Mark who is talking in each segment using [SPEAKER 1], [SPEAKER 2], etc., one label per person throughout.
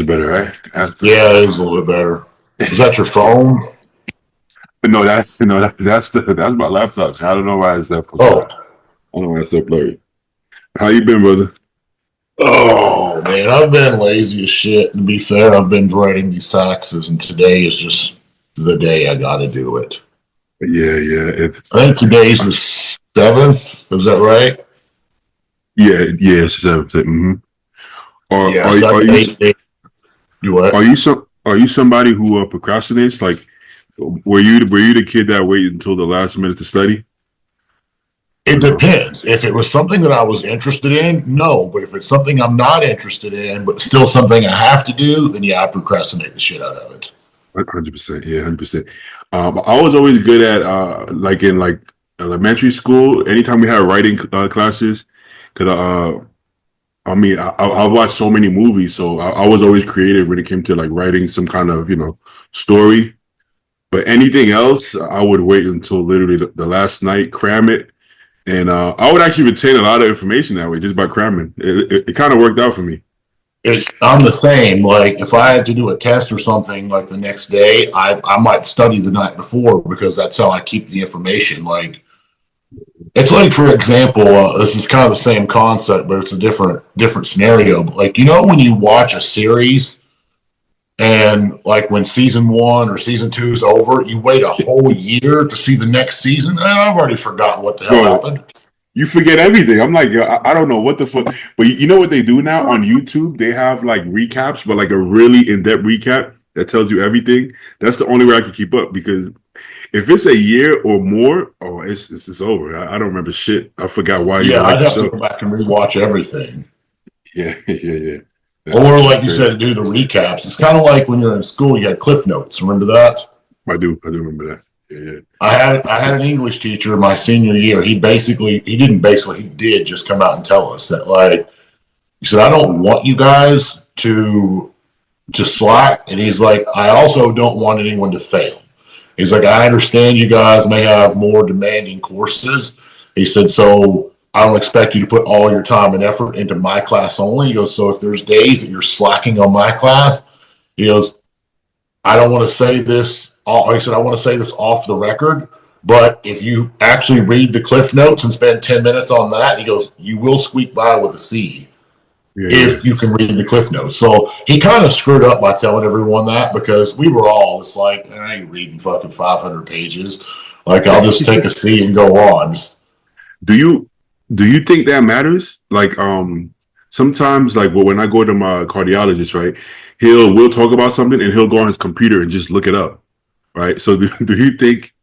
[SPEAKER 1] That's better, right? That's better.
[SPEAKER 2] Yeah, it is a little bit better. Is that your phone?
[SPEAKER 1] No, that's my laptop. I don't know why it's that fucking.
[SPEAKER 2] Oh,
[SPEAKER 1] I don't know why it's so blurry. How you been, brother?
[SPEAKER 2] oh man, I've been lazy as shit. And to be fair, I've been dreading these taxes, and today is just the day I got to do it.
[SPEAKER 1] Yeah, yeah,
[SPEAKER 2] I think today's the 7th. Is that right?
[SPEAKER 1] yeah. It's 7. Mm-hmm. Or
[SPEAKER 2] Yeah, so I
[SPEAKER 1] are
[SPEAKER 2] got
[SPEAKER 1] you
[SPEAKER 2] 8 days. Do what?
[SPEAKER 1] are you somebody who procrastinates? Like, were you the kid that waited until the last minute to study?
[SPEAKER 2] It depends. If it was something that I was interested in, no. But if it's something I'm not interested in, but still something I have to do, then yeah, I procrastinate the shit out of it.
[SPEAKER 1] 100%. Yeah, 100%. I was always good at like in like elementary school. Anytime we had writing classes, because I mean, I've watched so many movies, so I was always creative when it came to like writing some kind of story. But anything else, I would wait until literally the last night, cram it, and I would actually retain a lot of information that way just by cramming. It kind of worked out for me.
[SPEAKER 2] I'm the same. Like if I had to do a test or something like the next day, I might study the night before because that's how I keep the information. Like it's like, for example, this is kind of the same concept, but it's a different scenario. But like when you watch a series and like when season 1 or season 2 is over, you wait a whole year to see the next season. I've already forgotten what the hell
[SPEAKER 1] Bro,
[SPEAKER 2] happened.
[SPEAKER 1] you forget everything. I'm like, yo, I don't know what the fuck. But you know what they do now on YouTube? They have like recaps, but like a really in-depth recap that tells you everything. That's the only way I can keep up because if it's a year or more, oh, it's over. I don't remember shit. I forgot why you
[SPEAKER 2] Yeah,
[SPEAKER 1] like
[SPEAKER 2] I'd
[SPEAKER 1] the
[SPEAKER 2] have to
[SPEAKER 1] show.
[SPEAKER 2] go back and rewatch everything.
[SPEAKER 1] Yeah, yeah.
[SPEAKER 2] Or
[SPEAKER 1] That's
[SPEAKER 2] like you
[SPEAKER 1] crazy.
[SPEAKER 2] said, do the recaps. It's kind of like when you're in school, you had Cliff Notes. Remember that?
[SPEAKER 1] I do remember that. Yeah.
[SPEAKER 2] I had an English teacher my senior year. He did just come out and tell us that like he said, I don't want you guys to slack, and he's like, I also don't want anyone to fail. He's like, I understand you guys may have more demanding courses. He said, so I don't expect you to put all your time and effort into my class only. He goes, so if there's days that you're slacking on my class, he goes, I don't want to say this. He said, I want to say this off the record, but if you actually read the Cliff Notes and spend 10 minutes on that, he goes, you will squeak by with a C
[SPEAKER 1] Yeah.
[SPEAKER 2] if you can read the Cliff Notes. So he kind of screwed up by telling everyone that because we were all just like, I ain't reading fucking 500 pages. Like, I'll just take a C and go on.
[SPEAKER 1] Do you think that matters? Like sometimes like when I go to my cardiologist, right, we'll talk about something and he'll go on his computer and just look it up. Right. So do you think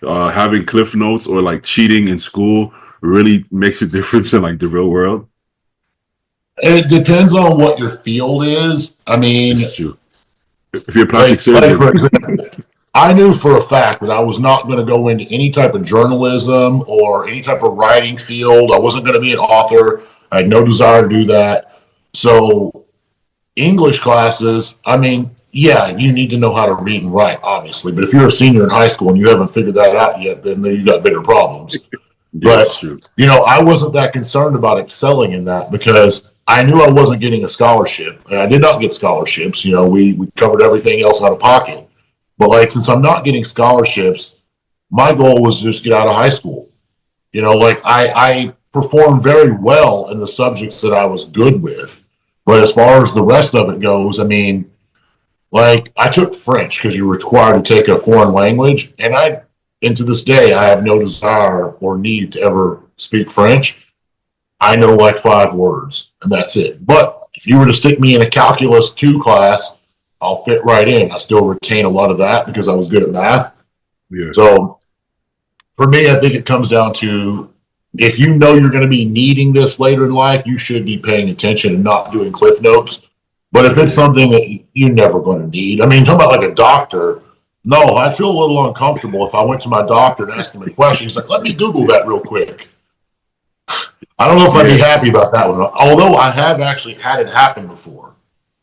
[SPEAKER 1] having cliff notes or like cheating in school really makes a difference in like the real world?
[SPEAKER 2] It depends on what your field is. I mean,
[SPEAKER 1] This is true. If you're a plastic
[SPEAKER 2] like for
[SPEAKER 1] surgeon,
[SPEAKER 2] example, I knew for a fact that I was not going to go into any type of journalism or any type of writing field. I wasn't going to be an author. I had no desire to do that. So, English classes, I mean, yeah, you need to know how to read and write, obviously. But if you're a senior in high school and you haven't figured that out yet, then you got bigger problems.
[SPEAKER 1] yeah, it's
[SPEAKER 2] But,
[SPEAKER 1] true.
[SPEAKER 2] I wasn't that concerned about excelling in that because I knew I wasn't getting a scholarship. And I did not get scholarships. We covered everything else out of pocket. But like, since I'm not getting scholarships, my goal was to just get out of high school. Like I performed very well in the subjects that I was good with. But as far as the rest of it goes, I mean, like I took French because you're required to take a foreign language. And to this day, I have no desire or need to ever speak French. I know like 5 words and that's it. But if you were to stick me in a calculus 2 class, I'll fit right in. I still retain a lot of that because I was good at math.
[SPEAKER 1] Yeah.
[SPEAKER 2] So for me, I think it comes down to if you know you're going to be needing this later in life, you should be paying attention and not doing cliff notes. But if it's something that you're never going to need, I mean, talking about like a doctor, no, I'd feel a little uncomfortable if I went to my doctor and asked him a question. He's like, let me Google that real quick. I don't know if I'd be happy about that one, although I have actually had it happen before.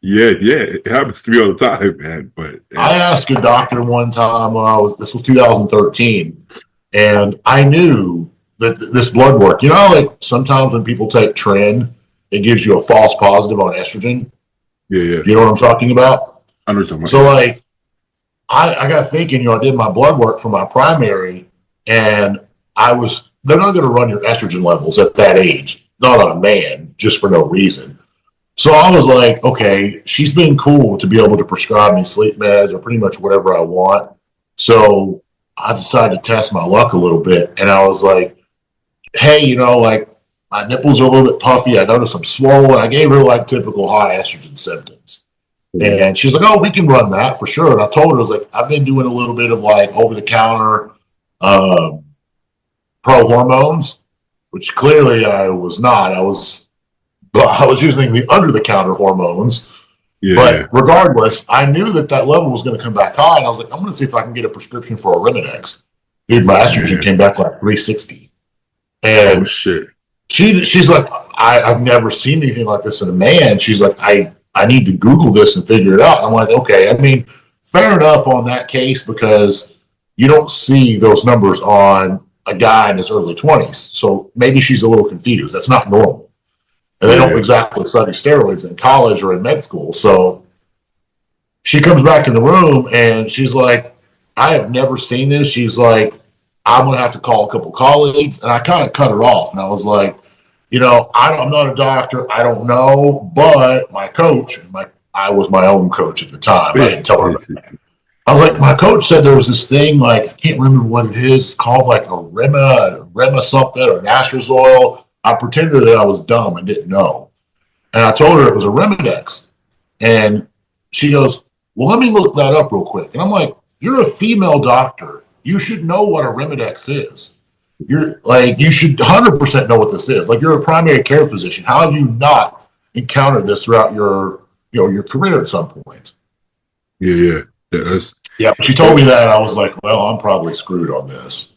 [SPEAKER 1] Yeah, it happens to me all the time, man. But yeah.
[SPEAKER 2] I asked a doctor one time this was 2013, and I knew that this blood work, like sometimes when people take Tren, it gives you a false positive on estrogen.
[SPEAKER 1] Yeah, yeah.
[SPEAKER 2] You know what I'm talking about?
[SPEAKER 1] I know what you're talking
[SPEAKER 2] So
[SPEAKER 1] about.
[SPEAKER 2] like I got thinking, I did my blood work for my primary, and they're not going to run your estrogen levels at that age, not on a man, just for no reason. So I was like, okay, she's been cool to be able to prescribe me sleep meds or pretty much whatever I want. So I decided to test my luck a little bit, and I was like, hey, like my nipples are a little bit puffy. I noticed I'm swollen. I gave her like typical high estrogen symptoms.
[SPEAKER 1] Yeah,
[SPEAKER 2] And she's like, oh, we can run that for sure. And I told her, I was like, I've been doing a little bit of like over the counter um, pro hormones, which clearly I was not. But I was using the under the counter hormones.
[SPEAKER 1] yeah, yeah,
[SPEAKER 2] But regardless, I knew that level was going to come back high. And I was like, I'm going to see if I can get a prescription for a Arimidex. Dude, my estrogen
[SPEAKER 1] yeah.
[SPEAKER 2] came back like 360.
[SPEAKER 1] Oh
[SPEAKER 2] And
[SPEAKER 1] shit.
[SPEAKER 2] she's like, I've never seen anything like this in a man. She's like, I need to Google this and figure it out. I'm like, okay, I mean, fair enough on that case because you don't see those numbers on a guy in his early 20s. So maybe she's a little confused. That's not normal. And they
[SPEAKER 1] Yeah,
[SPEAKER 2] don't
[SPEAKER 1] yeah.
[SPEAKER 2] exactly study steroids in college or in med school. So she comes back in the room and she's like, I have never seen this. She's like, I'm going to have to call a couple colleagues. And I kind of cut her off. And I was like, I'm not a doctor. I don't know. But my coach, I was my own coach at the time. I didn't tell her that. I was like, my coach said there was this thing, like, I can't remember what it is. It's called like a Rema something, or anastrozole. I pretended that I was dumb and didn't know. And I told her it was a Remidex. And she goes, well, let me look that up real quick. And I'm like, you're a female doctor. You should know what a Remidex is. You're like, you should 100% know what this is. Like, you're a primary care physician. How have you not encountered this throughout your career at some point?
[SPEAKER 1] Yeah, yeah. That's
[SPEAKER 2] Yeah. She told me that. And I was like, well, I'm probably screwed on this.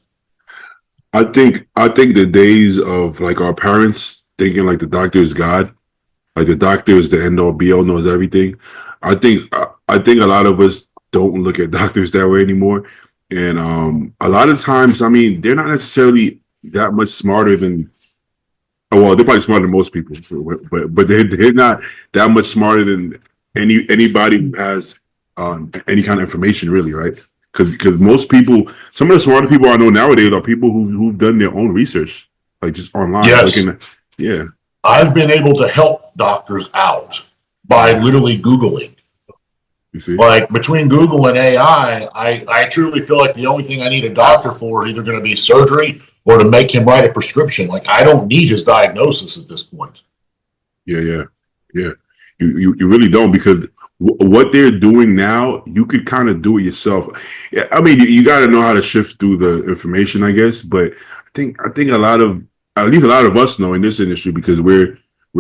[SPEAKER 1] I think the days of like our parents thinking like the doctor is God, like the doctor is the end all be all, knows everything. I think a lot of us don't look at doctors that way anymore. And a lot of times, I mean, they're not necessarily that much smarter than well, they're probably smarter than most people, but they're not that much smarter than anybody who has any kind of information, really, right? Because most people, some of the smarter people I know nowadays are people who've done their own research, like just online,
[SPEAKER 2] Yes.
[SPEAKER 1] looking at, yeah,
[SPEAKER 2] I've been able to help doctors out by literally Googling.
[SPEAKER 1] you see,
[SPEAKER 2] Like between Google and AI, I truly feel like the only thing I need a doctor for is either going to be surgery or to make him write a prescription. Like I don't need his diagnosis at this point.
[SPEAKER 1] yeah, yeah, yeah. You really don't because what they're doing now, you could kind of do it yourself. Yeah, I mean, you got to know how to shift through the information, I guess. But I think a lot of at least a lot of us know in this industry because we're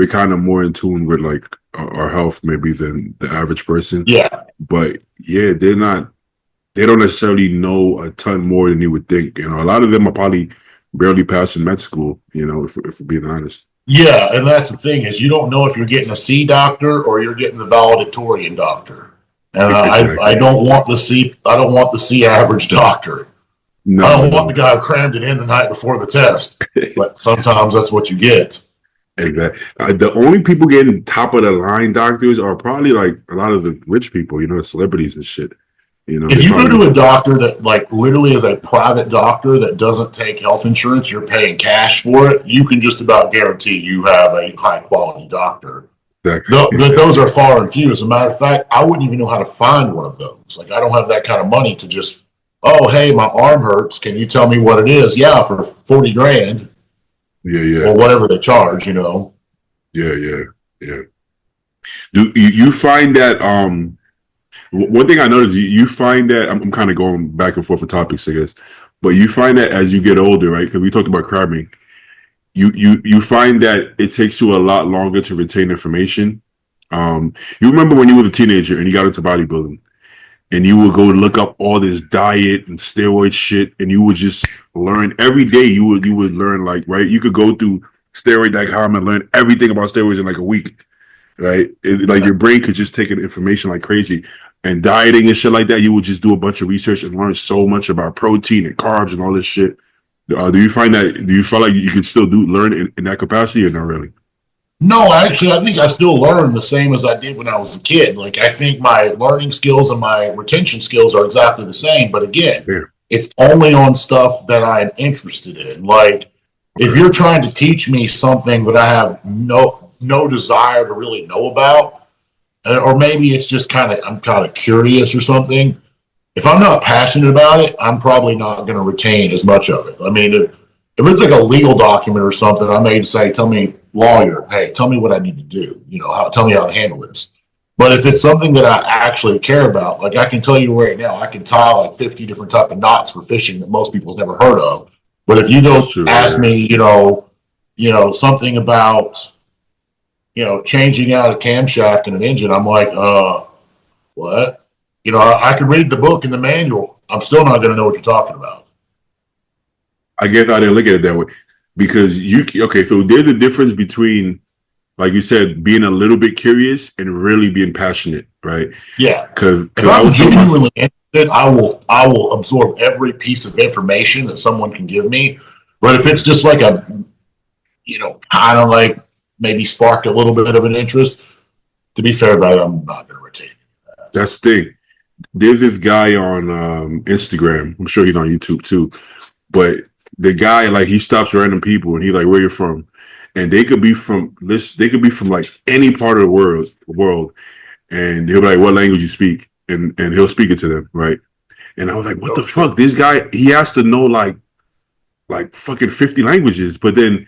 [SPEAKER 1] kind of more in tune with like our health maybe than the average person.
[SPEAKER 2] Yeah.
[SPEAKER 1] But yeah, they don't necessarily know a ton more than you would think. You know, a lot of them are probably barely passing med school. You know, if we're being honest.
[SPEAKER 2] Yeah. And that's the thing is you don't know if you're getting a C doctor or you're getting the valedictorian doctor. And I
[SPEAKER 1] Exactly.
[SPEAKER 2] don't want the C average doctor. I
[SPEAKER 1] No,
[SPEAKER 2] don't want
[SPEAKER 1] no.
[SPEAKER 2] the guy who crammed it in the night before the test. But sometimes that's what you get.
[SPEAKER 1] Exactly. The only people getting top of the line doctors are probably like a lot of the rich people, you know, the celebrities and shit. You know,
[SPEAKER 2] If
[SPEAKER 1] they
[SPEAKER 2] you go
[SPEAKER 1] probably,
[SPEAKER 2] to a doctor that like literally is a private doctor that doesn't take health insurance, you're paying cash for it, you can just about guarantee you have a high quality doctor. Those
[SPEAKER 1] exactly.
[SPEAKER 2] are far and few. As a matter of fact, I wouldn't even know how to find one of those. Like I don't have that kind of money to just, oh hey, my arm hurts. Can you tell me what it is? Yeah, for 40 grand
[SPEAKER 1] Yeah, yeah,
[SPEAKER 2] or whatever they charge.
[SPEAKER 1] yeah, yeah, yeah. Do you find that one thing I noticed you find that I'm kind of going back and forth with topics, I guess, but you find that as you get older, right? Because we talked about cramming, you find that it takes you a lot longer to retain information. You remember when you were a teenager and you got into bodybuilding and you would go look up all this diet and steroid shit, and you would just learn every day. You would learn like right. You could go through steroid.com and learn everything about steroids in like a week, right? Like your brain could just take in information like crazy. And dieting and shit like that, you would just do a bunch of research and learn so much about protein and carbs and all this shit. Do you find that? Do you feel like you can still learn in that capacity or not really?
[SPEAKER 2] No, actually, I think I still learn the same as I did when I was a kid. Like, I think my learning skills and my retention skills are exactly the same. But again,
[SPEAKER 1] Yeah.
[SPEAKER 2] it's only on stuff that I'm interested in. Like, if
[SPEAKER 1] Okay.
[SPEAKER 2] you're trying to teach me something that I have no desire to really know about, or maybe it's just I'm kind of curious or something. If I'm not passionate about it, I'm probably not going to retain as much of it. I mean, if it's like a legal document or something, I may say, tell me, lawyer, hey, tell me what I need to do. Tell me how to handle this. But if it's something that I actually care about, like I can tell you right now, I can tie like 50 different type of knots for fishing that most people have never heard of. But if you go ask
[SPEAKER 1] Sure.
[SPEAKER 2] me, something about, changing out a camshaft in an engine, I'm like, what? I could read the book and the manual. I'm still not going to know what you're talking about.
[SPEAKER 1] I guess I didn't look at it that way because okay. So there's a difference between, like you said, being a little bit curious and really being passionate, right?
[SPEAKER 2] Yeah.
[SPEAKER 1] Because
[SPEAKER 2] If
[SPEAKER 1] I
[SPEAKER 2] I'm
[SPEAKER 1] was telling myself,
[SPEAKER 2] genuinely interested, I will absorb every piece of information that someone can give me. But if it's just like kind of like maybe sparked a little bit of an interest, to be fair about it, I'm not going to retain that.
[SPEAKER 1] that's the thing. There's this guy on Instagram. I'm sure he's on YouTube too. But the guy, like, he stops random people and he's like, "Where you from?" And they could be from this. They could be from like any part of the world. And he'll be like, "What language you speak?" And he'll speak it to them, right? And I was like, "What the
[SPEAKER 2] Oh, sure.
[SPEAKER 1] fuck?" This guy, he has to know like fucking 50 languages. But then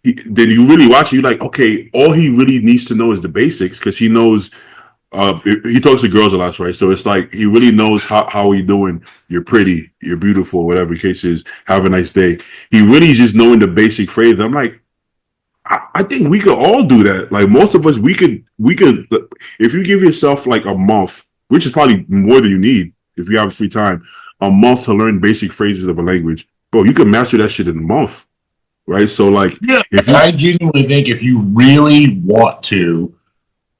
[SPEAKER 1] you really watch it, you're like, okay, all he really needs to know is the basics because he knows he talks to girls a lot, right? So it's like he really knows how you doing. You're pretty, you're beautiful, whatever the case is. Have a nice day. He really just knowing the basic phrase. I'm like, I think we could all do that. Like most of us, we could. If you give yourself like a month, which is probably more than you need if you have free time, a month to learn basic phrases of a language, bro, you can master that shit in a month, right? So like,
[SPEAKER 2] Yeah,
[SPEAKER 1] if you,
[SPEAKER 2] I genuinely think if you really want to,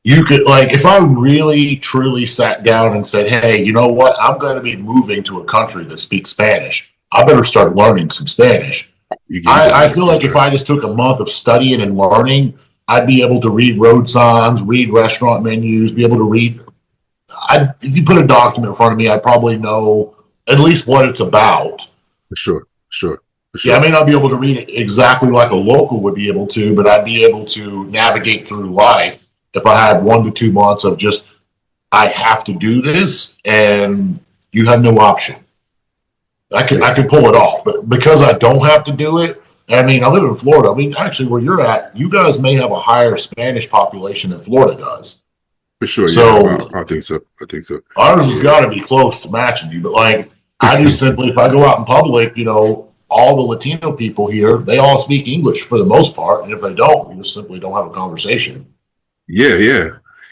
[SPEAKER 2] you could, like, if I really truly sat down and said, hey, you know what, I'm going to be moving to a country that speaks Spanish, I better start learning some Spanish.
[SPEAKER 1] you can
[SPEAKER 2] I
[SPEAKER 1] definitely
[SPEAKER 2] feel
[SPEAKER 1] do
[SPEAKER 2] like if
[SPEAKER 1] that
[SPEAKER 2] I just took a month of studying and learning, I'd be able to read road signs, read restaurant menus, be able to read. If you put a document in front of me, I'd probably know at least what it's about.
[SPEAKER 1] for sure, for
[SPEAKER 2] Yeah, I
[SPEAKER 1] sure.
[SPEAKER 2] may not be able to read it exactly like a local would be able to, but I'd be able to navigate through life if I had 1 to 2 months of just, I have to do this and you have no option. I
[SPEAKER 1] Yeah,
[SPEAKER 2] could pull it off, but because I don't have to do it, I mean, I live in Florida. I mean, actually, where you're at, you guys may have a higher Spanish population than Florida does.
[SPEAKER 1] for sure. Yeah,
[SPEAKER 2] So
[SPEAKER 1] I think so. I think so.
[SPEAKER 2] ours has
[SPEAKER 1] Yeah.
[SPEAKER 2] got to be close to matching you. But like, I just simply, if I go out in public, all the Latino people here, they all speak English for the most part. And if they don't, we just simply don't have a conversation.
[SPEAKER 1] Yeah, yeah.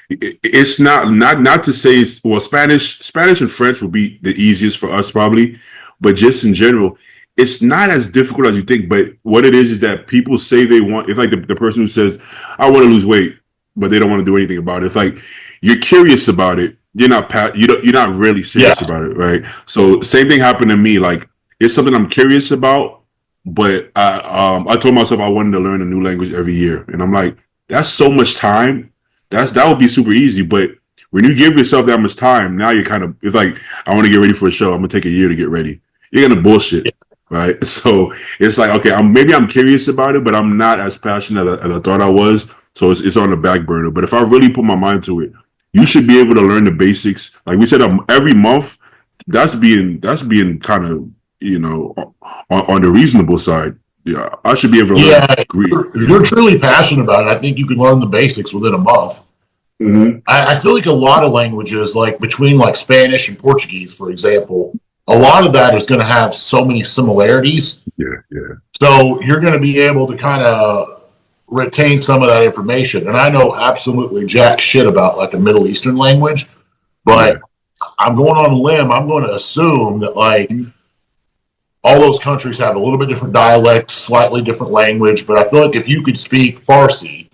[SPEAKER 1] It's not to say it's well Spanish and French will be the easiest for us probably, but just in general, it's not as difficult as you think. But what it is that people say they want. It's like the person who says, "I want to lose weight," but they don't want to do anything about it. It's like you're curious about it. You're not really
[SPEAKER 2] Yeah.
[SPEAKER 1] serious about it, right? So same thing happened to me. Like it's something I'm curious about, but I told myself I wanted to learn a new language every year, and I'm like, that's so much time. That would be super easy, but when you give yourself that much time, now you're kind of it's like I want to get ready for a show. I'm gonna take a year to get ready. You're gonna bullshit, right? So it's like okay, maybe I'm curious about it, but I'm not as passionate as I thought I was. So it's on the back burner. But if I really put my mind to it, you should be able to learn the basics. Like we said, every month. That's being kind of on the reasonable side. Yeah, I should be able to learn.
[SPEAKER 2] Yeah. If you're truly passionate about it, I think you can learn the basics within a month.
[SPEAKER 1] Mm-hmm.
[SPEAKER 2] I feel like a lot of languages, like between like Spanish and Portuguese, for example, a lot of that is going to have so many similarities.
[SPEAKER 1] Yeah, yeah,
[SPEAKER 2] So you're going to be able to kind of retain some of that information. And I know absolutely jack shit about like a Middle Eastern language,
[SPEAKER 1] yeah.
[SPEAKER 2] but I'm going on a limb. I'm going to assume that like all those countries have a little bit different dialect, slightly different language. But I feel like if you could speak Farsi,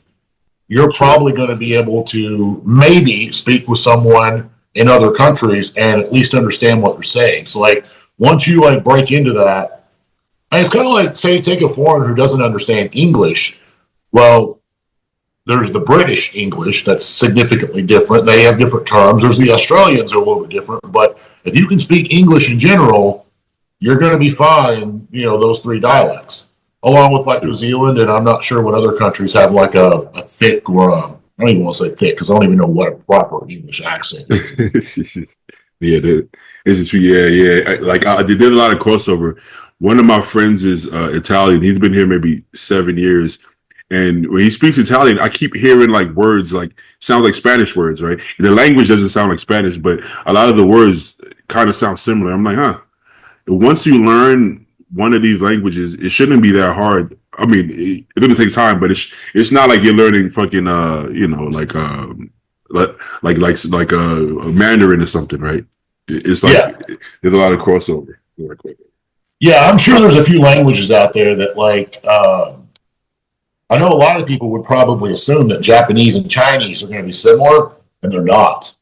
[SPEAKER 2] you're
[SPEAKER 1] Sure.
[SPEAKER 2] probably going to be able to maybe speak with someone in other countries and at least understand what they're saying. So like once you like break into that, and it's kind of like say take a foreigner who doesn't understand English. Well, There's the British English that's significantly different. They have different terms. There's the Australians are a little bit different. But if you can speak English in general, you're going to be fine, those three dialects, along with like New Zealand. And I'm not sure what other countries have like a thick or I don't even want to say thick because I don't even know what a proper English accent is.
[SPEAKER 1] Yeah, that is true. Yeah, yeah. Like they did a lot of crossover. One of my friends is Italian. He's been here maybe 7 years, and when he speaks Italian, I keep hearing like words like sound like Spanish words, right? The language doesn't sound like Spanish, but a lot of the words kind of sound similar. I'm like, huh. Once you learn one of these languages, it shouldn't be that hard. I mean, it's gonna take time, but it's not like you're learning fucking like Mandarin or something, right? It's like
[SPEAKER 2] Yeah.
[SPEAKER 1] there's a lot of crossover.
[SPEAKER 2] Yeah, I'm sure there's a few languages out there that I know a lot of people would probably assume that Japanese and Chinese are going to be similar, and they're not.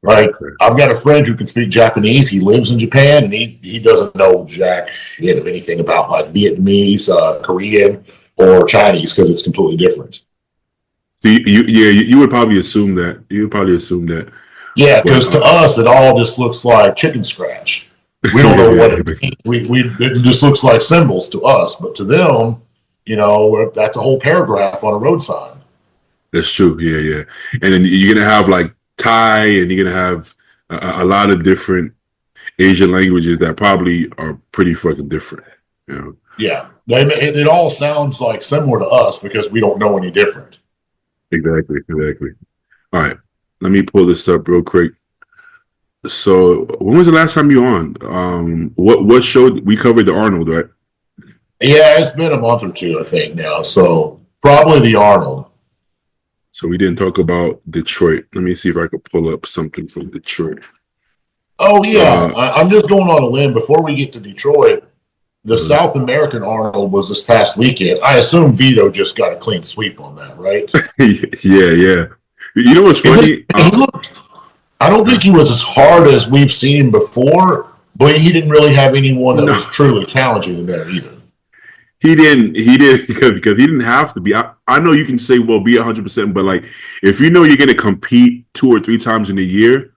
[SPEAKER 2] Like, I've got a friend who can speak Japanese. He lives in Japan, and he doesn't know jack shit of anything about like Vietnamese, Korean, or Chinese because it's completely different.
[SPEAKER 1] See, you would probably assume that. You would probably assume that.
[SPEAKER 2] Yeah, because to us, it all just looks like chicken scratch. We don't know what it means. It just looks like symbols to us, but to them, that's a whole paragraph on a road sign.
[SPEAKER 1] That's true. Yeah, yeah. And then you're gonna have like Thai, and you're gonna have a lot of different Asian languages that probably are pretty fucking different.
[SPEAKER 2] Yeah, it all sounds like similar to us because we don't know any different.
[SPEAKER 1] Exactly. All right, let me pull this up real quick. So, when was the last time you were on? What show we covered? The Arnold, right?
[SPEAKER 2] Yeah, it's been a month or two, I think now. So probably the Arnold.
[SPEAKER 1] So we didn't talk about Detroit. Let me see if I could pull up something from Detroit.
[SPEAKER 2] Oh yeah, I'm just going on a limb. Before we get to Detroit, the South American Arnold was this past weekend. I assume Vito just got a clean sweep on that, right?
[SPEAKER 1] Yeah. You know what's funny?
[SPEAKER 2] I don't think he was as hard as we've seen him before, but he didn't really have anyone that was truly challenging in there either.
[SPEAKER 1] He didn't because he didn't have to be. I know you can say, well, be 100%, but like if you know you're going to compete 2 or 3 times in a year,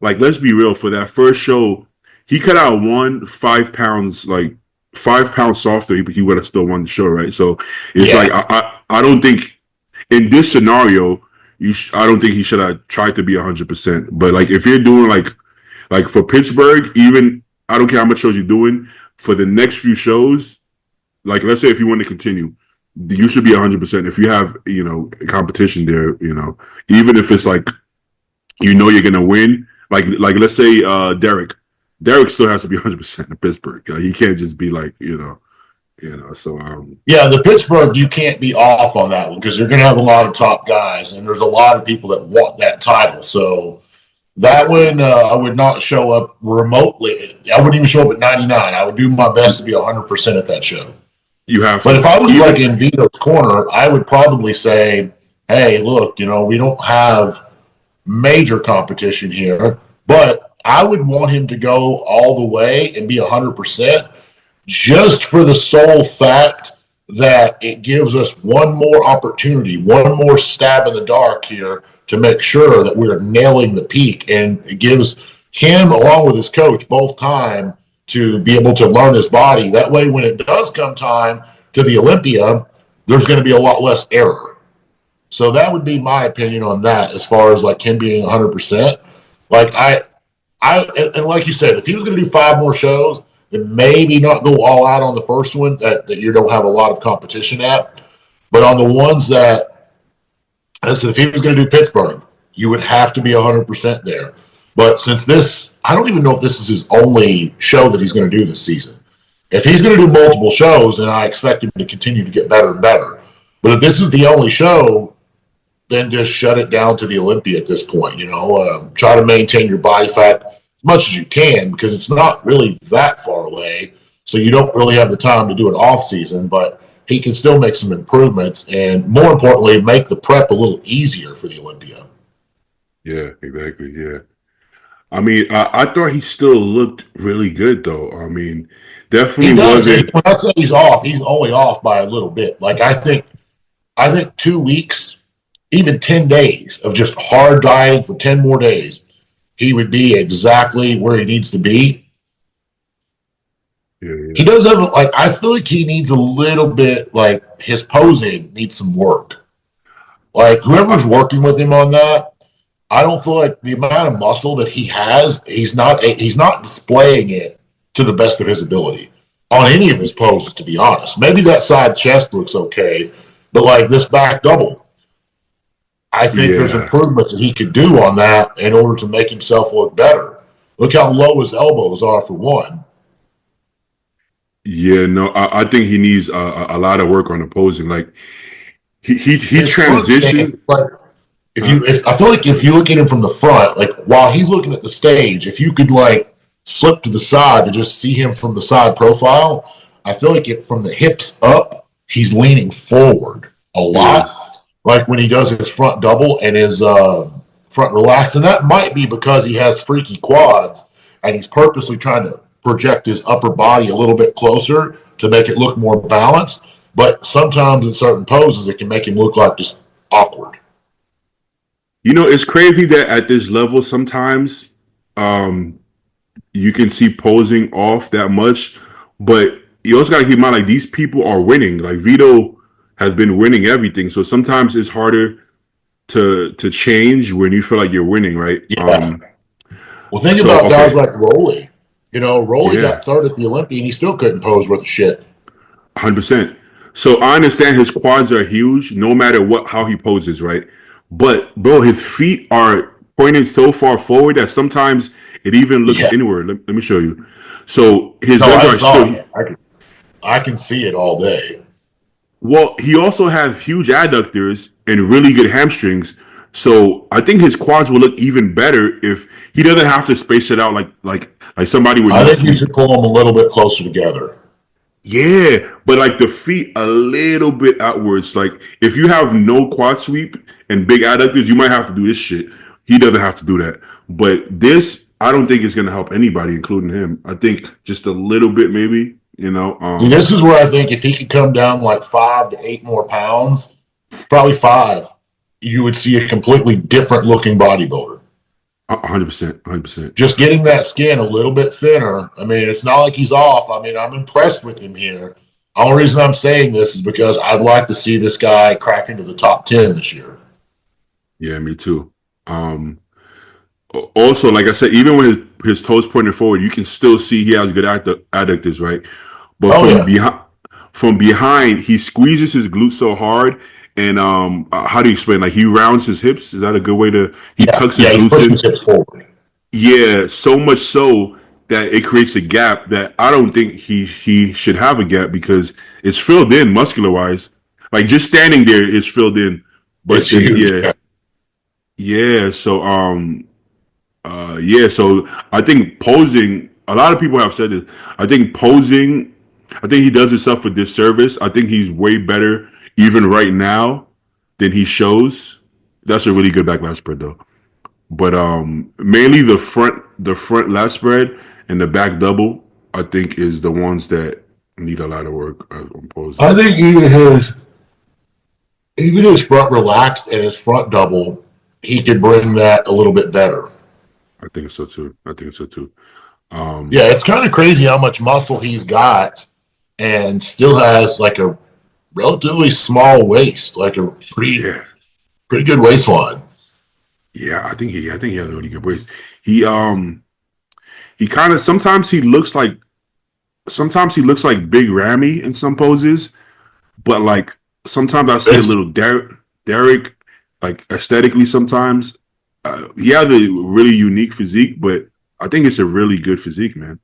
[SPEAKER 1] like let's be real. For that first show, he cut out 5 pounds, like 5 pounds softer. He would have still won the show, right? So it's like I don't think in this scenario, I don't think he should have tried to be 100%. But like if you're doing like for Pittsburgh, even I don't care how much shows you're doing for the next few shows. Like, let's say if you want to continue, you should be 100%. If you have, competition there, even if it's like, you're going to win. Like let's say Derek still has to be 100% in Pittsburgh. He can't just be like, So
[SPEAKER 2] yeah, the Pittsburgh, you can't be off on that one because you're going to have a lot of top guys, and there's a lot of people that want that title. So that one, I would not show up remotely. I wouldn't even show up at 99. I would do my best to be 100% at that show.
[SPEAKER 1] You have
[SPEAKER 2] But if I was like in Vito's corner, I would probably say, hey, look, we don't have major competition here, but I would want him to go all the way and be 100% just for the sole fact that it gives us one more opportunity, one more stab in the dark here to make sure that we're nailing the peak. And it gives him, along with his coach, both time to be able to learn his body. That way, when it does come time to the Olympia, there's going to be a lot less error. So that would be my opinion on that as far as like him being 100%. Like and like you said, if he was going to do 5 more shows, then maybe not go all out on the first one that you don't have a lot of competition at. But on the ones that, I said, if he was going to do Pittsburgh, you would have to be 100% there. But since I don't even know if this is his only show that he's going to do this season. If he's going to do multiple shows, then I expect him to continue to get better and better. But if this is the only show, then just shut it down to the Olympia at this point. Try to maintain your body fat as much as you can because it's not really that far away. So you don't really have the time to do an off season, but he can still make some improvements and, more importantly, make the prep a little easier for the Olympia.
[SPEAKER 1] Yeah, exactly. Yeah. I mean, I thought he still looked really good, though. I mean, definitely wasn't.
[SPEAKER 2] When I say he's off, he's only off by a little bit. Like I think 2 weeks even 10 days of just hard dieting for 10 more days, he would be exactly where he needs to be.
[SPEAKER 1] Yeah,
[SPEAKER 2] He
[SPEAKER 1] yeah.
[SPEAKER 2] does have, like, I feel like he needs a little bit, like, his posing needs some work. Like, whoever's
[SPEAKER 1] I,
[SPEAKER 2] working with him on that, I don't feel like the amount of muscle that he has, he's not displaying it to the best of his ability on any of his poses, to be honest. Maybe that side chest looks okay, but like this back double, I think there's
[SPEAKER 1] yeah,
[SPEAKER 2] improvements that he could do on that in order to make himself look better. Look how low his elbows are for one.
[SPEAKER 1] yeah. No, I think he needs a lot of work on opposing. Like he
[SPEAKER 2] His front stance,
[SPEAKER 1] transitioned.
[SPEAKER 2] like
[SPEAKER 1] Huh?
[SPEAKER 2] if I feel like if you look at him from the front, like while he's looking at the stage, if you could like slip to the side to just see him from the side profile, I feel like from the hips up, he's leaning forward a lot.
[SPEAKER 1] Yes.
[SPEAKER 2] Like when he does his front double and his front relax, and that might be because he has freaky quads and he's purposely trying to project his upper body a little bit closer to make it look more balanced. But sometimes in certain poses, it can make him look like just awkward.
[SPEAKER 1] You know, it's crazy that at this level, sometimes um, you can see posing off that much, but you also got to keep in mind like these people are winning. Like Vito has been winning everything, so sometimes it's harder to change when you feel like you're winning, right?
[SPEAKER 2] Yeah. Well, think
[SPEAKER 1] So
[SPEAKER 2] about guys
[SPEAKER 1] okay,
[SPEAKER 2] like Rolly. You know, Rolly
[SPEAKER 1] yeah,
[SPEAKER 2] got third at the Olympia and he still couldn't pose worth a shit.
[SPEAKER 1] 100%. So I understand his quads are huge, no matter what how he poses, right? But bro, his feet are pointed so far forward that sometimes it even looks
[SPEAKER 2] Yeah.
[SPEAKER 1] inward. Let me show you. So his
[SPEAKER 2] No,
[SPEAKER 1] legs
[SPEAKER 2] I
[SPEAKER 1] are
[SPEAKER 2] saw
[SPEAKER 1] still
[SPEAKER 2] it. I can see it all day.
[SPEAKER 1] well. He also has huge adductors and really good hamstrings. So I think his quads will look even better if he doesn't have to space it out like somebody with
[SPEAKER 2] I
[SPEAKER 1] no
[SPEAKER 2] think you
[SPEAKER 1] sweep.
[SPEAKER 2] should pull them a little bit closer together.
[SPEAKER 1] Yeah, but like the feet a little bit outwards. Like if you have no quad sweep and big adductors, you might have to do this shit. He doesn't have to do that. But this, I don't think is gonna help anybody, including him. I think just a little bit, maybe. You know,
[SPEAKER 2] See, this is where I think if he could come down like 5 to 8 more pounds, probably five, you would see a completely different looking bodybuilder.
[SPEAKER 1] 100%, 100%.
[SPEAKER 2] Just getting that skin a little bit thinner. I mean, it's not like he's off. I mean, I'm impressed with him here. The only reason I'm saying this is because I'd like to see this guy crack into the top 10 this year.
[SPEAKER 1] Yeah, me too. Um, Also, like I said, even when his toes pointed forward, you can still see he has good adductors, right? But
[SPEAKER 2] Oh, yeah.
[SPEAKER 1] from behind, he squeezes his glutes so hard, and how do you explain? Like he rounds his hips. Is that a good way to? He
[SPEAKER 2] Yeah.
[SPEAKER 1] tucks his
[SPEAKER 2] Yeah. He's
[SPEAKER 1] glutes
[SPEAKER 2] pushing
[SPEAKER 1] in.
[SPEAKER 2] his hips forward.
[SPEAKER 1] Yeah, so much so that it creates a gap that I don't think he should have a gap because it's filled in muscular wise. Like just standing there is filled in,
[SPEAKER 2] It's
[SPEAKER 1] but then
[SPEAKER 2] huge.
[SPEAKER 1] yeah, yeah. So yeah, so I think posing. A lot of people have said this. I think posing. I think he does himself a disservice. I think he's way better even right now than he shows. That's a really good backlash spread though. But mainly the front lat spread and the back double. I think is the ones that need a lot of work on
[SPEAKER 2] I
[SPEAKER 1] posing.
[SPEAKER 2] think even his front relaxed and his front double, he could bring that a little bit better.
[SPEAKER 1] I think so too. I think so too.
[SPEAKER 2] Yeah,
[SPEAKER 1] Um,
[SPEAKER 2] it's kind of crazy how much muscle he's got and still has like a relatively small waist, like a pretty
[SPEAKER 1] yeah,
[SPEAKER 2] pretty good waistline.
[SPEAKER 1] yeah. I think he has a really good waist. He um he kind of sometimes he looks like Big Rammy in some poses, but like sometimes I see a
[SPEAKER 2] It's
[SPEAKER 1] little Derek, like aesthetically. Sometimes he has a really unique physique, but I think it's a really good physique, man.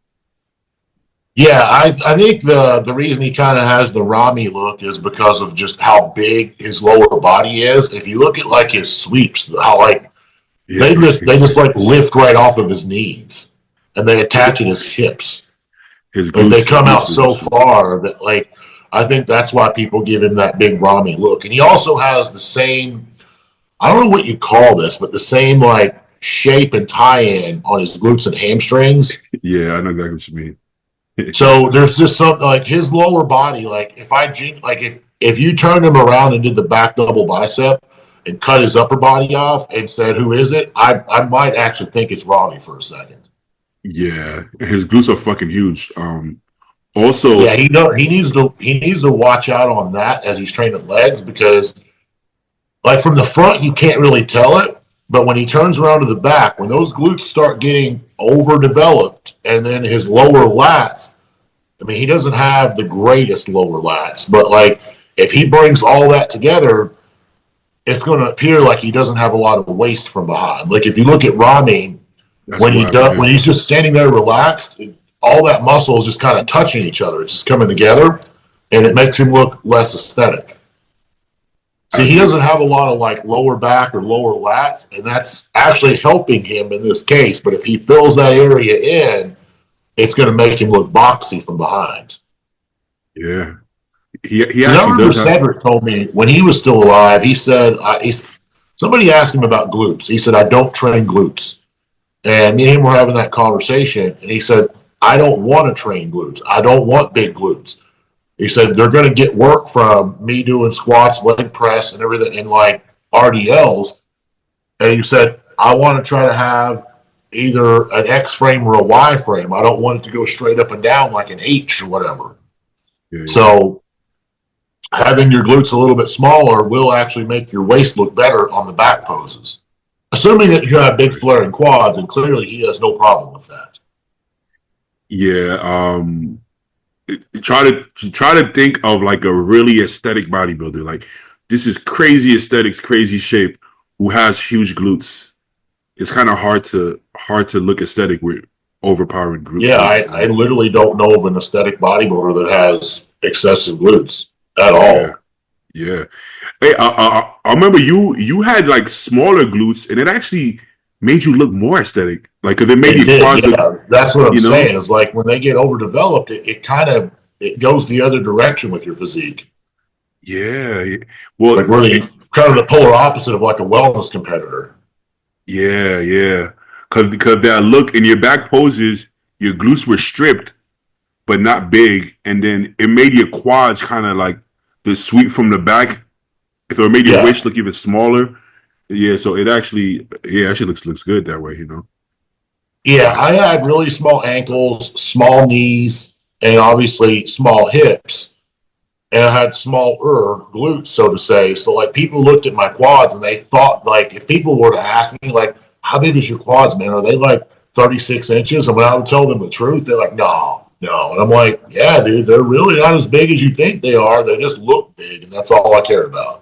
[SPEAKER 2] Yeah, I think the reason he kind of has the Rami look is because of just how big his lower body is. If you look at like his sweeps, how like
[SPEAKER 1] Yeah,
[SPEAKER 2] they just like lift right off of his knees and they attach at his hips.
[SPEAKER 1] his
[SPEAKER 2] Like they
[SPEAKER 1] glutes, his
[SPEAKER 2] come out
[SPEAKER 1] glutes are
[SPEAKER 2] so
[SPEAKER 1] just
[SPEAKER 2] far that like I think that's why people give him that big Rami look. And he also has the same, I don't know what you call this, but the same like shape and tie-in on his glutes and hamstrings.
[SPEAKER 1] yeah. I know exactly what you mean.
[SPEAKER 2] So there's just something like his lower body. Like if you turned him around and did the back double bicep, and cut his upper body off and said, "Who is it?" I might actually think it's Rami for a second.
[SPEAKER 1] Yeah, his glutes are fucking huge. Also,
[SPEAKER 2] Yeah, he needs to watch out on that as he's training legs because like from the front you can't really tell it, but when he turns around to the back, when those glutes start getting overdeveloped, and then his lower lats, I mean, he doesn't have the greatest lower lats, but like if he brings all that together, it's going to appear like he doesn't have a lot of waist from behind. Like if you look at Rami,
[SPEAKER 1] that's what happened.
[SPEAKER 2] when he's just standing there relaxed, all that muscle is just kind of touching each other. It's just coming together, and it makes him look less aesthetic. See, he doesn't have a lot of like lower back or lower lats, and that's actually helping him in this case. But if he fills that area in, it's going to make him look boxy from behind.
[SPEAKER 1] Yeah, he
[SPEAKER 2] I
[SPEAKER 1] actually
[SPEAKER 2] remember
[SPEAKER 1] does have.
[SPEAKER 2] Cedric told me when he was still alive, he said, somebody asked him about glutes. He said, I don't train glutes. And me and him were having that conversation, and he said, I don't want to train glutes. I don't want big glutes. He said, they're going to get work from me doing squats, leg press, and everything, and like RDLs. And he said, I want to try to have either an X frame or a Y frame. I don't want it to go straight up and down like an H or whatever.
[SPEAKER 1] Yeah,
[SPEAKER 2] So having your glutes a little bit smaller will actually make your waist look better on the back poses. Assuming that you have big flaring quads, and clearly he has no problem with that.
[SPEAKER 1] yeah. Try to think of like a really aesthetic bodybuilder. Like this is crazy aesthetics, crazy shape, who has huge glutes. It's kind of hard to look aesthetic with overpowering
[SPEAKER 2] Yeah,
[SPEAKER 1] glutes.
[SPEAKER 2] I literally don't know of an aesthetic bodybuilder that has excessive glutes at
[SPEAKER 1] Yeah,
[SPEAKER 2] all.
[SPEAKER 1] yeah. Hey, I remember you had like smaller glutes, and it actually made you look more aesthetic. Like, 'cause it made
[SPEAKER 2] It
[SPEAKER 1] your
[SPEAKER 2] did,
[SPEAKER 1] quads look,
[SPEAKER 2] yeah. That's what I'm
[SPEAKER 1] you know.
[SPEAKER 2] saying. Is like when they get overdeveloped, it kind of it goes the other direction with your physique.
[SPEAKER 1] Yeah.
[SPEAKER 2] Like
[SPEAKER 1] Well,
[SPEAKER 2] really kind of the polar opposite of like a wellness competitor.
[SPEAKER 1] yeah, yeah. Because that look in your back poses, your glutes were stripped but not big, and then it made your quads kind of like the sweep from the back, so it made your
[SPEAKER 2] Yeah.
[SPEAKER 1] waist look even smaller. Yeah, so it actually, yeah, actually looks good that way, you know.
[SPEAKER 2] Yeah,
[SPEAKER 1] But
[SPEAKER 2] I had really small ankles, small knees, and obviously small hips. And I had smaller glutes, so to say. So like people looked at my quads and they thought like if people were to ask me like, how big is your quads, man? Are they like 36 inches? And when I would tell them the truth, they're like, no, no. And I'm like, yeah, dude, they're really not as big as you think they are. They just look big, and that's all I care about.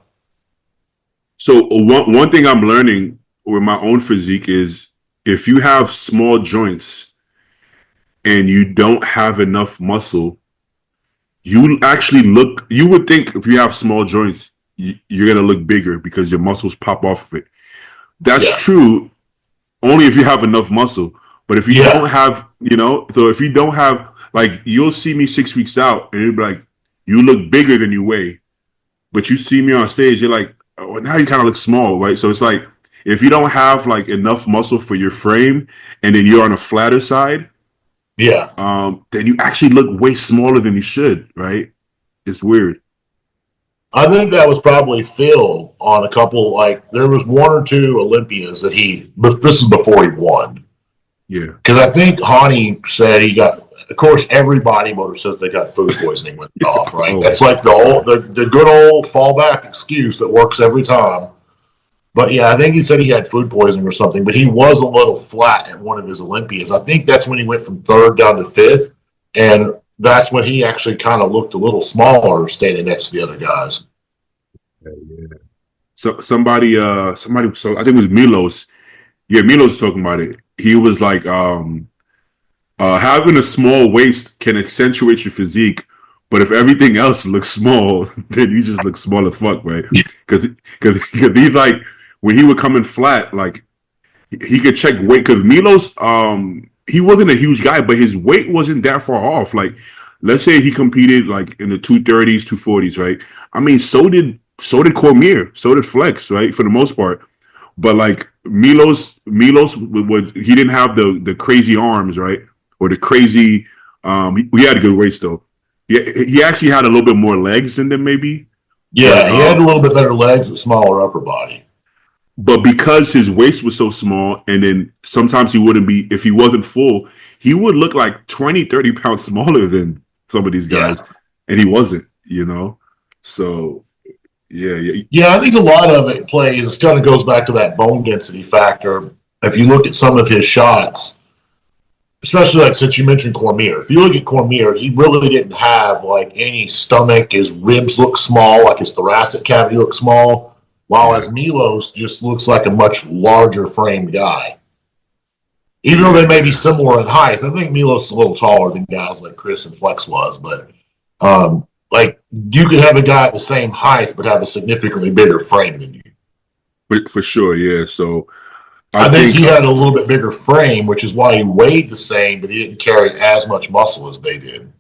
[SPEAKER 1] so one thing I'm learning with my own physique is if you have small joints and you don't have enough muscle, you actually look. You would think if you have small joints, you're gonna look bigger because your muscles pop off of it. That's
[SPEAKER 2] Yeah.
[SPEAKER 1] true only if you have enough muscle. But if you don't
[SPEAKER 2] Yeah.
[SPEAKER 1] have, so if you don't have, like, you'll see me 6 weeks out and you'll be like, you look bigger than you weigh. But you see me on stage, you're like, oh, now you kind of look small, right? So it's like, if you don't have like enough muscle for your frame and then you're on a flatter side,
[SPEAKER 2] Yeah.
[SPEAKER 1] then you actually look way smaller than you should, right? It's weird.
[SPEAKER 2] I think that was probably Phil on a couple, like, there was one or two Olympians that but this is before he won.
[SPEAKER 1] Yeah.
[SPEAKER 2] Because I think Hani said he got, of course, every bodybuilder says they got food poisoning when they're off, right?
[SPEAKER 1] Oh,
[SPEAKER 2] That's like the good old fallback excuse that works every time. But yeah, I think he said he had food poisoning or something, but he was a little flat at one of his Olympias. I think that's when he went from third down to fifth. And that's when he actually kind of looked a little smaller standing next to the other guys.
[SPEAKER 1] yeah. So somebody, so I think it was Milos. Yeah, Milos was talking about it. He was like, having a small waist can accentuate your physique, but if everything else looks small, then you just look small as fuck, right? Because he's like, when he would come in flat, like he could check weight. Because Milos, he wasn't a huge guy, but his weight wasn't that far off. Like, let's say he competed like in the 230s, 240s, right? I mean, so did Cormier, so did Flex, right? For the most part. But like Milos was he didn't have the crazy arms, right? Or the crazy. He had a good waist though. He actually had a little bit more legs than them maybe. But
[SPEAKER 2] Yeah, he had a little bit better legs and smaller upper body.
[SPEAKER 1] but because his waist was so small, and then sometimes he wouldn't be, if he wasn't full, he would look like 20, 30 pounds smaller than some of these
[SPEAKER 2] Yeah.
[SPEAKER 1] guys. And he wasn't, you know? So, yeah, yeah.
[SPEAKER 2] Yeah, I think a lot of it plays, it kind of goes back to that bone density factor. If you look at some of his shots, especially like since you mentioned Cormier, if you look at Cormier, he really didn't have like any stomach. His ribs look small, like his thoracic cavity looks small, while
[SPEAKER 1] Yeah.
[SPEAKER 2] as Milos just looks like a much larger framed guy. Even though they may be similar in height, I think Milos is a little taller than guys like Chris and Flex was, but like you could have a guy at the same height but have a significantly bigger frame than you.
[SPEAKER 1] For sure, yeah. So I
[SPEAKER 2] I think
[SPEAKER 1] think
[SPEAKER 2] he had a little bit bigger frame, which is why he weighed the same, but he didn't carry as much muscle as they did.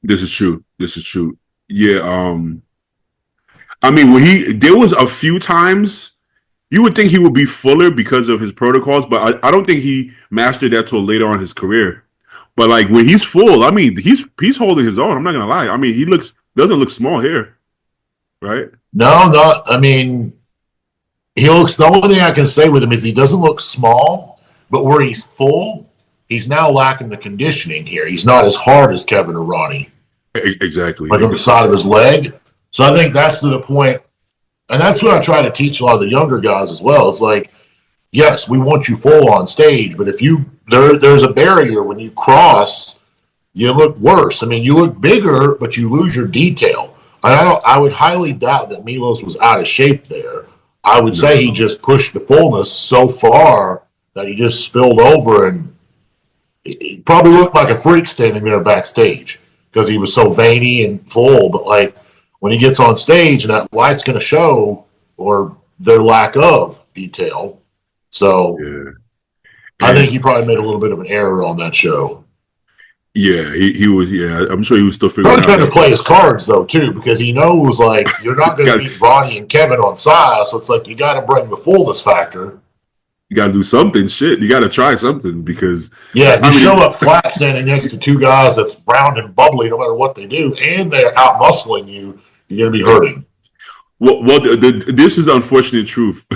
[SPEAKER 1] this is true. This is true. Yeah. I mean, there was a few times you would think he would be fuller because of his protocols, but I don't think he mastered that till later on in his career. But like when he's full, I mean, he's holding his own. I'm not gonna lie. I mean, he doesn't look small here, right?
[SPEAKER 2] No, not. I mean, he looks. The only thing I can say with him is he doesn't look small, but where he's full, he's now lacking the conditioning here. He's not as hard as Kevin or Ronnie,
[SPEAKER 1] Exactly.
[SPEAKER 2] like on the side of his leg. So I think that's to the point, and that's what I try to teach a lot of the younger guys as well. It's like, yes, we want you full on stage, but if there's a barrier when you cross, you look worse. I mean, you look bigger, but you lose your detail. And I would highly doubt that Milos was out of shape there. I would say he just pushed the fullness so far that he just spilled over, and he probably looked like a freak standing there backstage because he was so veiny and full. But like when he gets on stage and that light's going to show, or their lack of detail. So
[SPEAKER 1] Yeah.
[SPEAKER 2] I
[SPEAKER 1] And
[SPEAKER 2] think he probably made a little bit of an error on that show.
[SPEAKER 1] yeah, he was. Yeah, I'm sure he was still figuring
[SPEAKER 2] Probably
[SPEAKER 1] out
[SPEAKER 2] trying to
[SPEAKER 1] that.
[SPEAKER 2] play his cards though too, because he knows like you're not going to beat Ronnie and Kevin on size. So it's like you got to bring the fullness factor.
[SPEAKER 1] You got to do something. Shit, you got to try something because
[SPEAKER 2] Yeah, if you
[SPEAKER 1] I
[SPEAKER 2] show
[SPEAKER 1] mean,
[SPEAKER 2] up flat standing next to two guys that's round and bubbly no matter what they do, and they're out muscling you, you're going to be hurting.
[SPEAKER 1] well, this is the unfortunate truth.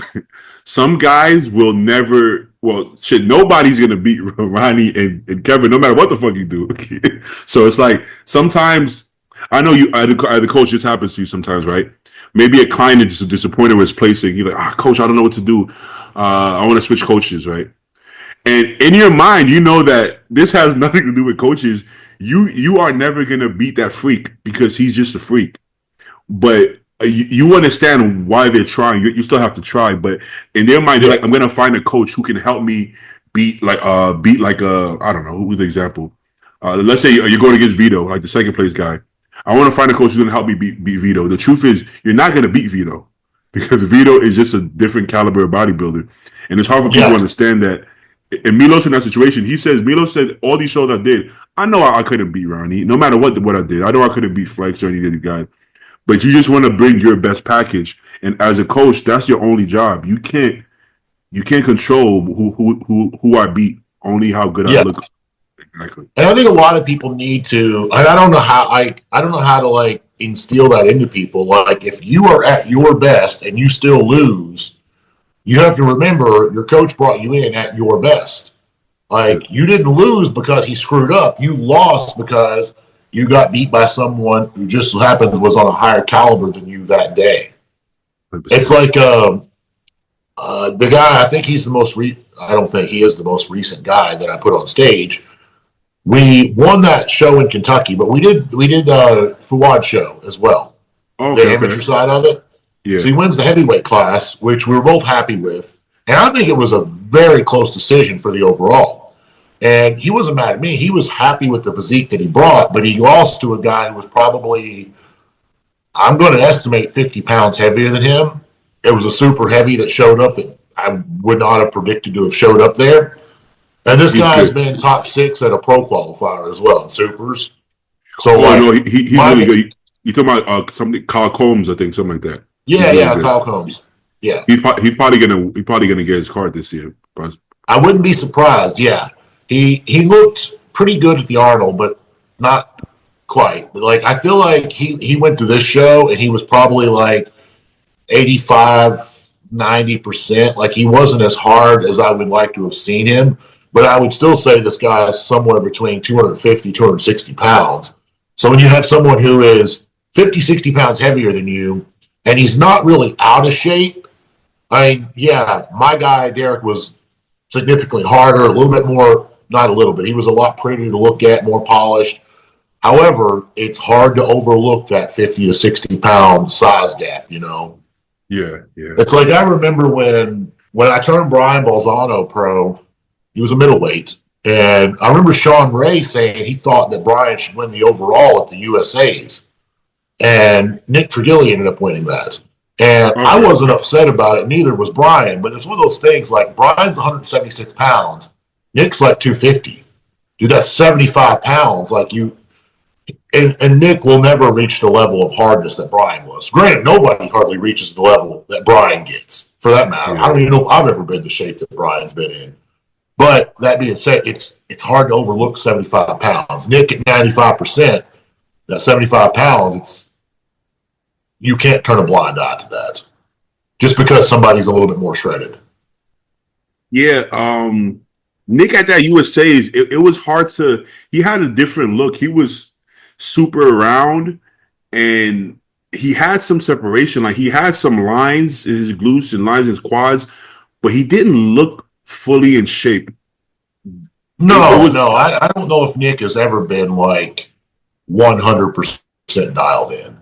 [SPEAKER 1] Some guys will never. Well, shit, nobody's gonna beat Ronnie and Kevin, no matter what the fuck you do. So it's like sometimes I know you, the coach, this happens to you sometimes, right? Maybe a client is just disappointed with his placing. You're like, coach, I don't know what to do. I want to switch coaches, right? And in your mind, you know that this has nothing to do with coaches. You are never gonna beat that freak because he's just a freak. But you understand why they're trying. You still have to try, but in their mind, they're like, I'm gonna find a coach who can help me beat like I don't know who's the example. Let's say you're going against Vito, like the second place guy. I want to find a coach who's gonna help me beat Vito. The truth is, you're not gonna beat Vito because Vito is just a different caliber of bodybuilder, and it's hard for people to understand that. And Milos in that situation, Milos said all these shows I did, I know I couldn't beat Ronnie, no matter what I did. I know I couldn't beat Flex or any of the guys. But you just want to bring your best package, and as a coach, that's your only job. You can't control who I beat. Only how good I look. Exactly.
[SPEAKER 2] And I think a lot of people need to. And I don't know how I don't know how to like instill that into people. Like if you are at your best and you still lose, you have to remember your coach brought you in at your best. Like you didn't lose because he screwed up. You lost because you got beat by someone who just happened was on a higher caliber than you that day.
[SPEAKER 1] 100%.
[SPEAKER 2] It's like the guy. I think he's the most. I don't think he is the most recent guy that I put on stage. We won that show in Kentucky, but we did the Fuad show as well. The amateur side of it.
[SPEAKER 1] Yeah.
[SPEAKER 2] So he wins the heavyweight class, which we were both happy with, and I think it was a very close decision for the overall. And he wasn't mad at me. He was happy with the physique that he brought, but he lost to a guy who was probably, I'm going to estimate, 50 pounds heavier than him. It was a super heavy that showed up that I would not have predicted to have showed up there. And this guy has been top 6 at a pro qualifier as well in supers. So,
[SPEAKER 1] no, he's really good. You talking about something, Kyle Combs, I think, something like that.
[SPEAKER 2] Yeah, Kyle Combs. Yeah,
[SPEAKER 1] he's probably gonna get his card this year.
[SPEAKER 2] I wouldn't be surprised. Yeah. He looked pretty good at the Arnold, but not quite. But like I feel like he went to this show and he was probably like 85 90%. Like he wasn't as hard as I would like to have seen him, but I would still say this guy is somewhere between 250, 260 pounds. So when you have someone who is 50, 60 pounds heavier than you, and he's not really out of shape, I mean, yeah, my guy, Derek, was significantly harder, a little bit more, not a little bit. He was a lot prettier to look at, more polished. However, it's hard to overlook that 50 to 60 pound size gap, you know?
[SPEAKER 1] Yeah, yeah.
[SPEAKER 2] It's like I remember when I turned Brian Balzano pro, he was a middleweight. And I remember Sean Ray saying he thought that Brian should win the overall at the USA's. And Nick Trigilli ended up winning that. And
[SPEAKER 1] Okay.
[SPEAKER 2] I wasn't upset about it, neither was Brian. But it's one of those things like Brian's 176 pounds, Nick's like 250. Dude, that's 75 pounds. Like you, and Nick will never reach the level of hardness that Brian was. Granted, nobody hardly reaches the level that Brian gets, for that matter.
[SPEAKER 1] Yeah.
[SPEAKER 2] I don't even know if I've ever been the shape that Brian's been in. But that being said, it's hard to overlook 75 pounds. Nick at 95%, that 75 pounds, you can't turn a blind eye to that just because somebody's a little bit more shredded.
[SPEAKER 1] Yeah, Nick at that USA's, it was hard to. He had a different look. He was super round, and he had some separation. Like he had some lines in his glutes and lines in his quads, but he didn't look fully in shape.
[SPEAKER 2] No, I don't know if Nick has ever been like 100% dialed in.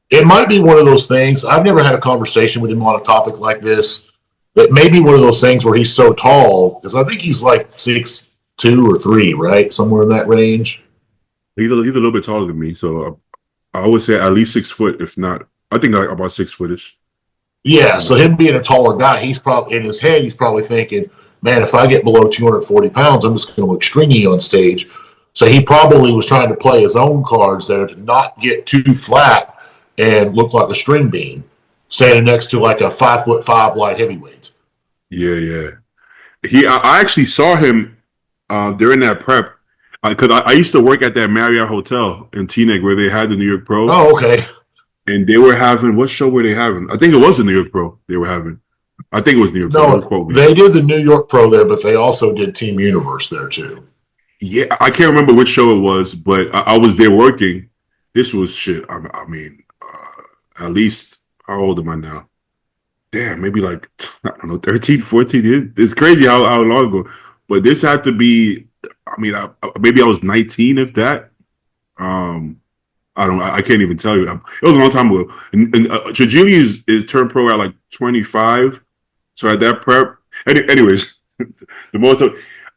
[SPEAKER 2] It might be one of those things. I've never had a conversation with him on a topic like this. It may be one of those things where he's so tall, because I think he's like 6'2" or 3", right? Somewhere in that range.
[SPEAKER 1] He's a little bit taller than me, so I would say at least 6 foot, if not. I think like about 6 footish.
[SPEAKER 2] Yeah, so him being a taller guy, he's probably in his head, he's probably thinking, man, if I get below 240 pounds, I'm just going to look stringy on stage. So he probably was trying to play his own cards there to not get too flat and look like a string bean, standing next to like a 5'5" light heavyweight.
[SPEAKER 1] Yeah, yeah. I actually saw him during that prep because I used to work at that Marriott Hotel in Teaneck where they had the New York Pro.
[SPEAKER 2] Oh, okay.
[SPEAKER 1] And they were having, what show were they having? I think it was the New York Pro they were having. I think it was New York Pro. Don't quote me.
[SPEAKER 2] They did the New York Pro there, but they also did Team Universe there too.
[SPEAKER 1] Yeah, I can't remember which show it was, but I was there working. This was shit. I mean, at least, how old am I now? Damn, maybe like, I don't know, 13, 14. It's crazy how long ago. But this had to be, I mean, maybe I was 19, if that. I don't know. I can't even tell you. It was a long time ago. And Trigilli is turned pro at like 25. So at that prep, anyways, the most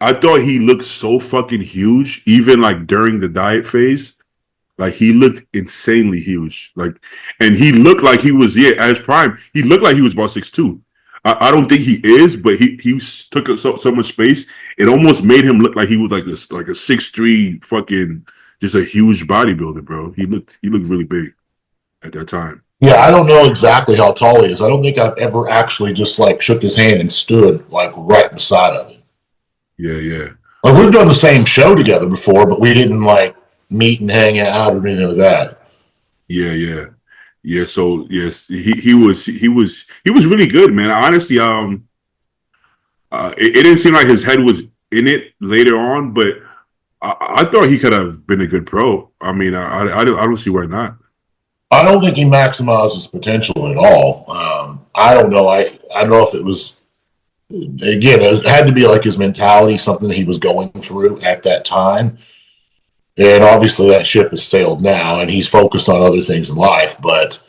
[SPEAKER 1] I thought he looked so fucking huge, even like during the diet phase. Like he looked insanely huge. Like, and he looked like he was at his prime. He looked like he was about 6'2". I don't think he is, but he took up so much space. It almost made him look like he was like a 6'3" fucking just a huge bodybuilder, bro. He looked really big at that time.
[SPEAKER 2] Yeah, I don't know exactly how tall he is. I don't think I've ever actually just like shook his hand and stood like right beside of him.
[SPEAKER 1] Yeah, yeah.
[SPEAKER 2] Like we've done the same show together before, but we didn't like meet and hang out or anything like that.
[SPEAKER 1] Yeah, yeah. Yeah, so yes, he was really good, man. Honestly, it didn't seem like his head was in it later on, but I thought he could have been a good pro. I mean, I don't see why not.
[SPEAKER 2] I don't think he maximized his potential at all. I don't know. I don't know if it was, again, it had to be like his mentality, something that he was going through at that time. And obviously that ship has sailed now and he's focused on other things in life. But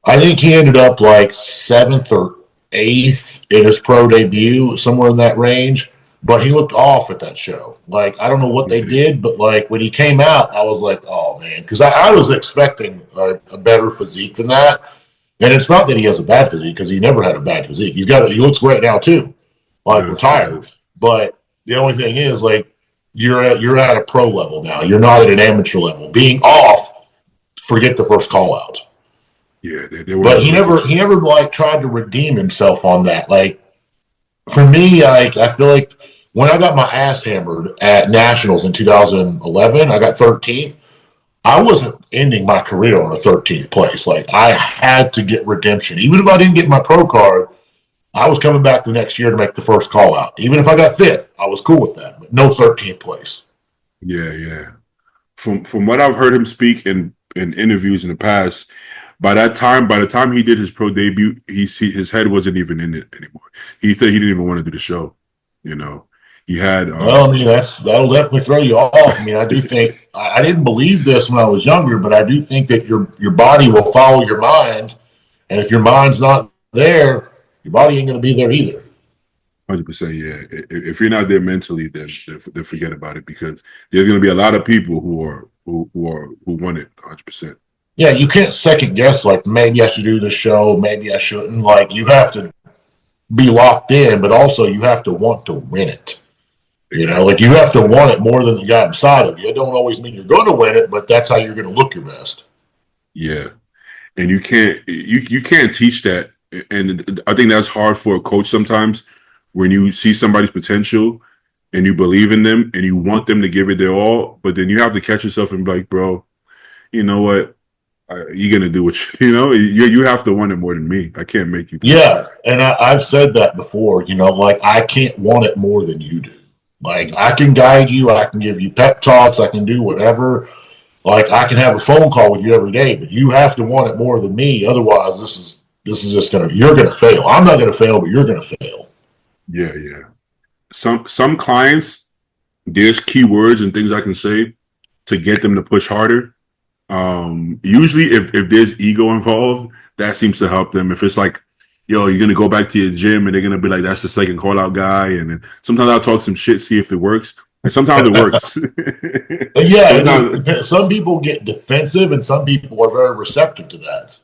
[SPEAKER 2] I think he ended up like 7th or 8th in his pro debut, somewhere in that range. But he looked off at that show. Like, I don't know what they did, but like when he came out, I was like, oh man, because I was expecting a better physique than that. And it's not that he has a bad physique, because he never had a bad physique. He looks great now too, like retired. But the only thing is, like, you're at a pro level now. You're not at an amateur level. Being off, forget the first call out.
[SPEAKER 1] Yeah, they were.
[SPEAKER 2] But he never like tried to redeem himself on that. Like, for me, like, I feel like when I got my ass hammered at Nationals in 2011, I got 13th. I wasn't ending my career on a 13th place. Like I had to get redemption. Even if I didn't get my pro card, I was coming back the next year to make the first call out. Even if I got fifth, I was cool with that. But no 13th place.
[SPEAKER 1] Yeah, yeah. From what I've heard him speak in interviews in the past, by the time he did his pro debut, his head wasn't even in it anymore. He said he didn't even want to do the show. You know, he had
[SPEAKER 2] Well, I mean, that'll definitely throw you off. I mean, I do think I didn't believe this when I was younger, but I do think that your body will follow your mind, and if your mind's not there, your body ain't going to be there either.
[SPEAKER 1] 100%. Yeah, if you're not there mentally, then forget about it because there's going to be a lot of people who want it 100%.
[SPEAKER 2] Yeah, you can't second guess. Like maybe I should do this show, maybe I shouldn't. Like you have to be locked in, but also you have to want to win it. You know, like you have to want it more than the guy beside of you. It don't always mean you're going to win it, but that's how you're going to look your best.
[SPEAKER 1] Yeah, and you can't teach that, and I think that's hard for a coach sometimes when you see somebody's potential and you believe in them and you want them to give it their all, but then you have to catch yourself and be like, bro, you know what? You're gonna do what you have to want it more than me. I can't make you.
[SPEAKER 2] Yeah, and I've said that before. You know, like I can't want it more than you do. Like I can guide you, I can give you pep talks, I can do whatever. Like I can have a phone call with you every day, but you have to want it more than me. Otherwise, this is just you're gonna fail. I'm not gonna fail, but you're gonna fail.
[SPEAKER 1] Yeah, yeah. Some clients, there's keywords and things I can say to get them to push harder. Usually if there's ego involved, that seems to help them. If it's like, yo, you're gonna go back to your gym and they're gonna be like, that's the second call out guy, and then sometimes I'll talk some shit, see if it works. And sometimes it works.
[SPEAKER 2] Yeah, some people get defensive and some people are very receptive to that.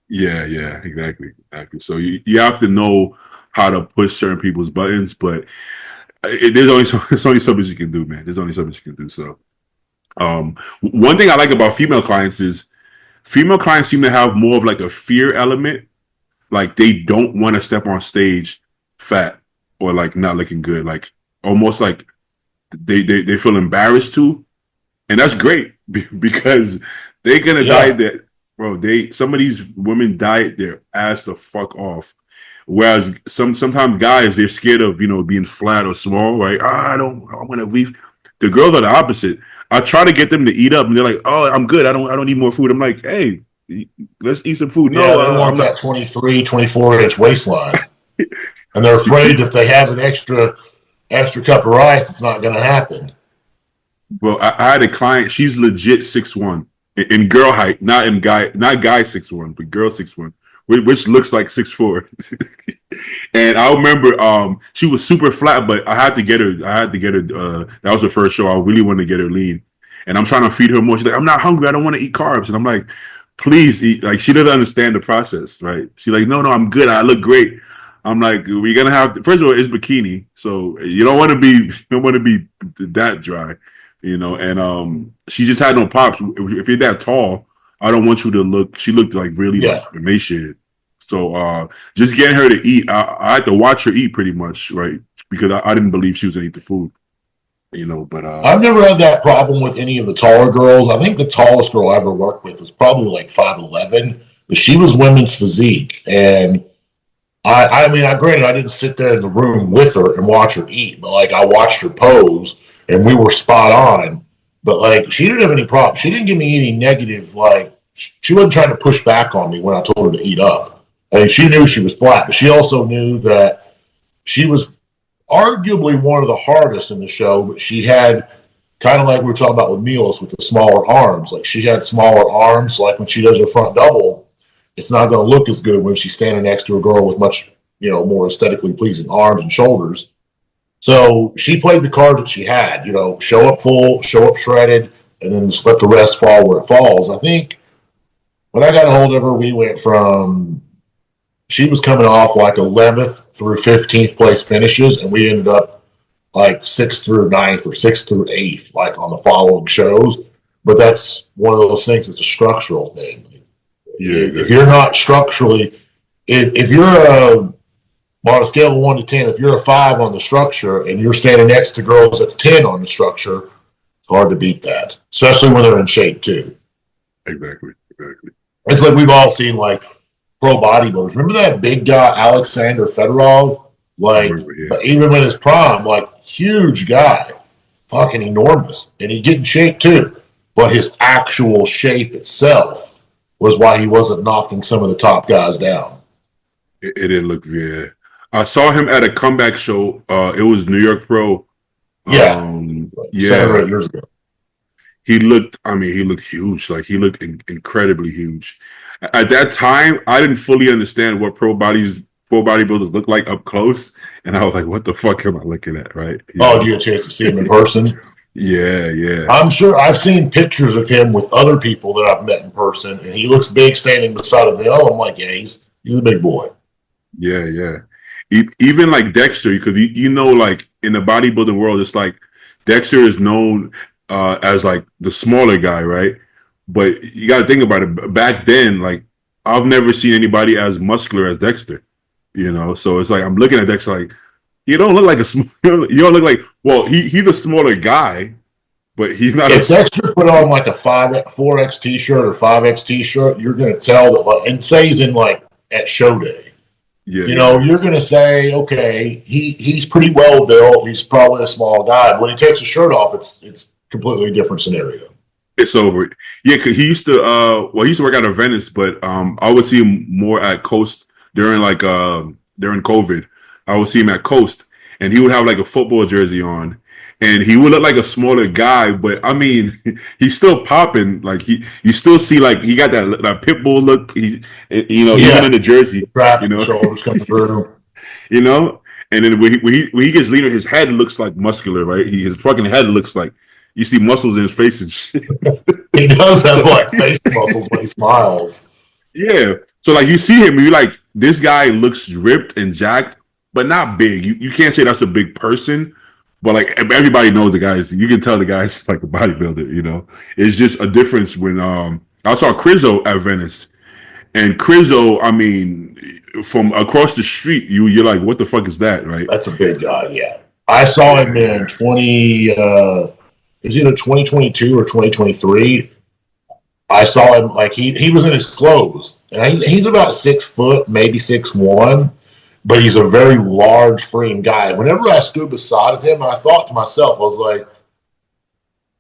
[SPEAKER 1] Yeah, yeah, exactly. So you have to know how to push certain people's buttons, but there's only so much you can do, man. There's only so much you can do. So, one thing I like about female clients is female clients seem to have more of like a fear element. Like they don't want to step on stage fat or like not looking good. Like almost like they feel embarrassed to, and that's great because they're gonna diet that, bro. Some of these women diet their ass the fuck off. Whereas sometimes guys, they're scared of being flat or small, right? I want to leave. The girls are the opposite. I try to get them to eat up, and they're like, "Oh, I'm good. I don't need more food." I'm like, "Hey, let's eat some food."
[SPEAKER 2] Yeah,
[SPEAKER 1] No,
[SPEAKER 2] they want
[SPEAKER 1] I'm
[SPEAKER 2] that
[SPEAKER 1] not.
[SPEAKER 2] 23, 24-inch waistline, and they're afraid if they have an extra cup of rice, it's not going to happen.
[SPEAKER 1] Well, I had a client. She's legit 6'1" in girl height, not guy 6'1", but girl 6'1", which looks like 6'4". And I remember she was super flat, but I had to get her. That was her first show. I really wanted to get her lean, and I'm trying to feed her more. She's like, "I'm not hungry. I don't want to eat carbs." And I'm like, "Please eat." Like she doesn't understand the process, right? She's like, "No, I'm good. I look great." I'm like, "We're gonna have to, first of all, it's bikini, so you don't want to be that dry, And she just had no pops. If you're that tall, I don't want you to look. She looked like really like emaciated. So just getting her to eat, I had to watch her eat pretty much, right? Because I didn't believe she was gonna eat the food, But
[SPEAKER 2] I've never had that problem with any of the taller girls. I think the tallest girl I ever worked with was probably like 5'11", but she was women's physique. And I mean, granted, I didn't sit there in the room with her and watch her eat, but like I watched her pose and we were spot on. But like she didn't have any problem. She didn't give me any negative, like she wasn't trying to push back on me when I told her to eat up. I mean, she knew she was flat, but she also knew that she was arguably one of the hardest in the show, but she had kind of like we were talking about with Milos with the smaller arms. Like she had smaller arms, like when she does her front double, it's not going to look as good when she's standing next to a girl with much, more aesthetically pleasing arms and shoulders. So she played the cards that she had, show up full, show up shredded, and then just let the rest fall where it falls. I think when I got a hold of her, we went from she was coming off like 11th through 15th place finishes, and we ended up like 6th through 9th or 6th through 8th, like on the following shows. But that's one of those things. It's a structural thing.
[SPEAKER 1] Yeah,
[SPEAKER 2] if you're not structurally, if you're on a scale of 1 to 10, if you're a 5 on the structure and you're standing next to girls that's 10 on the structure, it's hard to beat that, especially when they're in shape too.
[SPEAKER 1] Exactly. Exactly.
[SPEAKER 2] It's like we've all seen like pro bodybuilders. Remember that big guy Alexander Fedorov?
[SPEAKER 1] I
[SPEAKER 2] Like,
[SPEAKER 1] remember. Yeah.
[SPEAKER 2] but even in his prime, like huge guy, fucking enormous, and he get in shape too. But his actual shape itself was why he wasn't knocking some of the top guys down.
[SPEAKER 1] It didn't look. Yeah. I saw him at a comeback show. It was New York Pro.
[SPEAKER 2] Yeah, like 7 or 8
[SPEAKER 1] Yeah.
[SPEAKER 2] years ago.
[SPEAKER 1] He looked. I mean, he looked huge. Like he looked incredibly huge. At that time, I didn't fully understand what pro bodybuilders look like up close, and I was like, "What the fuck am I looking at?" Right? You
[SPEAKER 2] Oh, do
[SPEAKER 1] know?
[SPEAKER 2] you get a chance to see him in person?
[SPEAKER 1] Yeah. Yeah.
[SPEAKER 2] I'm sure I've seen pictures of him with other people that I've met in person, and he looks big standing beside of them. I'm like, yeah, he's a big boy.
[SPEAKER 1] Yeah. Yeah. Even like Dexter, because like in the bodybuilding world, it's like Dexter is known as like the smaller guy, right? But you got to think about it. Back then, like I've never seen anybody as muscular as Dexter. So it's like I'm looking at Dexter like you don't look like you don't look like he's a smaller guy, but he's not
[SPEAKER 2] If
[SPEAKER 1] a
[SPEAKER 2] Dexter put on like a 4X t-shirt or 5X t-shirt, you're going to tell that, like, and say he's in like at show day,
[SPEAKER 1] yeah, yeah.
[SPEAKER 2] you're going to say, okay, he's pretty well built. He's probably a small guy. When he takes his shirt off, it's completely different scenario.
[SPEAKER 1] It's over. Yeah, because he used to work out of Venice, but I would see him more at Coast during during COVID. I would see him at Coast, and he would have like a football jersey on, and he would look like a smaller guy, but I mean, he's still popping. Like you still see like he got that pit bull look. Even
[SPEAKER 2] Yeah,
[SPEAKER 1] in the jersey,
[SPEAKER 2] the trap
[SPEAKER 1] you
[SPEAKER 2] and the
[SPEAKER 1] know,
[SPEAKER 2] shoulders coming through.
[SPEAKER 1] you know. And then when he gets leaner, his head looks like muscular, right? His fucking head looks like you see muscles in his face and shit.
[SPEAKER 2] He does have
[SPEAKER 1] So
[SPEAKER 2] like face muscles when he smiles.
[SPEAKER 1] yeah. So like you see him, and you're like, this guy looks ripped and jacked, but not big. You can't say that's a big person, but like everybody knows the guys. You can tell the guy's like a bodybuilder. It's just a difference when I saw Crizzo at Venice. And Crizzo, I mean, from across the street, you're like, what the fuck is that, right?
[SPEAKER 2] That's a big guy. Yeah, I saw him in 20. It was either 2022 or 2023. I saw him like he was in his clothes, and he's about 6 foot, maybe 6'1", but he's a very large frame guy. Whenever I stood beside of him, I thought to myself, I was like,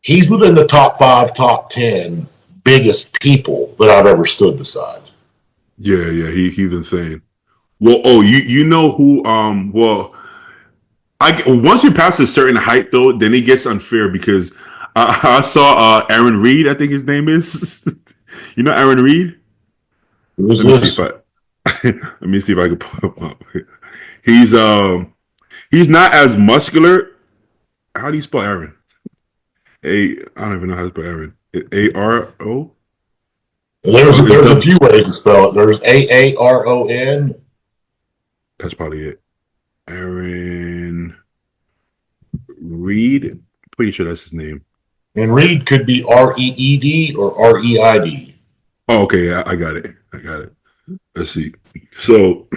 [SPEAKER 2] he's within the top 5, top 10 biggest people that I've ever stood beside.
[SPEAKER 1] Yeah, yeah, he's insane. Well, oh, you know who? Once you pass a certain height, though, then it gets unfair because I saw Aaron Reed. I think his name is. You know Aaron Reed?
[SPEAKER 2] Who's
[SPEAKER 1] Let me see
[SPEAKER 2] this?
[SPEAKER 1] if I let me see if I can pull him up. He's he's not as muscular. How do you spell Aaron? I don't even know how to spell Aaron. ARO.
[SPEAKER 2] There's a few ways to spell it. There's Aaron.
[SPEAKER 1] That's probably it. Aaron Reed. Pretty sure that's his name.
[SPEAKER 2] And Reed could be Reed or Reid.
[SPEAKER 1] Oh, okay. Yeah, I got it. I got it. Let's see. So,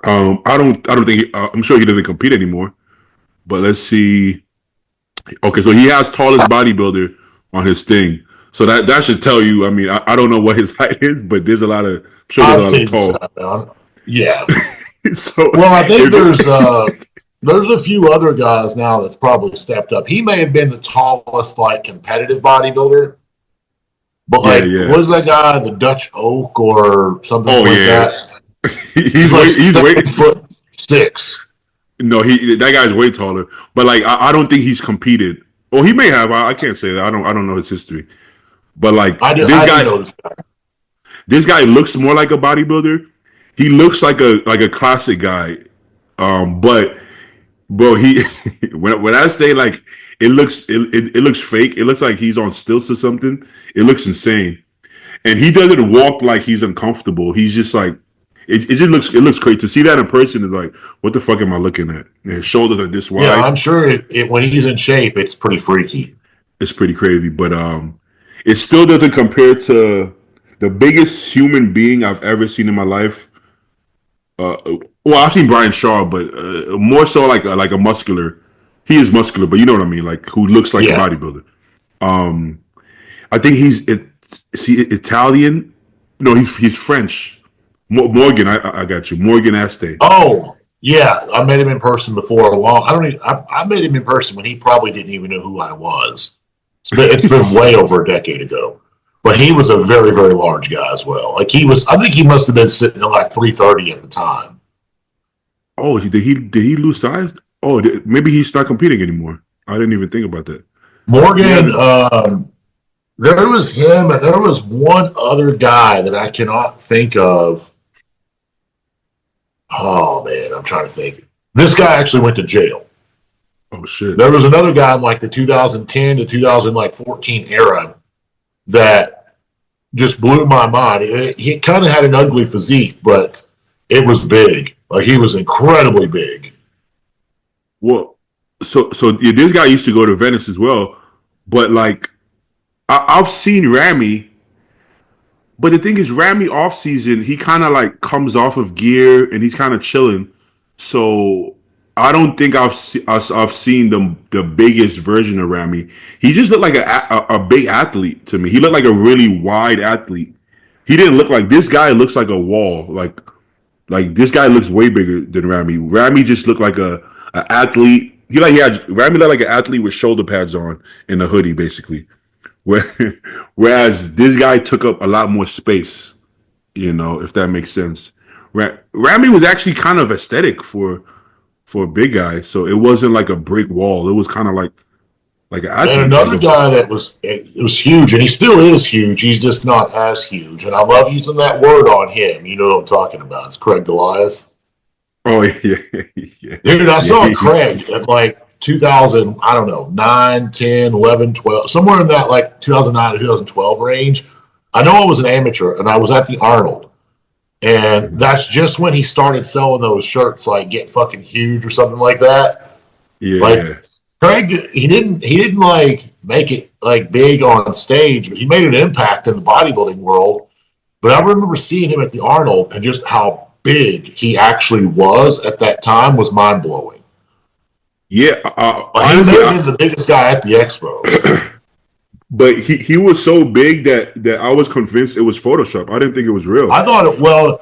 [SPEAKER 1] I don't think I'm sure he doesn't compete anymore. But let's see. Okay, so he has tallest bodybuilder on his thing. So that should tell you. I mean, I don't know what his height is, but there's a lot of. I'm sure there's
[SPEAKER 2] I've
[SPEAKER 1] a lot of
[SPEAKER 2] seen
[SPEAKER 1] tall.
[SPEAKER 2] stuff, man. Yeah.
[SPEAKER 1] So
[SPEAKER 2] Well, I think
[SPEAKER 1] if
[SPEAKER 2] there's a few other guys now that's probably stepped up. He may have been the tallest like competitive bodybuilder, but
[SPEAKER 1] yeah,
[SPEAKER 2] like
[SPEAKER 1] yeah.
[SPEAKER 2] was that guy the Dutch Oak or something
[SPEAKER 1] Oh
[SPEAKER 2] like
[SPEAKER 1] yeah,
[SPEAKER 2] that? He's like
[SPEAKER 1] he's way
[SPEAKER 2] 7'6".
[SPEAKER 1] no that guy's way taller. But like I don't think he's competed. Or he may have. I can't say that. I don't know his history. But like
[SPEAKER 2] I do know this guy.
[SPEAKER 1] this guy looks more like a bodybuilder. He looks like a classic guy. But bro, he when I say like it looks fake. It looks like he's on stilts or something. It looks insane, and he doesn't walk like he's uncomfortable. He's just like it just looks great to see that in person. Is like what the fuck am I looking at? And his shoulders are this
[SPEAKER 2] Yeah,
[SPEAKER 1] wide.
[SPEAKER 2] I'm sure when he's in shape, it's pretty freaky.
[SPEAKER 1] It's pretty crazy, but it still doesn't compare to the biggest human being I've ever seen in my life. Uh, well, I've seen Brian Shaw, but more so like a muscular. He is muscular, but you know what I mean, like who looks like a
[SPEAKER 2] Yeah.
[SPEAKER 1] bodybuilder. Um, I think Is he Italian? No, he's French. Morgan, I got you. Morgan Este.
[SPEAKER 2] Oh, yeah, I met him in person before a long. I don't. Even, I met him in person when he probably didn't even know who I was. It's been way over a decade ago, but he was a very very large guy as well. Like he was, I think he must have been sitting at like 330 at the time.
[SPEAKER 1] Oh, did he lose size? Oh, maybe he's not competing anymore. I didn't even think about that.
[SPEAKER 2] Morgan,
[SPEAKER 1] Yeah.
[SPEAKER 2] there was him, and there was one other guy that I cannot think of. Oh man, I'm trying to think. This guy actually went to jail.
[SPEAKER 1] Oh shit.
[SPEAKER 2] There was another guy in like the 2010 to 2014 era that just blew my mind. He kind of had an ugly physique, but it was big. Like he was incredibly big.
[SPEAKER 1] Well, so yeah, this guy used to go to Venice as well, but like I've seen Ramy, but the thing is, Ramy off season he kind of like comes off of gear and he's kind of chilling. So I don't think I've seen the biggest version of Ramy. He just looked like a big athlete to me. He looked like a really wide athlete. He didn't look like this guy. Looks like a wall. Like this guy looks way bigger than Ramy. Ramy just looked like a athlete. Ramy looked like an athlete with shoulder pads on and a hoodie, basically. Where, whereas this guy took up a lot more space. You know, if that makes sense. Ramy was actually kind of aesthetic for a big guy, so it wasn't like a brick wall. It was kind of like an
[SPEAKER 2] And
[SPEAKER 1] athlete.
[SPEAKER 2] another guy that was huge, and he still is huge. He's just not as huge. And I love using that word on him. You know what I'm talking about? It's Craig Goliath.
[SPEAKER 1] Oh yeah, yeah,
[SPEAKER 2] Dude, I saw
[SPEAKER 1] yeah.
[SPEAKER 2] Craig at like 2000, I don't know, 9, 10, 11, 12, somewhere in that like 2009 to 2012 range. I know I was an amateur, and I was at the Arnold. And that's just when he started selling those shirts, like Get Fucking Huge or something like that. Like
[SPEAKER 1] Yeah.
[SPEAKER 2] Craig, he didn't like make it like big on stage, but he made an impact in the bodybuilding world. But I remember seeing him at the Arnold, and just how big he actually was at that time was mind blowing.
[SPEAKER 1] Yeah,
[SPEAKER 2] Like he may
[SPEAKER 1] honestly,
[SPEAKER 2] have been the biggest guy at the expo.
[SPEAKER 1] but he was so big that I was convinced it was Photoshop. I didn't think it was real.
[SPEAKER 2] I thought it. Well,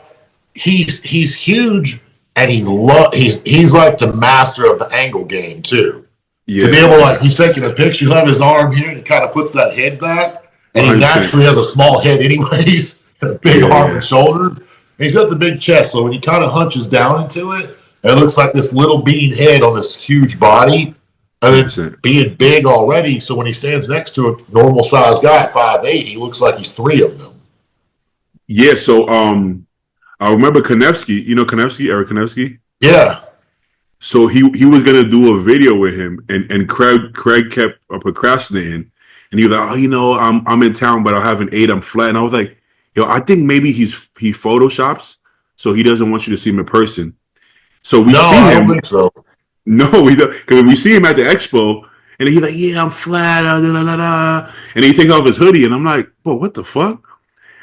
[SPEAKER 2] he's huge, and he's like the master of the angle game too. To be able to,
[SPEAKER 1] Yeah,
[SPEAKER 2] like, he's taking a picture, you have his arm here, and he kind of puts that head back, and he
[SPEAKER 1] 100%.
[SPEAKER 2] naturally has a small head anyways, and a big
[SPEAKER 1] Yeah,
[SPEAKER 2] arm
[SPEAKER 1] yeah,
[SPEAKER 2] and shoulders. And he's got the big chest, so when he kind of hunches down into it, it looks like this little bean head on this huge body, and then
[SPEAKER 1] 100%.
[SPEAKER 2] being big already. So when he stands next to a normal sized guy at 5'8", he looks like he's three of them.
[SPEAKER 1] Yeah. So I remember Konevsky. You know Konevsky, Eric Konevsky.
[SPEAKER 2] Yeah.
[SPEAKER 1] So he was gonna do a video with him, and Craig kept procrastinating, and he was like, oh, I'm in town, but I haven't ate. I'm flat, and I was like, I think maybe he photoshops, so he doesn't want you to see him in person. So we
[SPEAKER 2] No,
[SPEAKER 1] see
[SPEAKER 2] I don't
[SPEAKER 1] him.
[SPEAKER 2] think so.
[SPEAKER 1] No, we don't, because we see him at the expo, and he's like, yeah, I'm flat, da, da, da. And he takes off his hoodie, and I'm like, whoa, what the fuck?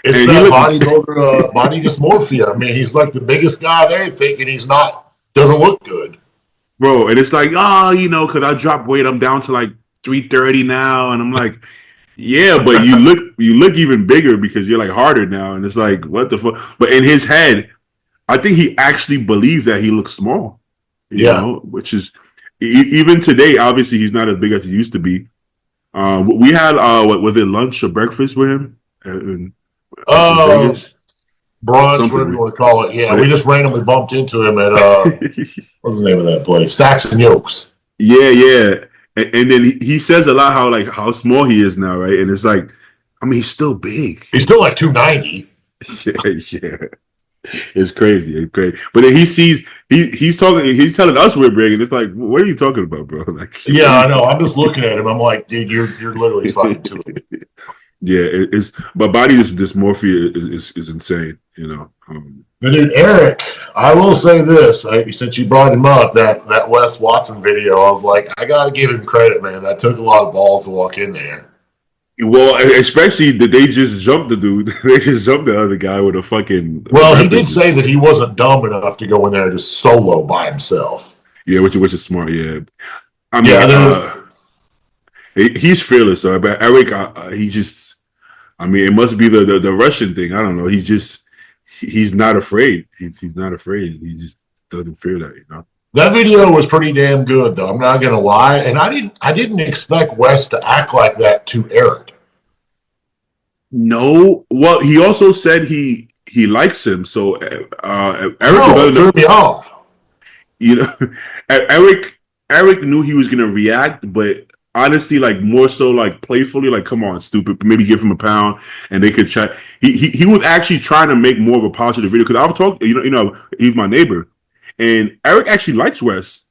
[SPEAKER 2] It's
[SPEAKER 1] And he
[SPEAKER 2] that
[SPEAKER 1] looked,
[SPEAKER 2] bodybuilder, body dysmorphia. I mean, he's like the biggest guy there, thinking he's not, doesn't look good.
[SPEAKER 1] bro, and it's like, because I dropped weight, I'm down to like 330 now, and I'm like, yeah, but you look even bigger because you're like harder now, and it's like, what the fuck? But in his head, I think he actually believed that he looked small,
[SPEAKER 2] Yeah.
[SPEAKER 1] which is even today. Obviously, he's not as big as he used to be. We had what was it, lunch or breakfast with him in
[SPEAKER 2] Uh,
[SPEAKER 1] Vegas,
[SPEAKER 2] Brunch, whatever you
[SPEAKER 1] something.
[SPEAKER 2] want to call it. Yeah, we just randomly bumped into him at, what's the name of that place? Stacks and Yolks.
[SPEAKER 1] Yeah, yeah. And then he says a lot how small he is now, right? And it's like, I mean, he's still big.
[SPEAKER 2] He's still like 290.
[SPEAKER 1] Yeah, yeah. It's crazy. It's crazy. But then he's telling us we're big, and it's like, what are you talking about, bro? Like,
[SPEAKER 2] Yeah, I know. I'm just looking at him. I'm like, dude, you're literally fucking two.
[SPEAKER 1] yeah, but body dysmorphia is insane,
[SPEAKER 2] But dude, Eric, I will say this: since you brought him up, that Wes Watson video, I was like, I got to give him credit, man. That took a lot of balls to walk in there.
[SPEAKER 1] Well, especially that they just jumped the dude. They just jumped the other guy with a fucking
[SPEAKER 2] Well, he did
[SPEAKER 1] weapons.
[SPEAKER 2] say that he wasn't dumb enough to go in there just solo by himself.
[SPEAKER 1] Yeah, which is smart. Yeah, I mean,
[SPEAKER 2] Yeah,
[SPEAKER 1] he's fearless though. But Eric, he just I mean, it must be the Russian thing. I don't know. He's not afraid. He's not afraid. He just doesn't fear that, you know.
[SPEAKER 2] That video was pretty damn good, though. I'm not gonna lie, and I didn't expect Wes to act like that to Eric.
[SPEAKER 1] No, well, he also said he likes him. So Eric was
[SPEAKER 2] No, it
[SPEAKER 1] letting
[SPEAKER 2] threw me off.
[SPEAKER 1] you know, Eric knew he was gonna react, but honestly, like more so like playfully, like come on, stupid, maybe give him a pound and they could chat. He was actually trying to make more of a positive video because I've talked, he's my neighbor, and Eric actually likes Wes.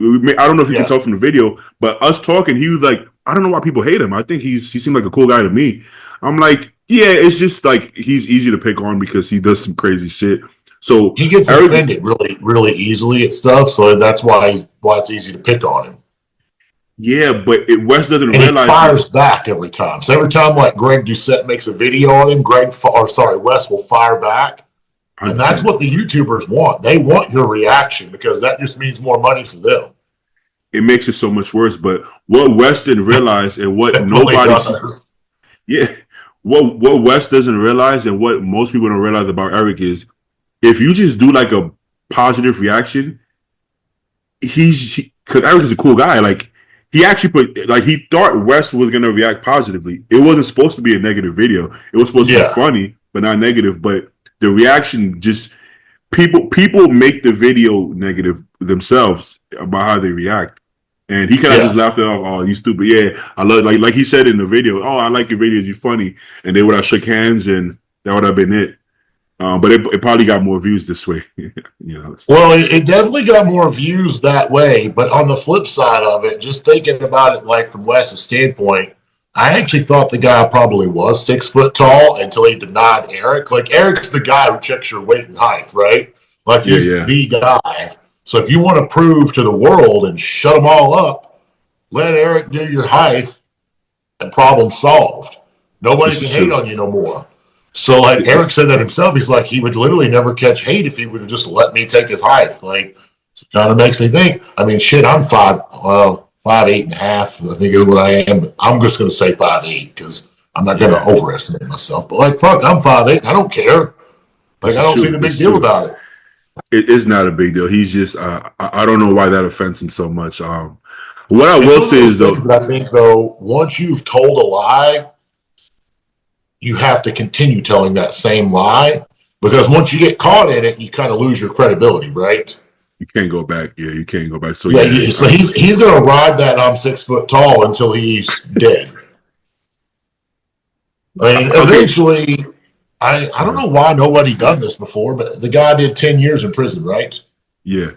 [SPEAKER 1] I don't know if you can
[SPEAKER 2] Yeah,
[SPEAKER 1] tell from the video, but us talking, he was like, I don't know why people hate him. I think he seemed like a cool guy to me. I'm like, yeah, it's just like he's easy to pick on because he does some crazy shit. So
[SPEAKER 2] he gets
[SPEAKER 1] Eric,
[SPEAKER 2] offended really, really easily at stuff, so that's why it's easy to pick on him.
[SPEAKER 1] yeah, but Wes doesn't
[SPEAKER 2] And he
[SPEAKER 1] realize
[SPEAKER 2] fires back every time. So every time like Greg Doucette makes a video on him, Wes will fire back. And that's
[SPEAKER 1] 100%.
[SPEAKER 2] what the YouTubers want. They want your reaction because that just means more money for them.
[SPEAKER 1] It makes it so much worse. But what Wes didn't realize and what
[SPEAKER 2] It really
[SPEAKER 1] nobody,
[SPEAKER 2] does.
[SPEAKER 1] yeah, what Wes doesn't realize and what most people don't realize about Eric is if you just do like a positive reaction, because Eric is a cool guy. Like he actually he thought Wes was gonna react positively. It wasn't supposed to be a negative video. It was supposed to be
[SPEAKER 2] Yeah.
[SPEAKER 1] funny, but not negative. But the reaction just people make the video negative themselves about how they react. And he kind of
[SPEAKER 2] Yeah.
[SPEAKER 1] just laughed it off. Oh, you stupid! Yeah, I love like he said in the video. Oh, I like your videos. You're funny. And they would have shook hands, and that would have been it. But it probably got more views this way. So.
[SPEAKER 2] Well, it definitely got more views that way. But on the flip side of it, just thinking about it like from Wes's standpoint, I actually thought the guy probably was 6 foot tall until he denied Eric. Like Eric's the guy who checks your weight and height, right? Like
[SPEAKER 1] Yeah,
[SPEAKER 2] he's
[SPEAKER 1] yeah,
[SPEAKER 2] the guy. So if you want to prove to the world and shut them all up, let Eric do your height and problem solved. Nobody
[SPEAKER 1] this
[SPEAKER 2] can
[SPEAKER 1] is
[SPEAKER 2] hate
[SPEAKER 1] true.
[SPEAKER 2] on you no more. So like
[SPEAKER 1] It,
[SPEAKER 2] Eric said that himself. He's like he would literally never catch hate if he would have just let me take his height. Like it kind of makes me think. I mean, shit, I'm 5'8.5", I think is what I am. But I'm just gonna say 5'8" because I'm not gonna
[SPEAKER 1] yeah,
[SPEAKER 2] overestimate myself. But like fuck, I'm 5'8". I don't care. Like
[SPEAKER 1] this
[SPEAKER 2] I
[SPEAKER 1] is
[SPEAKER 2] don't see
[SPEAKER 1] true.
[SPEAKER 2] the
[SPEAKER 1] This
[SPEAKER 2] big
[SPEAKER 1] is
[SPEAKER 2] deal
[SPEAKER 1] true.
[SPEAKER 2] about it.
[SPEAKER 1] It is not a big deal. He's just I don't know why that offends him so much. What I
[SPEAKER 2] It's
[SPEAKER 1] will
[SPEAKER 2] one of
[SPEAKER 1] say
[SPEAKER 2] those
[SPEAKER 1] is
[SPEAKER 2] things
[SPEAKER 1] though,
[SPEAKER 2] that I think though, once you've told a lie, you have to continue telling that same lie because once you get caught in it, you kind of lose your credibility, right?
[SPEAKER 1] you can't go back. Yeah, you can't go back. So
[SPEAKER 2] Yeah,
[SPEAKER 1] yeah,
[SPEAKER 2] so he's gonna ride that I'm 6 foot tall until he's dead. I mean,
[SPEAKER 1] okay.
[SPEAKER 2] eventually, I don't know why nobody done this before, but the guy did 10 years in prison, right?
[SPEAKER 1] Yeah,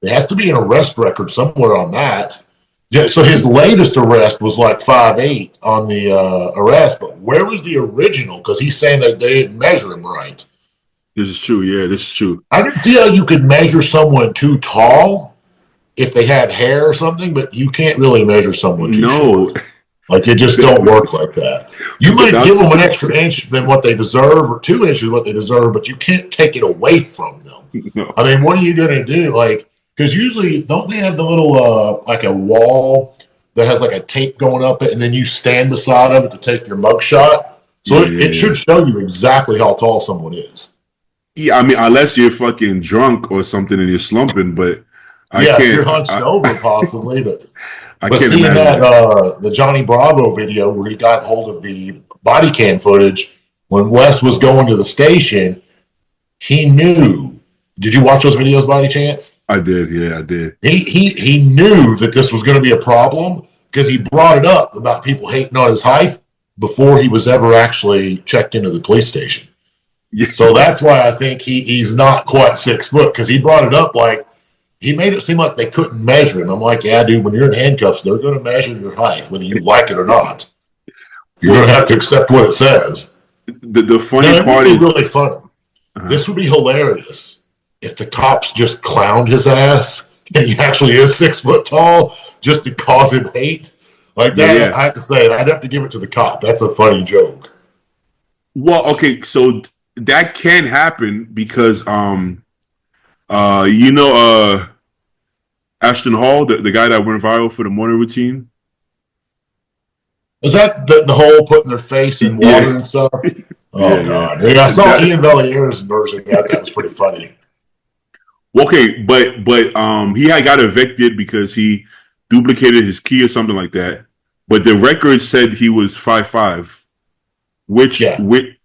[SPEAKER 2] There has to be an arrest record somewhere on that. Yeah, so his latest arrest was like 5'8" on the arrest, but where was the original? Because he's saying that they didn't measure him right.
[SPEAKER 1] this is true. Yeah, this is true.
[SPEAKER 2] I can see how you could measure someone too tall if they had hair or something, but you can't really measure someone too
[SPEAKER 1] No,
[SPEAKER 2] short. Like it just don't work like that. You might give
[SPEAKER 1] that's
[SPEAKER 2] them an extra inch than what they deserve, or 2 inches what they deserve, but you can't take it away from them.
[SPEAKER 1] no.
[SPEAKER 2] I mean, what are you gonna do? Like, because usually don't they have the little like a wall that has like a tape going up it, and then you stand beside of it to take your mug shot. So
[SPEAKER 1] Yeah,
[SPEAKER 2] it
[SPEAKER 1] yeah,
[SPEAKER 2] should
[SPEAKER 1] yeah.
[SPEAKER 2] show you exactly how tall someone is.
[SPEAKER 1] Yeah, I mean, unless you're fucking drunk or something and you're slumping, but I
[SPEAKER 2] Yeah, if you're
[SPEAKER 1] can't.
[SPEAKER 2] hunched over, possibly, but
[SPEAKER 1] I
[SPEAKER 2] But
[SPEAKER 1] can't
[SPEAKER 2] seeing
[SPEAKER 1] imagine
[SPEAKER 2] that
[SPEAKER 1] that.
[SPEAKER 2] the Johnny Bravo video where he got hold of the body cam footage when Wes was going to the station, he knew. Did you watch those videos by any chance?
[SPEAKER 1] I did. Yeah, I did.
[SPEAKER 2] He knew that this was going to be a problem because he brought it up about people hating on his height before he was ever actually checked into the police station.
[SPEAKER 1] Yeah,
[SPEAKER 2] So that's why I think he's not quite 6 foot because he brought it up like he made it seem like they couldn't measure him. I'm like, yeah, dude, when you're in handcuffs, they're going to measure your height, whether you like it or not. You're
[SPEAKER 1] well,
[SPEAKER 2] going to have to accept what it says.
[SPEAKER 1] the
[SPEAKER 2] Now,
[SPEAKER 1] funny
[SPEAKER 2] it would
[SPEAKER 1] part
[SPEAKER 2] be
[SPEAKER 1] is,
[SPEAKER 2] really funny.
[SPEAKER 1] uh
[SPEAKER 2] This would be hilarious if the cops just clowned his ass and he actually is 6 foot tall just to cause him hate. Like
[SPEAKER 1] yeah,
[SPEAKER 2] that,
[SPEAKER 1] yeah.
[SPEAKER 2] I have to say, I'd have to give it to the cop. That's a funny joke.
[SPEAKER 1] Well, okay, so that can happen because uh you know uh Ashton Hall, the guy that went viral for the morning routine.
[SPEAKER 2] Is that the whole putting their face in water
[SPEAKER 1] Yeah,
[SPEAKER 2] and stuff?
[SPEAKER 1] yeah,
[SPEAKER 2] Oh
[SPEAKER 1] yeah.
[SPEAKER 2] God! Yeah, I saw
[SPEAKER 1] That
[SPEAKER 2] Ian Valier's version of that. That was pretty funny.
[SPEAKER 1] okay, but he had got evicted because he duplicated his key or something like that. But the record said he was 5'5", which
[SPEAKER 2] Yeah,
[SPEAKER 1] which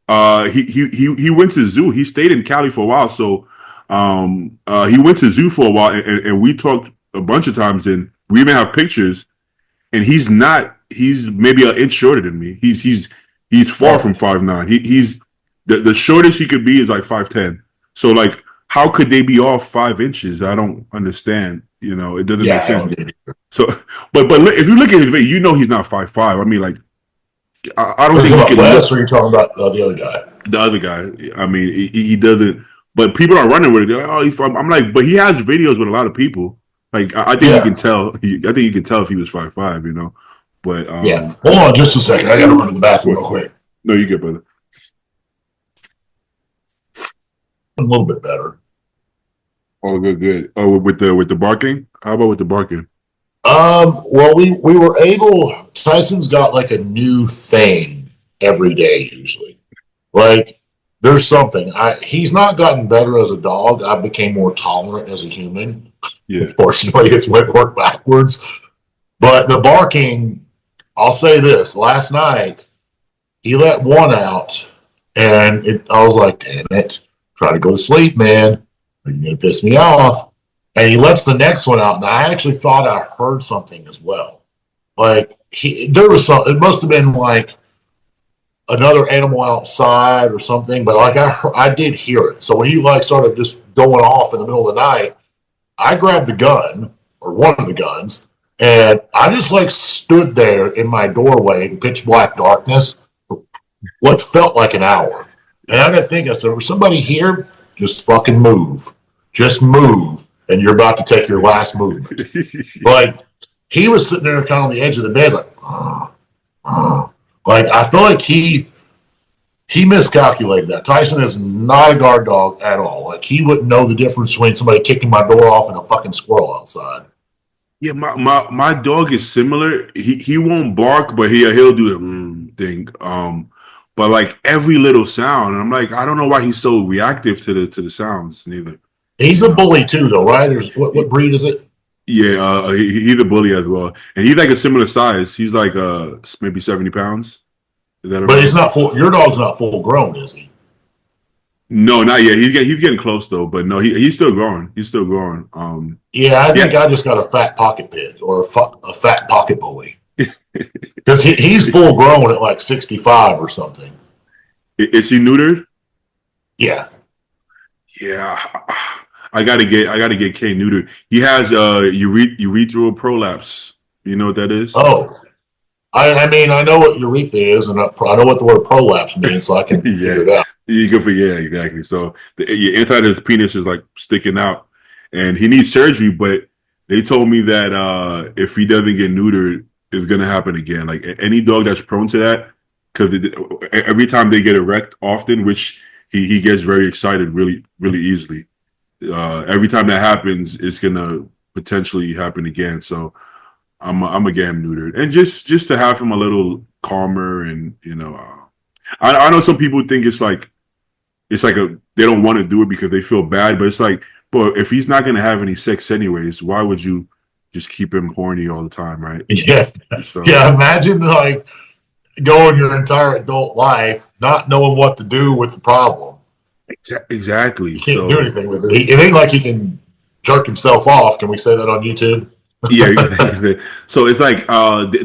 [SPEAKER 1] he went to zoo. He stayed in Cali for a while, so he went to zoo for a while, and we talked a bunch of times, and we even have pictures. And he's not. He's maybe an inch shorter than me. He's far from
[SPEAKER 2] oh
[SPEAKER 1] 5'9". He's the shortest he could be is like 5'10". So like, how could they be off 5 inches? I don't understand. You know, it doesn't make
[SPEAKER 2] yeah, I
[SPEAKER 1] sense.
[SPEAKER 2] don't get it.
[SPEAKER 1] So, but if you look at his face, you know he's not 5'5". I mean, like, I don't
[SPEAKER 2] Are you
[SPEAKER 1] think he
[SPEAKER 2] talking
[SPEAKER 1] can
[SPEAKER 2] about Wes,
[SPEAKER 1] look
[SPEAKER 2] or are you talking about the other guy?
[SPEAKER 1] the other guy. I mean, he doesn't. But people are running with it. They're like, oh, I'm like, but he has videos with a lot of people. Like, I think you
[SPEAKER 2] Yeah,
[SPEAKER 1] can tell. I think you can tell if he was 5'5". You know, but
[SPEAKER 2] yeah. Hold on, just a second. I got to run to the bathroom
[SPEAKER 1] what?
[SPEAKER 2] real quick.
[SPEAKER 1] No, you get brother.
[SPEAKER 2] A little bit better.
[SPEAKER 1] Oh, good, good. Oh, with the barking. How about with the barking?
[SPEAKER 2] Well, we were able. Tyson's got like a new thing every day usually. Like there's something. He's not gotten better as a dog. I became more tolerant as a human.
[SPEAKER 1] Yeah.
[SPEAKER 2] Unfortunately, it's went work backwards. But the barking, I'll say this: last night he let one out, and I was like, "Damn it! Try to go to sleep, man. Are you gonna piss me off?" And he lets the next one out, and I actually thought I heard something as well. Like there was some. It must have been like another animal outside or something. But like I did hear it. So when he like started just going off in the middle of the night, I grabbed the gun or one of the guns, and I just like stood there in my doorway in pitch black darkness for what felt like an hour. And I got to think, I said, "Was somebody here? Just fucking move. Just move, and you're about to take your last movement." Like he was sitting there kind of on the edge of the bed, like, like I feel like he miscalculated that. Tyson is not a guard dog at all. Like he wouldn't know the difference between somebody kicking my door off and a fucking squirrel outside.
[SPEAKER 1] Yeah, my dog is similar. He won't bark, but he'll do the thing. But like every little sound, and I'm like, I don't know why he's so reactive to the sounds. Neither,
[SPEAKER 2] He's
[SPEAKER 1] you
[SPEAKER 2] a
[SPEAKER 1] know.
[SPEAKER 2] bully too, though, right? There's what breed is it?
[SPEAKER 1] Yeah, he's a bully as well, and he's like a similar size. He's like maybe 70 pounds. Is that
[SPEAKER 2] But it's
[SPEAKER 1] about?
[SPEAKER 2] not full. Your dog's not full grown, is he?
[SPEAKER 1] No, not yet. He's getting close though, but no, he's still growing. He's still growing.
[SPEAKER 2] Yeah, I
[SPEAKER 1] Yeah.
[SPEAKER 2] think I just got a fat pocket pit or a fat pocket bully because he's full grown at like 65 or something.
[SPEAKER 1] Is he neutered?
[SPEAKER 2] Yeah.
[SPEAKER 1] Yeah, I gotta get K neutered. He has urethral prolapse. You know what that is?
[SPEAKER 2] Oh, I mean, I know what urethra is, and I know what the word prolapse means, so I can
[SPEAKER 1] Yeah,
[SPEAKER 2] figure it out.
[SPEAKER 1] you can forget exactly. So your inside of his penis is like sticking out, and he needs surgery. But they told me that if he doesn't get neutered, it's gonna happen again. Like any dog that's prone to that, because every time they get erect, often, which he gets very excited really easily. Every time that happens, it's gonna potentially happen again. So I'm gonna get him neutered, and just to have him a little calmer, and I know some people think it's like they don't want to do it because they feel bad, but it's like, but if he's not gonna have any sex anyways, why would you just keep him horny all the time, right?
[SPEAKER 2] Yeah,
[SPEAKER 1] So
[SPEAKER 2] yeah. Imagine like going your entire adult life not knowing what to do with the problem.
[SPEAKER 1] exactly.
[SPEAKER 2] You can't do
[SPEAKER 1] So
[SPEAKER 2] anything with it. It ain't like he can jerk himself off. Can we say that on YouTube?
[SPEAKER 1] yeah, so it's like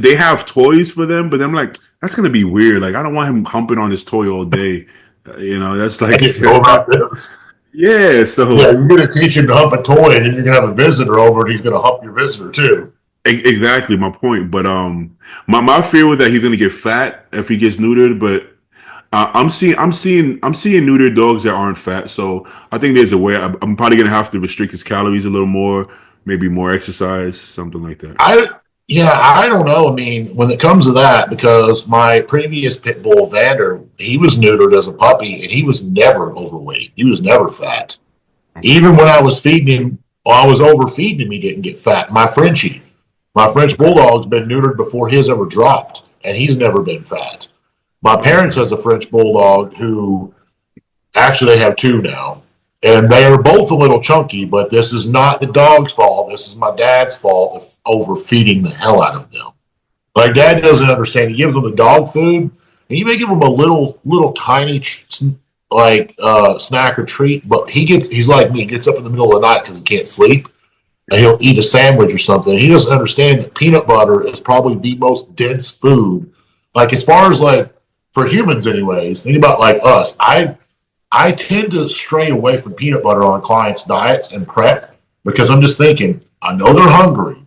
[SPEAKER 1] they have toys for them, but I'm like, that's gonna be weird. Like I don't want him humping on his toy all day. That's
[SPEAKER 2] I
[SPEAKER 1] like
[SPEAKER 2] didn't know about this.
[SPEAKER 1] yeah.
[SPEAKER 2] Yeah,
[SPEAKER 1] So
[SPEAKER 2] you're gonna teach him to hump a toy, and then you're gonna have a visitor over, and he's gonna hump your visitor too.
[SPEAKER 1] exactly my point. But my fear was that he's gonna get fat if he gets neutered. But I'm seeing neutered dogs that aren't fat. So I think there's a way. I'm probably gonna have to restrict his calories a little more, maybe more exercise, something like that.
[SPEAKER 2] I Yeah, I don't know. I mean, when it comes to that, because my previous pit bull Vander, he was neutered as a puppy, and he was never overweight. He was never fat.
[SPEAKER 1] Okay.
[SPEAKER 2] Even when I was feeding him, or I was overfeeding him, he didn't get fat. My Frenchie, My French Bulldog's been neutered before his ever dropped, and he's never been fat. My parents has a French Bulldog who actually they have two now, and they are both a little chunky, but this is not the dog's fault. This is my dad's fault of overfeeding the hell out of them. Like dad doesn't understand. He gives them the dog food, and you may give him a little tiny snack or treat, but he's like me. He gets up in the middle of the night because he can't sleep, and he'll eat a sandwich or something. He doesn't understand that peanut butter is probably the most dense food. Like as far as like for humans, anyways. Think about like us. I tend to stray away from peanut butter on clients' diets and prep because I'm just thinking, I know they're hungry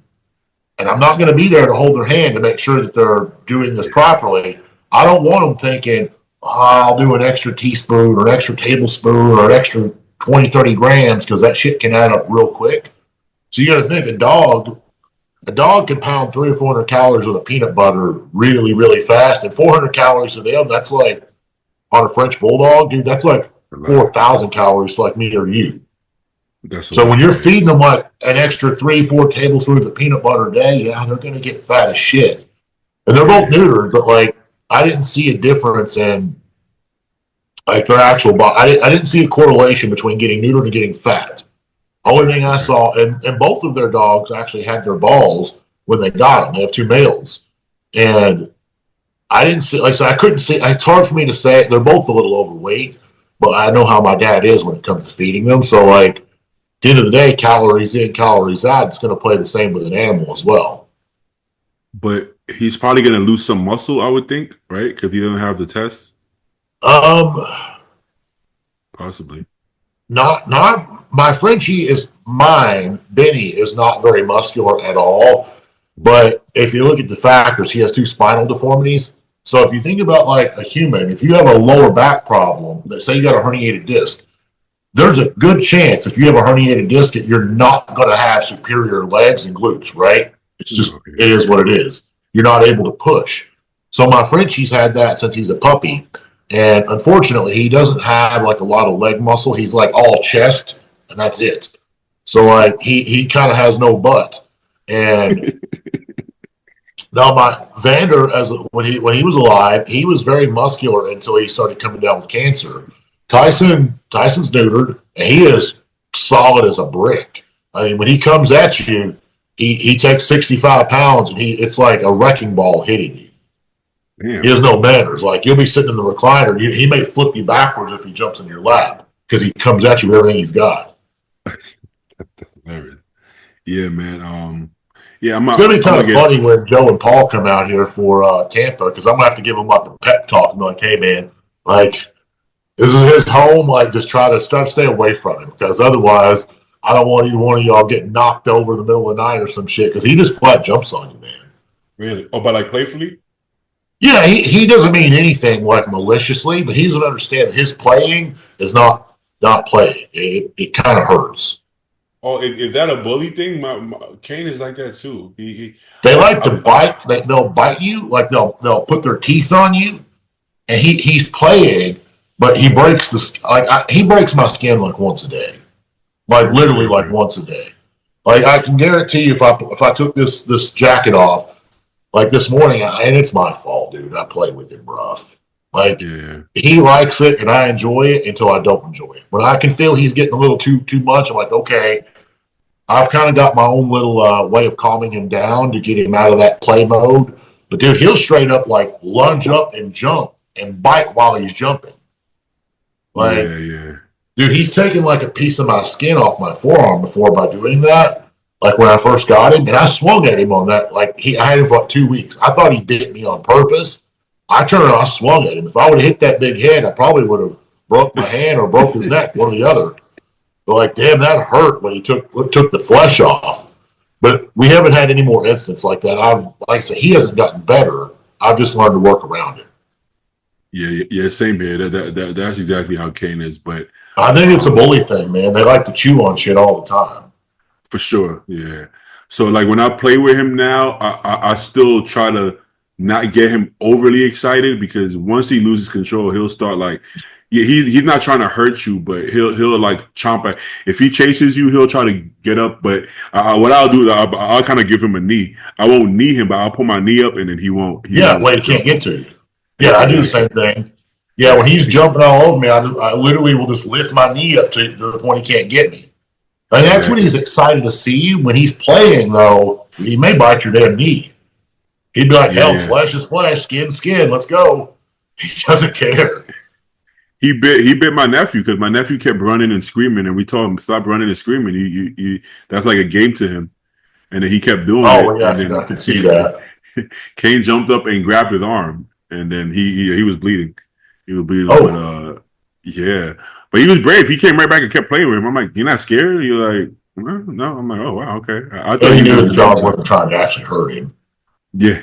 [SPEAKER 2] and I'm not going to be there to hold their hand to make sure that they're doing this properly. I don't want them thinking, oh, I'll do an extra teaspoon or an extra tablespoon or an extra 20, 30 grams because that shit can add up real quick. So you got to think a dog can pound 300 or 400 calories with a peanut butter really, really fast. And 400 calories to them, that's like on a French Bulldog, dude, that's like 4,000 calories like me or you. So when you're feeding them like an extra 3-4 tablespoons of peanut butter a day, yeah, they're going to get fat as shit. And they're both neutered, but like I didn't see a difference in like their actual body. I didn't see a correlation between getting neutered and getting fat. Only thing I saw, and both of their dogs actually had their balls when they got them. They have two males. And I didn't see, like, so I couldn't see, it's hard for me to say it. They're both a little overweight, but I know how my dad is when it comes to feeding them. So, like, at the end of the day, calories in, calories out, it's going to play the same with an animal as well.
[SPEAKER 1] But he's probably going to lose some muscle, I would think, right? Because he doesn't have the test.
[SPEAKER 2] Um,
[SPEAKER 1] Possibly.
[SPEAKER 2] Not my Frenchie is mine. Benny is not very muscular at all. But if you look at the factors, he has two spinal deformities. So if you think about like a human, if you have a lower back problem, let's say you got a herniated disc, there's a good chance if you have a herniated disc that you're not going to have superior legs and glutes, right? It's just, it is what it is. You're not able to push. So my Frenchie's had that since he's a puppy. And unfortunately, he doesn't have like a lot of leg muscle. He's like all chest, and that's it. So like he kind of has no butt. And now my Vander, as when he was alive, he was very muscular until he started coming down with cancer. Tyson's neutered, and he is solid as a brick. I mean, when he comes at you, he takes 65 pounds, and it's like a wrecking ball hitting you. Damn. He has no manners. Like you'll be sitting in the recliner, he may flip you backwards if he jumps in your lap because he comes at you with everything he's got.
[SPEAKER 1] That's hilarious. Yeah, man.
[SPEAKER 2] Yeah, it's gonna be kind of funny when Joe and Paul come out here for Tampa because I'm gonna have to give them like a pep talk and be like, "Hey, man, like this is his home. Like just try to stay away from him because otherwise, I don't want either one of y'all getting knocked over in the middle of the night or some shit because he just flat jumps on you, man."
[SPEAKER 1] Really? Oh, but like playfully?
[SPEAKER 2] Yeah, he doesn't mean anything like maliciously, but he doesn't understand that his playing is not playing. It kind of hurts.
[SPEAKER 1] Oh, is that a bully thing? Kane is like that too.
[SPEAKER 2] They like to bite. They'll bite you. Like they'll put their teeth on you, and he's playing, but he breaks he breaks my skin like once a day, like literally like once a day. Like I can guarantee you, if I took this jacket off. Like this morning, and it's my fault, dude. I play with him rough. Like he likes it, and I enjoy it until I don't enjoy it. When I can feel he's getting a little too much, I'm like, okay, I've kind of got my own little way of calming him down to get him out of that play mode. But dude, he'll straight up like lunge up and jump and bite while he's jumping. Like, dude, he's taken like a piece of my skin off my forearm before by doing that. Like when I first got him, and I swung at him on that. Like I had him for like 2 weeks. I thought he bit me on purpose. I turned around, I swung at him. If I would have hit that big head, I probably would have broke my hand or broke his neck, one or the other. But like, damn, that hurt when he took the flesh off. But we haven't had any more incidents like that. Like I said, he hasn't gotten better. I've just learned to work around it.
[SPEAKER 1] Yeah, same here. That's exactly how Kane is. But
[SPEAKER 2] I think it's a bully thing, man. They like to chew on shit all the time.
[SPEAKER 1] For sure, yeah. So like when I play with him now, I still try to not get him overly excited, because once he loses control, he'll start like, yeah, he's not trying to hurt you, but he'll like chomp at. If he chases you, he'll try to get up. But what I'll do, I'll kind of give him a knee. I won't knee him, but I'll put my knee up, and then he won't. He
[SPEAKER 2] Yeah,
[SPEAKER 1] won't
[SPEAKER 2] well, he can't
[SPEAKER 1] jump.
[SPEAKER 2] get to you. Yeah, I do the same thing. Yeah, when he's jumping all over me, I literally will just lift my knee up to the point he can't get me. And that's when he's excited to see you. When he's playing, though, he may bite your damn knee. He'd be like, hell, flesh is flesh, skin, skin, let's go. He doesn't care.
[SPEAKER 1] He bit my nephew, because my nephew kept running and screaming, and we told him, stop running and screaming. You that's like a game to him, and then he kept doing it.
[SPEAKER 2] Oh, yeah,
[SPEAKER 1] And then
[SPEAKER 2] I could see that.
[SPEAKER 1] Kane jumped up and grabbed his arm, and then he was bleeding. He was bleeding, but yeah. But he was brave. He came right back and kept playing with him. I'm like, you're not scared? You're like, no. I'm like, oh wow, okay. I thought
[SPEAKER 2] he knew the dog wasn't trying to actually hurt him.
[SPEAKER 1] Yeah.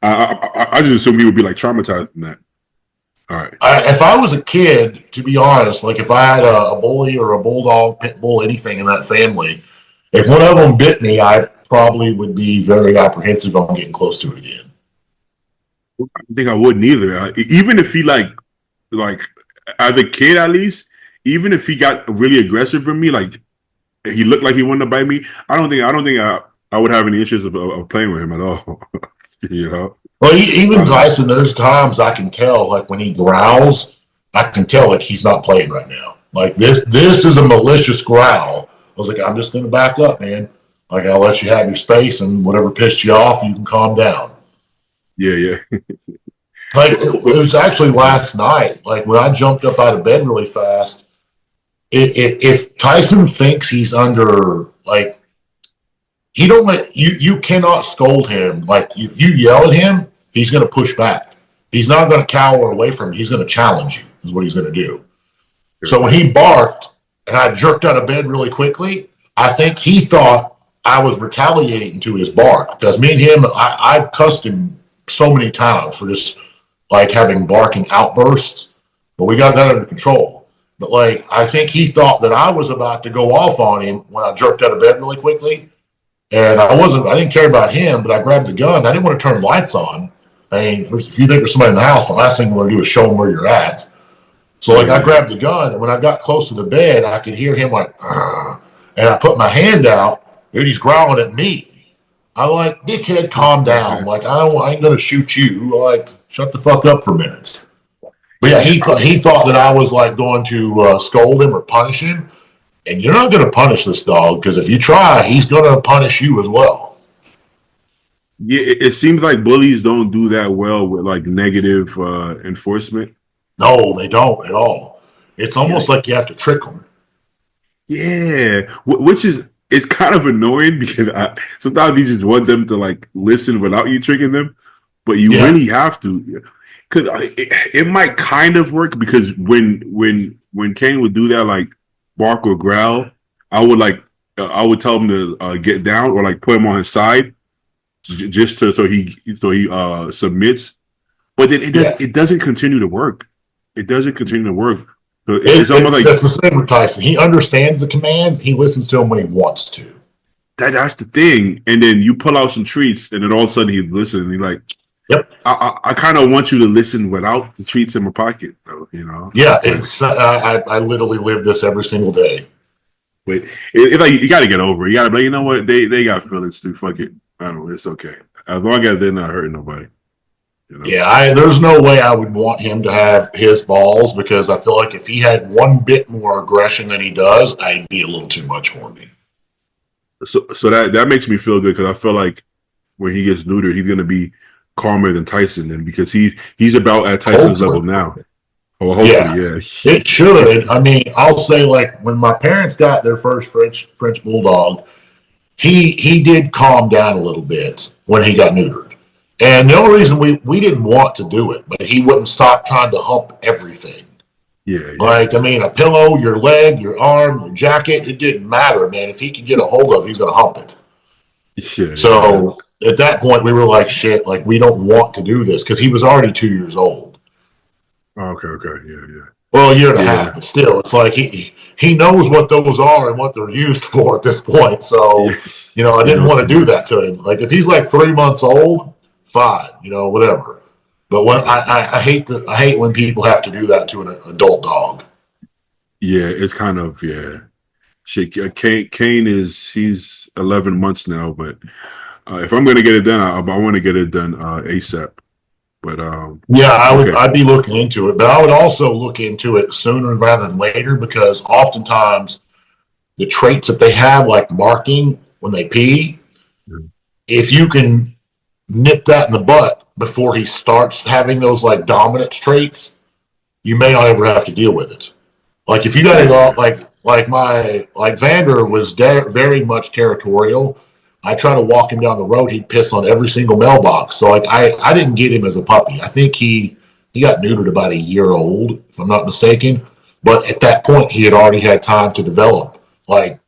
[SPEAKER 1] I just assumed he would be like traumatized from that. All right.
[SPEAKER 2] If I was a kid, to be honest, like if I had a bully or a bulldog, pit bull, anything in that family, if one of them bit me, I probably would be very apprehensive on getting close to it again.
[SPEAKER 1] I think I wouldn't either. Even if he like as a kid, at least, even if he got really aggressive from me, like he looked like he wanted to bite me, I don't think I would have any interest of playing with him at all. You know.
[SPEAKER 2] Well, even Tyson, there's times I can tell, like when he growls, I can tell like he's not playing right now. Like this is a malicious growl. I was like, I'm just going to back up, man. Like I'll let you have your space, and whatever pissed you off, you can calm down.
[SPEAKER 1] Yeah.
[SPEAKER 2] Like it was actually last night. Like when I jumped up out of bed really fast, if Tyson thinks he's under like. He don't let you cannot scold him. Like if you yell at him, he's going to push back. He's not going to cower away from you. He's going to challenge you, is what he's going to do. So when he barked and I jerked out of bed really quickly, I think he thought I was retaliating to his bark, because me and him, I've cussed him so many times for just like having barking outbursts, but we got that under control. But like, I think he thought that I was about to go off on him when I jerked out of bed really quickly. And I didn't care about him, but I grabbed the gun. I didn't want to turn lights on. I mean, if you think there's somebody in the house, the last thing you want to do is show them where you're at. So like I grabbed the gun, and when I got close to the bed, I could hear him like, and I put my hand out, dude, he's growling at me. I'm like, dickhead, calm down. Like, I ain't going to shoot you. Like, shut the fuck up for a minute. But yeah, he thought that I was like going to scold him or punish him. And you're not going to punish this dog, because if you try, he's going to punish you as well.
[SPEAKER 1] Yeah, it seems like bullies don't do that well with like negative enforcement.
[SPEAKER 2] No, they don't at all. It's almost like you have to trick them.
[SPEAKER 1] Yeah, which is it's kind of annoying, because sometimes you just want them to like listen without you tricking them, but you really have to, because it might kind of work, because when Kane would do that, like bark or growl, I would tell him to get down, or like put him on his side, just so he submits. But then it doesn't continue to work. It doesn't continue to work. So it's almost like
[SPEAKER 2] that's the same with Tyson. He understands the commands. He listens to them when he wants to.
[SPEAKER 1] That's the thing. And then you pull out some treats, and then all of a sudden he's listening. He's like,
[SPEAKER 2] "Yep,
[SPEAKER 1] I kind of want you to listen without the treats in my pocket, though." You know?
[SPEAKER 2] Yeah, it's I literally live this every single day.
[SPEAKER 1] But it's like you got to get over it. You got to be like, you know what? They got feelings too. Fuck it. I don't know. It's okay, as long as they're not hurting nobody. You know?
[SPEAKER 2] Yeah, there's no way I would want him to have his balls, because I feel like if he had one bit more aggression than he does, I'd be a little too much for me.
[SPEAKER 1] So that makes me feel good, because I feel like when he gets neutered, he's gonna be calmer than Tyson, then, because he's about at Tyson's level now. Oh, hopefully, yeah.
[SPEAKER 2] It should. I mean, I'll say, like, when my parents got their first French bulldog, he did calm down a little bit when he got neutered. And the only reason we didn't want to do it, but he wouldn't stop trying to hump everything.
[SPEAKER 1] Yeah.
[SPEAKER 2] Like, I mean, a pillow, your leg, your arm, your jacket, it didn't matter, man. If he could get a hold of it, he's going to hump it.
[SPEAKER 1] Yeah,
[SPEAKER 2] so at that point, we were like, shit, like, we don't want to do this, because he was already 2 years old.
[SPEAKER 1] Okay, yeah.
[SPEAKER 2] Well, a year and a half, but still, it's like he knows what those are and what they're used for at this point. So, I didn't want to do that to him. Like, if he's like 3 months old, fine, whatever. But when
[SPEAKER 1] Yeah,
[SPEAKER 2] I hate when people have to do that to an adult dog.
[SPEAKER 1] yeah, it's kind of yeah. Shit, Kane is he's 11 months now, but if I'm gonna get it done, I want to get it done ASAP. But
[SPEAKER 2] Yeah,
[SPEAKER 1] okay,
[SPEAKER 2] I'd be looking into it, but I would also look into it sooner rather than later because oftentimes the traits that they have, like marking when they pee, if you can nip that in the butt before he starts having those like dominance traits, you may not ever have to deal with it. Like if you got to
[SPEAKER 1] yeah,
[SPEAKER 2] go out
[SPEAKER 1] yeah,
[SPEAKER 2] like Vander was very much territorial. I try to walk him down the road. He'd piss on every single mailbox. So like I didn't get him as a puppy. I think he got neutered about a year old, if I'm not mistaken. But at that point, he had already had time to develop like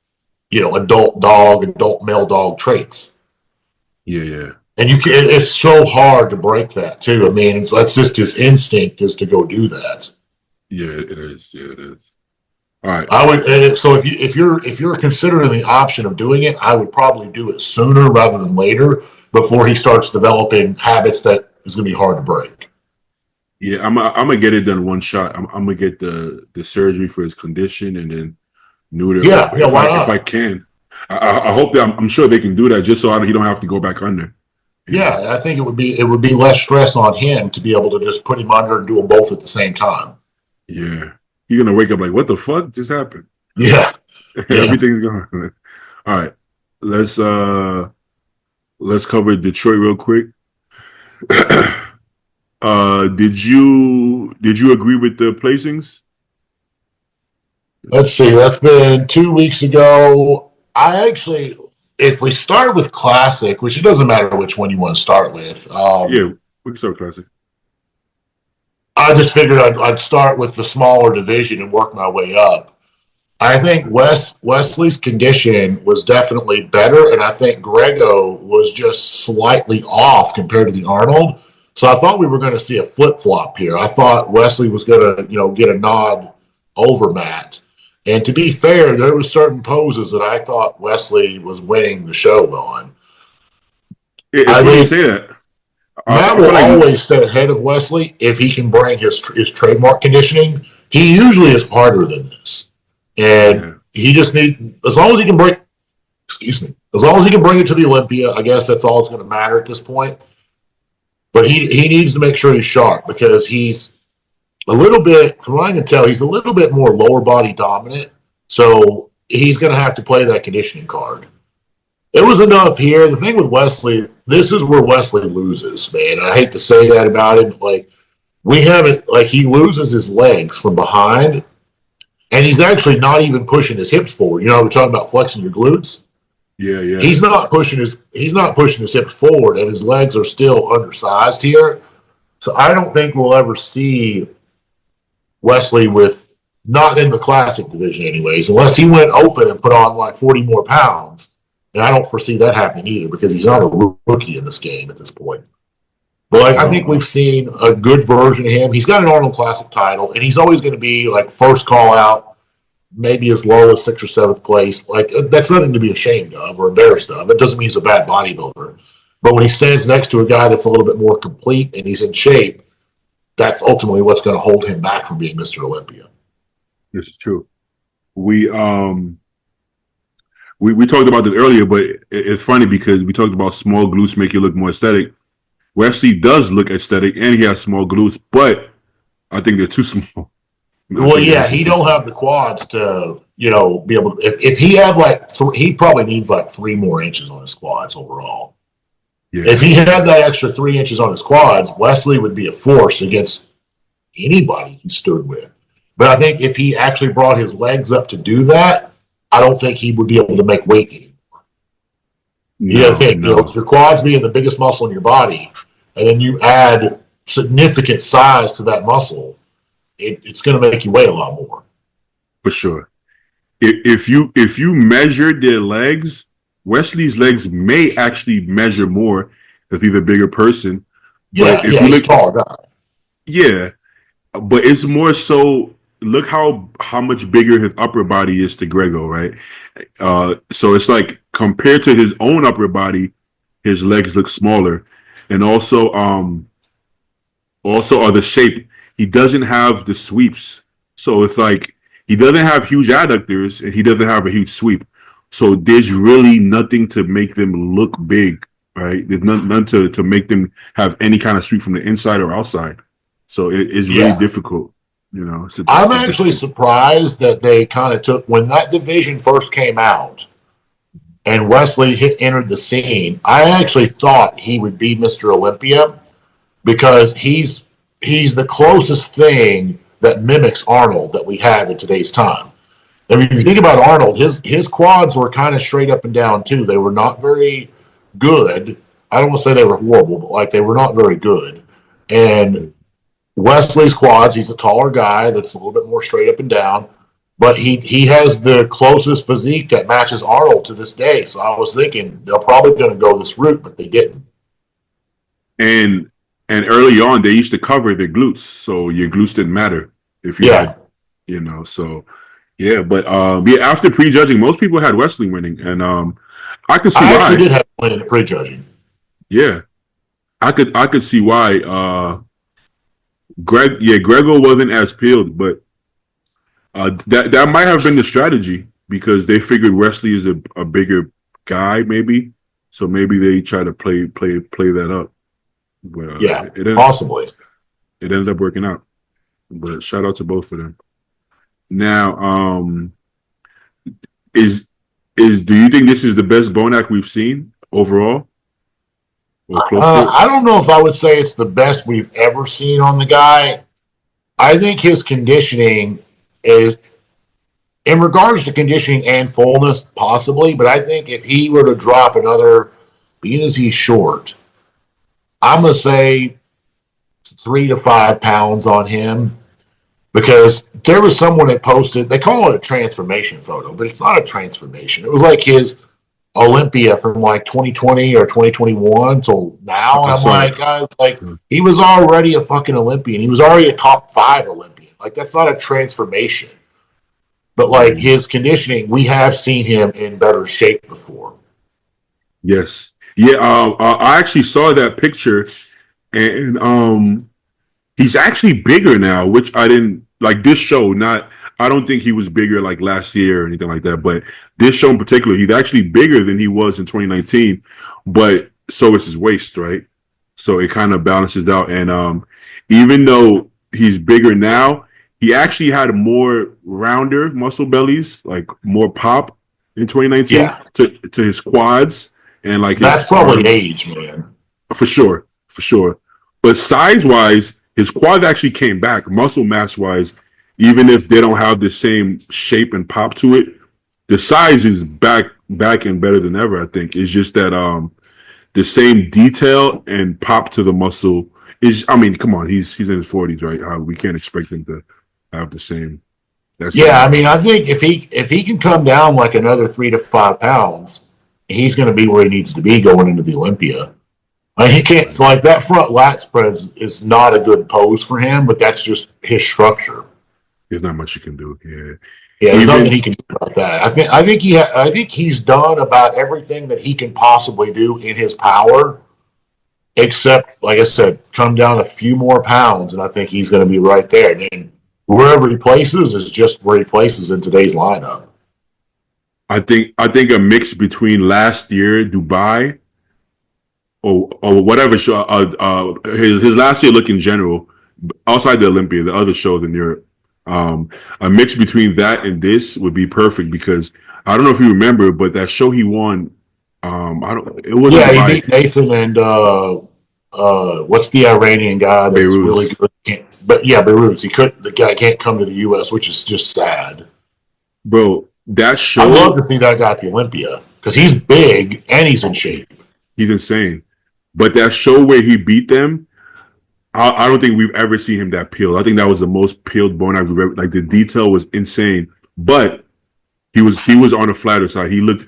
[SPEAKER 2] adult male dog traits.
[SPEAKER 1] yeah, yeah,
[SPEAKER 2] And it's so hard to break that too. I mean, that's just his instinct is to go do that.
[SPEAKER 1] yeah. It is. Yeah, it is. All right.
[SPEAKER 2] I would so if you're considering the option of doing it, I would probably do it sooner rather than later before he starts developing habits that is going to be hard to break.
[SPEAKER 1] Yeah, I'm gonna get it done one shot. I'm gonna get the surgery for his condition and then neuter
[SPEAKER 2] Yeah, yeah, why
[SPEAKER 1] if I
[SPEAKER 2] not?
[SPEAKER 1] can. I hope that I'm sure they can do that just so he don't have to go back under. You know.
[SPEAKER 2] Yeah, I think it would be less stress on him to be able to just put him under and do them both at the same time.
[SPEAKER 1] Yeah. You're gonna wake up like, what the fuck just happened?
[SPEAKER 2] Yeah, yeah.
[SPEAKER 1] Everything's gone. All right. Let's uh let's cover Detroit real quick. Did you agree with the placings?
[SPEAKER 2] Let's see. That's been 2 weeks ago. I actually, if we start with classic, which it doesn't matter which one you want to start with,
[SPEAKER 1] Yeah, we can start with classic.
[SPEAKER 2] I just figured I'd start with the smaller division and work my way up. I think Wesley's condition was definitely better, and I think Grego was just slightly off compared to the Arnold. So I thought we were going to see a flip flop here. I thought Wesley was going to, get a nod over Matt. And to be fair, there were certain poses that I thought Wesley was winning the show on.
[SPEAKER 1] It's
[SPEAKER 2] I
[SPEAKER 1] funny you
[SPEAKER 2] think
[SPEAKER 1] say that.
[SPEAKER 2] Matt
[SPEAKER 1] I feel
[SPEAKER 2] will
[SPEAKER 1] like
[SPEAKER 2] always stay ahead of Wesley if he can bring his trademark conditioning. He usually is harder than this, and
[SPEAKER 1] yeah,
[SPEAKER 2] he just need as long as he can bring. Excuse me. As long as he can bring it to the Olympia, I guess that's all that's going to matter at this point. But he needs to make sure he's sharp because he's a little bit, from what I can tell, he's a little bit more lower body dominant. So he's going to have to play that conditioning card. It was enough here. The thing with Wesley, this is where Wesley loses, man. I hate to say that about him. Like, we haven't, like, he loses his legs from behind, and he's actually not even pushing his hips forward. We're talking about flexing your glutes.
[SPEAKER 1] yeah, yeah.
[SPEAKER 2] He's not pushing his hips forward, and his legs are still undersized here. So I don't think we'll ever see Wesley with not in the classic division, anyways, unless he went open and put on like 40 more pounds. And I don't foresee that happening either because he's not a rookie in this game at this point. But like, I
[SPEAKER 1] No,
[SPEAKER 2] think
[SPEAKER 1] no,
[SPEAKER 2] we've seen a good version of him. He's got an Arnold Classic title, and he's always going to be like first call out, maybe as low as sixth or seventh place. Like that's nothing to be ashamed of or embarrassed of. It doesn't mean he's a bad bodybuilder. But when he stands next to a guy that's a little bit more complete and he's in shape, that's ultimately what's going to hold him back from being Mr. Olympia.
[SPEAKER 1] this is true. We talked about this earlier, but it's funny because we talked about small glutes make you look more aesthetic. Wesley does look aesthetic, and he has small glutes, but I think they're too small.
[SPEAKER 2] Well, yeah, he don't have the quads to, be able to. If he had like, he probably needs like 3 more inches on his quads overall.
[SPEAKER 1] Yeah,
[SPEAKER 2] If he had that extra 3 inches on his quads, Wesley would be a force against anybody he stood with. But I think if he actually brought his legs up to do that, I don't think he would be able to make weight anymore. You got to
[SPEAKER 1] no,
[SPEAKER 2] think,
[SPEAKER 1] no,
[SPEAKER 2] your quads being the biggest muscle in your body, and then you add significant size to that muscle, it's going to make you weigh a lot more.
[SPEAKER 1] for sure. If you measured their legs, Wesley's legs may actually measure more if he's a bigger person.
[SPEAKER 2] Yeah,
[SPEAKER 1] But if
[SPEAKER 2] yeah,
[SPEAKER 1] you
[SPEAKER 2] he's a
[SPEAKER 1] look,
[SPEAKER 2] taller guy.
[SPEAKER 1] yeah, but it's more so. Look how much bigger his upper body is to Grego, right? So it's like compared to his own upper body, his legs look smaller. and also the shape. He doesn't have the sweeps, so it's like he doesn't have huge adductors and he doesn't have a huge sweep. So there's really nothing to make them look big, right? There's none to make them have any kind of sweep from the inside or outside. So it's really
[SPEAKER 2] Yeah.
[SPEAKER 1] difficult, you know.
[SPEAKER 2] I'm
[SPEAKER 1] It's a
[SPEAKER 2] actually
[SPEAKER 1] difficult.
[SPEAKER 2] surprised that they kind of took when that division first came out and Wesley entered the scene. I actually thought he would be Mr. Olympia because he's the closest thing that mimics Arnold that we have in today's time. I mean, if you think about Arnold, his quads were kind of straight up and down too. They were not very good. I don't want to say they were horrible, but like they were not very good. And Wesley's quads, he's a taller guy that's a little bit more straight up and down, but he has the closest physique that matches Arnold to this day. So I was thinking they're probably going to go this route, but they didn't.
[SPEAKER 1] And early on, they used to cover their glutes, so your glutes didn't matter if you
[SPEAKER 2] Yeah,
[SPEAKER 1] had, you know. So yeah, but yeah, after prejudging, most people had Wesley winning, and I could see
[SPEAKER 2] I actually
[SPEAKER 1] why.
[SPEAKER 2] did have one in the prejudging.
[SPEAKER 1] Yeah, I could see why. Grego wasn't as peeled, but that might have been the strategy because they figured Wesley is a bigger guy, maybe. So maybe they try to play that up. But
[SPEAKER 2] Yeah, possibly.
[SPEAKER 1] it ended up working out. But shout out to both of them. Now, is do you think this is the best Bonac we've seen overall, or close to it?
[SPEAKER 2] I don't know if I would say it's the best we've ever seen on the guy. I think his conditioning is, in regards to conditioning and fullness, possibly, but I think if he were to drop another, being as he's short, I'm going to say 3 to 5 pounds on him because there was someone that posted, they call it a transformation photo, but it's not a transformation. It was like his Olympia from like 2020 or 2021 till now.
[SPEAKER 1] I
[SPEAKER 2] And I'm
[SPEAKER 1] saw it.
[SPEAKER 2] like, guys, like he was already a fucking Olympian. He was already a top 5 Olympian. Like that's not a transformation. But like
[SPEAKER 1] Mm.
[SPEAKER 2] his conditioning, we have seen him in better shape before.
[SPEAKER 1] Yes, yeah. I actually saw that picture, and he's actually bigger now, which I didn't like. This show, not I don't think he was bigger like last year or anything like that, but this show in particular, he's actually bigger than he was in 2019. But so is his waist, right? So it kind of balances out. And even though he's bigger now, he actually had more rounder muscle bellies, like more pop in 2019
[SPEAKER 2] Yeah,
[SPEAKER 1] to his quads and like
[SPEAKER 2] that's
[SPEAKER 1] his
[SPEAKER 2] probably
[SPEAKER 1] arms
[SPEAKER 2] age, man.
[SPEAKER 1] for sure, for sure. But size wise, his quad actually came back. Muscle mass wise, even if they don't have the same shape and pop to it, the size is back and better than ever. I think it's just that the same detail and pop to the muscle is. I mean, come on, he's in his 40s, right? We can't expect him to have the same that
[SPEAKER 2] Yeah,
[SPEAKER 1] same.
[SPEAKER 2] I mean, I think if he can come down like another 3 to 5 pounds, he's going to be where he needs to be going into the Olympia. I mean, he can't like that front lat spreads is not a good pose for him, but that's just his structure.
[SPEAKER 1] There's not much you can do. Yeah,
[SPEAKER 2] Yeah, there's nothing
[SPEAKER 1] even
[SPEAKER 2] he can do about that. I think he's done about everything that he can possibly do in his power, except like I said, come down a few more pounds, and I think he's going to be right there. And then wherever he places is just where he places in today's lineup.
[SPEAKER 1] I think a mix between last year Dubai or whatever show. His last year look in general, outside the Olympia, the other shows in Europe. A mix between that and this would be perfect because I don't know if you remember, but that show he won, I don't. It wasn't
[SPEAKER 2] Yeah, he
[SPEAKER 1] Dubai,
[SPEAKER 2] beat Nathan and what's the Iranian guy that's really
[SPEAKER 1] Beirut,
[SPEAKER 2] good? But yeah, Beirut. He could. The guy can't come to the U.S., which is just sad.
[SPEAKER 1] bro. That
[SPEAKER 2] I'd love
[SPEAKER 1] show,
[SPEAKER 2] to see that guy at the Olympia because he's big and he's in shape.
[SPEAKER 1] he's insane. But that show where he beat them, I don't think we've ever seen him that peeled. I think that was the most peeled bone I've ever. Like the detail was insane, but he was on the flatter side. He looked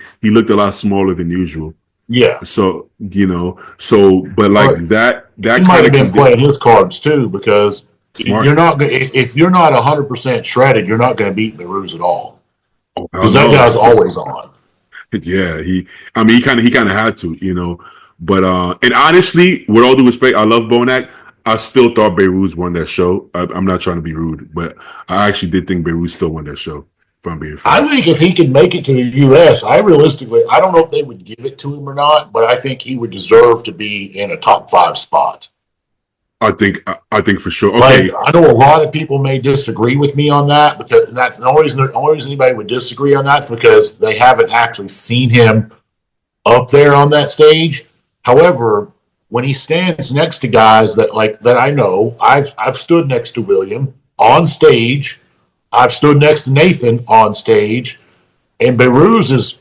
[SPEAKER 1] a lot smaller than usual.
[SPEAKER 2] Yeah,
[SPEAKER 1] So but like
[SPEAKER 2] but he
[SPEAKER 1] that
[SPEAKER 2] might
[SPEAKER 1] kind
[SPEAKER 2] have
[SPEAKER 1] of
[SPEAKER 2] been playing his cards too because you're
[SPEAKER 1] smart.
[SPEAKER 2] not if you're not 100% shredded, you're not going to beat Beirut at all
[SPEAKER 1] Oh, hell
[SPEAKER 2] because that
[SPEAKER 1] no.
[SPEAKER 2] guy's always on.
[SPEAKER 1] Yeah, I mean, he kind of had to. But and honestly, with all due respect, I love Bonac. I still thought Beirut won that show. I'm not trying to be rude, but I actually did think Beirut still won that show. If I'm being
[SPEAKER 2] I
[SPEAKER 1] fair,
[SPEAKER 2] think if he could make it to the U.S., I don't know if they would give it to him or not, but I think he would deserve to be in a top 5 spot.
[SPEAKER 1] I think for sure.
[SPEAKER 2] Like,
[SPEAKER 1] Okay,
[SPEAKER 2] I know a lot of people may disagree with me on that because that's the only reason anybody would disagree on that is because they haven't actually seen him up there on that stage. However, when he stands next to guys that I know, I've stood next to William on stage. I've stood next to Nathan on stage, and Behruz is,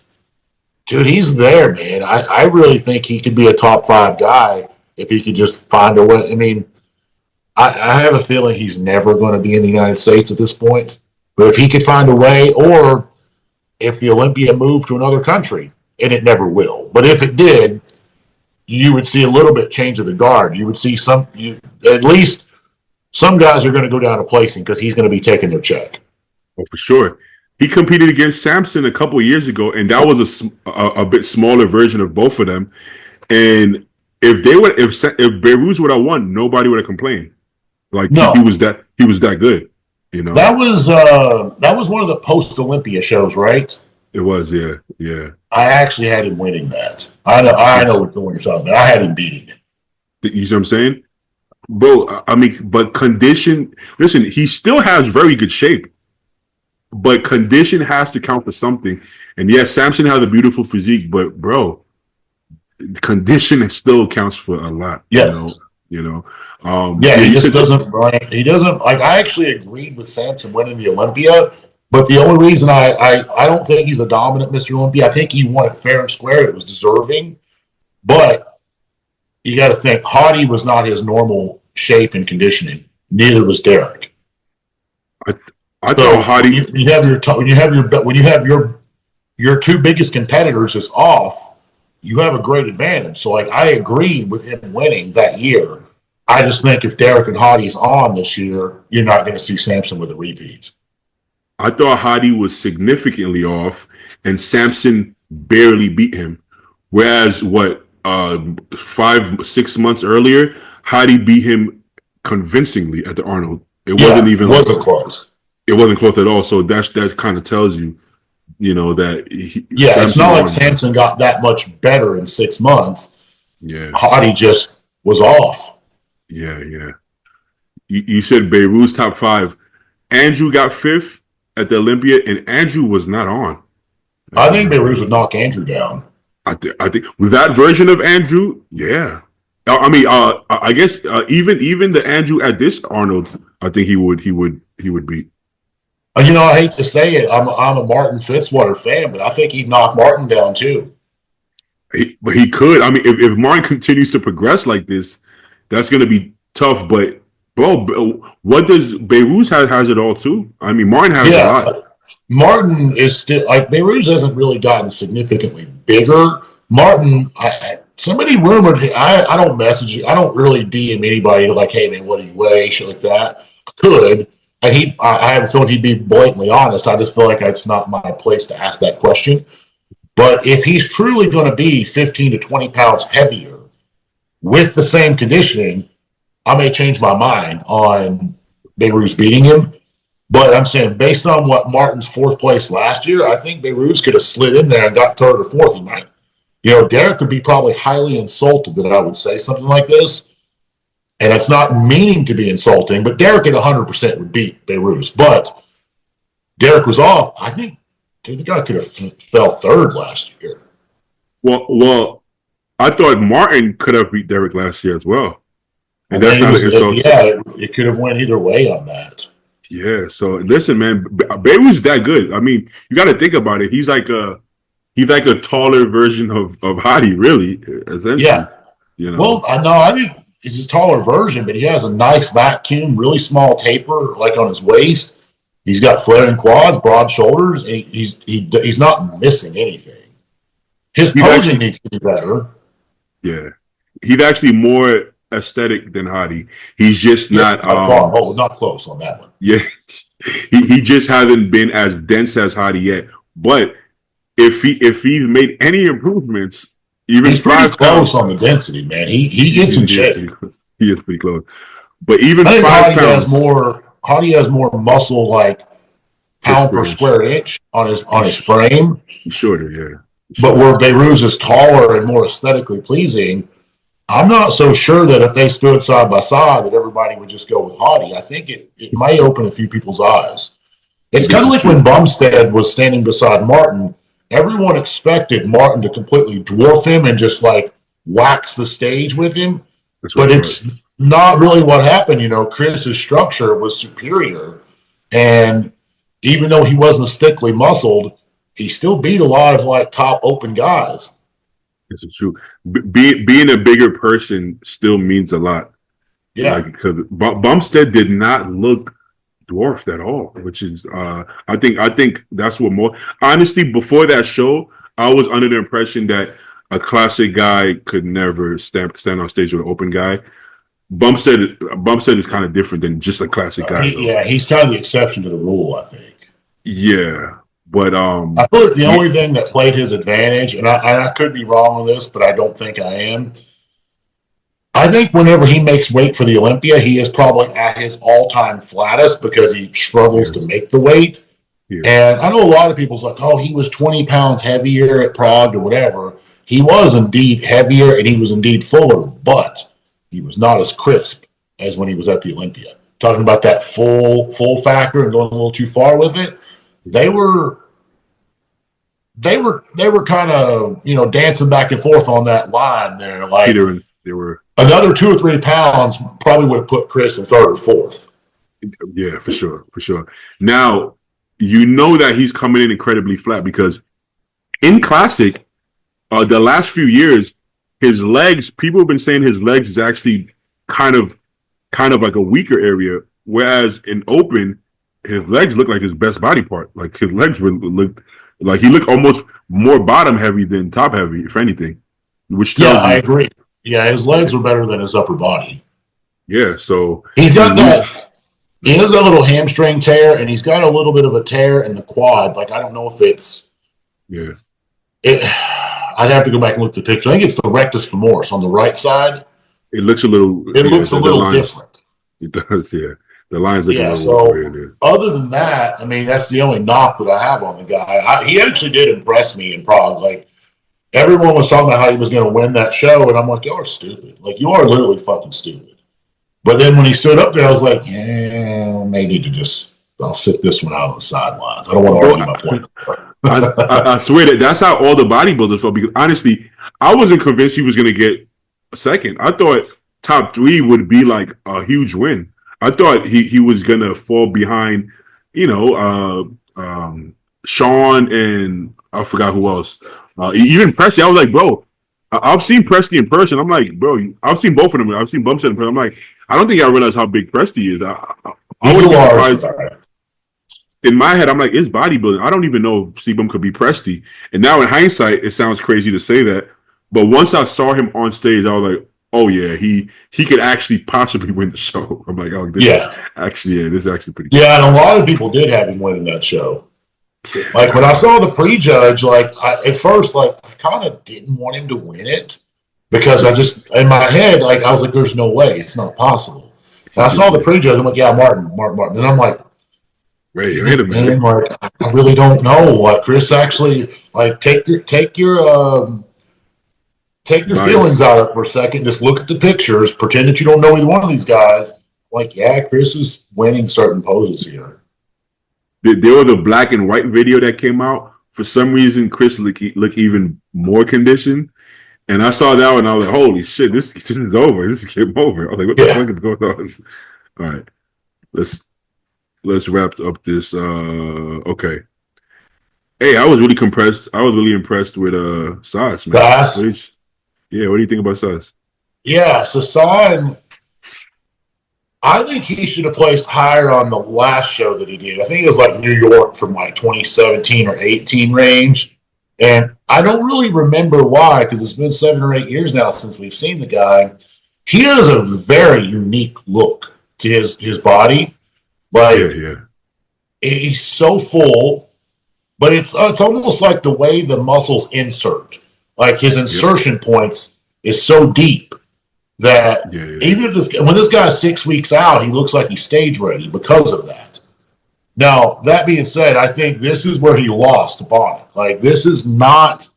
[SPEAKER 2] dude, he's there, man. I really think he could be a top 5 guy if he could just find a way. I mean, I have a feeling he's never going to be in the United States at this point. But if he could find a way, or if the Olympia moved to another country, and it never will, but if it did, you would see a little bit change of the guard. You would see at least some guys are going to go down to placing because he's going to be taking their check.
[SPEAKER 1] oh, for sure. He competed against Samson a couple of years ago, and that was a bit smaller version of both of them. And if Beirut would have won, nobody would have complained. Like
[SPEAKER 2] No,
[SPEAKER 1] he was that good, you know.
[SPEAKER 2] that was one of the post Olympia shows, right?
[SPEAKER 1] It was, yeah, yeah.
[SPEAKER 2] I actually had him winning that. I know what the one you're talking about. I had him beating it.
[SPEAKER 1] You see what I'm saying, bro? I mean, but condition. Listen, he still has very good shape, but condition has to count for something. And yes, Samson has a beautiful physique, but bro, condition still counts for a lot.
[SPEAKER 2] Yeah.
[SPEAKER 1] You know.
[SPEAKER 2] Yeah, he just doesn't. Right? He doesn't like. I actually agreed with Samson winning the Olympia, but the only reason I don't think he's a dominant Mr. Olympia. I think he won it fair and square. It was deserving, but you got to think Hottie was not his normal shape and conditioning. Neither was Derek.
[SPEAKER 1] I thought Hottie.
[SPEAKER 2] When you have your 2 biggest competitors is off, you have a great advantage. So, like, I agree with him winning that year. I just think if Derek and Hottie's on this year, you're not going to see Samson with a repeat.
[SPEAKER 1] I thought Hottie was significantly off, and Samson barely beat him. Whereas, 5-6 months earlier, Hottie beat him convincingly at the Arnold. It wasn't
[SPEAKER 2] close.
[SPEAKER 1] It wasn't close at all. So that kind of tells you, that
[SPEAKER 2] it's not like Samson got that much better in 6 months.
[SPEAKER 1] Yeah,
[SPEAKER 2] Hottie just was off.
[SPEAKER 1] Yeah. You said Beirut's top 5. Andrew got 5th at the Olympia, and Andrew was not on.
[SPEAKER 2] I think Beirut would knock Andrew down.
[SPEAKER 1] I think with that version of Andrew, yeah. I mean, I guess even the Andrew at this Arnold, I think he would beat.
[SPEAKER 2] I hate to say it, I'm a Martin Fitzwater fan, but I think he'd knock Martin down too.
[SPEAKER 1] But he could. I mean, if Martin continues to progress like this, that's going to be tough. But bro, what does Beirut has it all too? I mean, Martin has a lot.
[SPEAKER 2] Martin is still like Beirut hasn't really gotten significantly bigger. Martin, somebody rumored. I don't message you. I don't really DM anybody like, hey man, what do you weigh? Shit like that. I could. And I have a feeling he'd be blatantly honest. I just feel like it's not my place to ask that question. But if he's truly going to be 15 to 20 pounds heavier with the same conditioning, I may change my mind on Beirut's beating him. But I'm saying based on what Martin's 4th place last year, I think Beirut's could have slid in there and got 3rd or 4th. He might. Derek would be probably highly insulted that I would say something like this. And it's not meaning to be insulting, but Derek at 100% would beat Beirut. But Derek was off. I think the guy could have fell 3rd last year.
[SPEAKER 1] Well, I thought Martin could have beat Derek last year as well. And that's not an insult.
[SPEAKER 2] Yeah, it could have went either way on that.
[SPEAKER 1] Yeah. So listen, man, Beirut's that good. I mean, you got to think about it. He's like a taller version of Hottie, really. Essentially.
[SPEAKER 2] Yeah. Well, I think it's a taller version, but he has a nice vacuum, really small taper, like on his waist. He's got flaring quads, broad shoulders, and he's not missing anything. His posing needs to be better.
[SPEAKER 1] Yeah, he's actually more aesthetic than Hottie. He's just not.
[SPEAKER 2] Not close on that one.
[SPEAKER 1] Yeah, he just hasn't been as dense as Hottie yet. But if he's made any improvements, even
[SPEAKER 2] He's pretty
[SPEAKER 1] 5 pounds.
[SPEAKER 2] close on the density, man. He gets in shape.
[SPEAKER 1] He is pretty close. But even
[SPEAKER 2] I think
[SPEAKER 1] 5 pounds,
[SPEAKER 2] Hardy has more muscle, like
[SPEAKER 1] per
[SPEAKER 2] pound per
[SPEAKER 1] square inch.
[SPEAKER 2] square inch on his
[SPEAKER 1] He's,
[SPEAKER 2] frame.
[SPEAKER 1] he's shorter, yeah. He's
[SPEAKER 2] But
[SPEAKER 1] shorter.
[SPEAKER 2] where Beirut's is taller and more aesthetically pleasing, I'm not so sure that if they stood side by side that everybody would just go with Hardy. I think it might open a few people's eyes. It's
[SPEAKER 1] This
[SPEAKER 2] kind of
[SPEAKER 1] is
[SPEAKER 2] like
[SPEAKER 1] true.
[SPEAKER 2] when Bumstead was standing beside Martin. Everyone expected Martin to completely dwarf him and just like wax the stage with him.
[SPEAKER 1] That's what I
[SPEAKER 2] But
[SPEAKER 1] thought.
[SPEAKER 2] it's not really what happened. Chris's structure was superior. And even though he wasn't thickly muscled, he still beat a lot of like top open guys.
[SPEAKER 1] This is true. Being a bigger person still means a lot.
[SPEAKER 2] Yeah.
[SPEAKER 1] Like, because Bumstead did not look dwarfed at all, which is I think that's what more honestly, before that show, I was under the impression that a classic guy could never stand on stage with an open guy. Bumstead is kind of different than just a classic guy though.
[SPEAKER 2] He's kind of the exception to the rule, I think.
[SPEAKER 1] Yeah. But
[SPEAKER 2] I feel like the
[SPEAKER 1] yeah,
[SPEAKER 2] only thing that played his advantage, and I could be wrong on this, but I don't think I am. I think whenever he makes weight for the Olympia, he is probably at his all-time flattest because he struggles
[SPEAKER 1] yeah,
[SPEAKER 2] to make the weight.
[SPEAKER 1] yeah.
[SPEAKER 2] And I know a lot of people's like, oh, he was 20 pounds heavier at Prague or whatever. He was indeed heavier and he was indeed fuller, but he was not as crisp as when he was at the Olympia. Talking about that full factor and going a little too far with it, they were kind of dancing back and forth on that line there. Like
[SPEAKER 1] They were
[SPEAKER 2] another 2 or 3 pounds probably would have put Chris in third or fourth.
[SPEAKER 1] yeah, for sure, for sure. Now you know that he's coming in incredibly flat because in classic, the last few years, his legs, people have been saying his legs is actually kind of like a weaker area, whereas in open, his legs look like his best body part. Like his legs look like he looked almost more bottom heavy than top heavy, if anything, which
[SPEAKER 2] Yeah,
[SPEAKER 1] tells
[SPEAKER 2] I
[SPEAKER 1] you,
[SPEAKER 2] agree. Yeah, his legs were better than his upper body.
[SPEAKER 1] yeah. So
[SPEAKER 2] He's
[SPEAKER 1] he's
[SPEAKER 2] got
[SPEAKER 1] losing.
[SPEAKER 2] that. He has a little hamstring tear, and he's got a little bit of a tear in the quad. Like I don't know if it's
[SPEAKER 1] Yeah,
[SPEAKER 2] it. I'd have to go back and look at the picture. I think it's the rectus femoris on the right side.
[SPEAKER 1] it looks a little.
[SPEAKER 2] It
[SPEAKER 1] Yeah,
[SPEAKER 2] looks a
[SPEAKER 1] the
[SPEAKER 2] little
[SPEAKER 1] lines.
[SPEAKER 2] different.
[SPEAKER 1] It does. Yeah, the lines look a
[SPEAKER 2] Yeah.
[SPEAKER 1] little
[SPEAKER 2] So
[SPEAKER 1] weird there.
[SPEAKER 2] other than that, I mean, that's the only knock that I have on the guy. He actually did impress me in Prague. Like everyone was talking about how he was going to win that show, and I'm like, you are stupid. Like you are literally fucking stupid. But then when he stood up there, I was like, yeah, maybe I'll sit this one out on the sidelines. I don't want to argue my point.
[SPEAKER 1] I swear that's how all the bodybuilders felt. Because honestly, I wasn't convinced he was going to get a second. I thought top 3 would be like a huge win. I thought he was going to fall behind, you know, Sean and I forgot who else. Even Presley. I was like, bro, I've seen Presley in person. I'm like, bro, I've seen both of them. I've seen Bumstead in person. I'm like, I don't think I realized how big Presley is. I
[SPEAKER 2] He's a
[SPEAKER 1] would be
[SPEAKER 2] large
[SPEAKER 1] surprised.
[SPEAKER 2] guy.
[SPEAKER 1] In my head, I'm like, it's bodybuilding. I don't even know if Sebum could be Presti. And now in hindsight, it sounds crazy to say that. But once I saw him on stage, I was like, oh yeah, he could actually possibly win the show. I'm like, oh, this is actually pretty good.
[SPEAKER 2] Yeah, and a lot of people did have him winning that show.
[SPEAKER 1] Yeah.
[SPEAKER 2] Like when I saw the prejudge, at first, I kind of didn't want him to win it because I just in my head, I was like, there's no way, it's not possible. And I saw the prejudge, I'm like, yeah, Martin. And I'm like,
[SPEAKER 1] wait a minute.
[SPEAKER 2] man, I really don't know. Like Chris actually, take your
[SPEAKER 1] Nice.
[SPEAKER 2] feelings out of it for a second. Just look at the pictures, pretend that you don't know either one of these guys. Like, yeah, Chris is winning certain poses here.
[SPEAKER 1] There was a black and white video that came out. For some reason, Chris looked even more conditioned. And I saw that one, and I was like, holy shit, this is over. This is game over. I was like, what the fuck is going on? All right. Let's wrap up this. Okay. Hey, I was really impressed. I was really impressed with Sas, man.
[SPEAKER 2] Sas?
[SPEAKER 1] Yeah, what do you think about Sas?
[SPEAKER 2] Yeah, Sasan, I think he should have placed higher on the last show that he did. I think it was like New York from 2017 or 18 range. And I don't really remember why, because it's been 7 or 8 years now since we've seen the guy. He has a very unique look to his body.
[SPEAKER 1] Yeah.
[SPEAKER 2] He's so full, but it's almost like the way the muscles insert. Like his
[SPEAKER 1] Yep.
[SPEAKER 2] insertion points is so deep that
[SPEAKER 1] Yeah. Yeah.
[SPEAKER 2] even if when this guy's 6 weeks out, he looks like he's stage ready because of that. Now, that being said, I think this is where he lost Bonnet. Like, this is not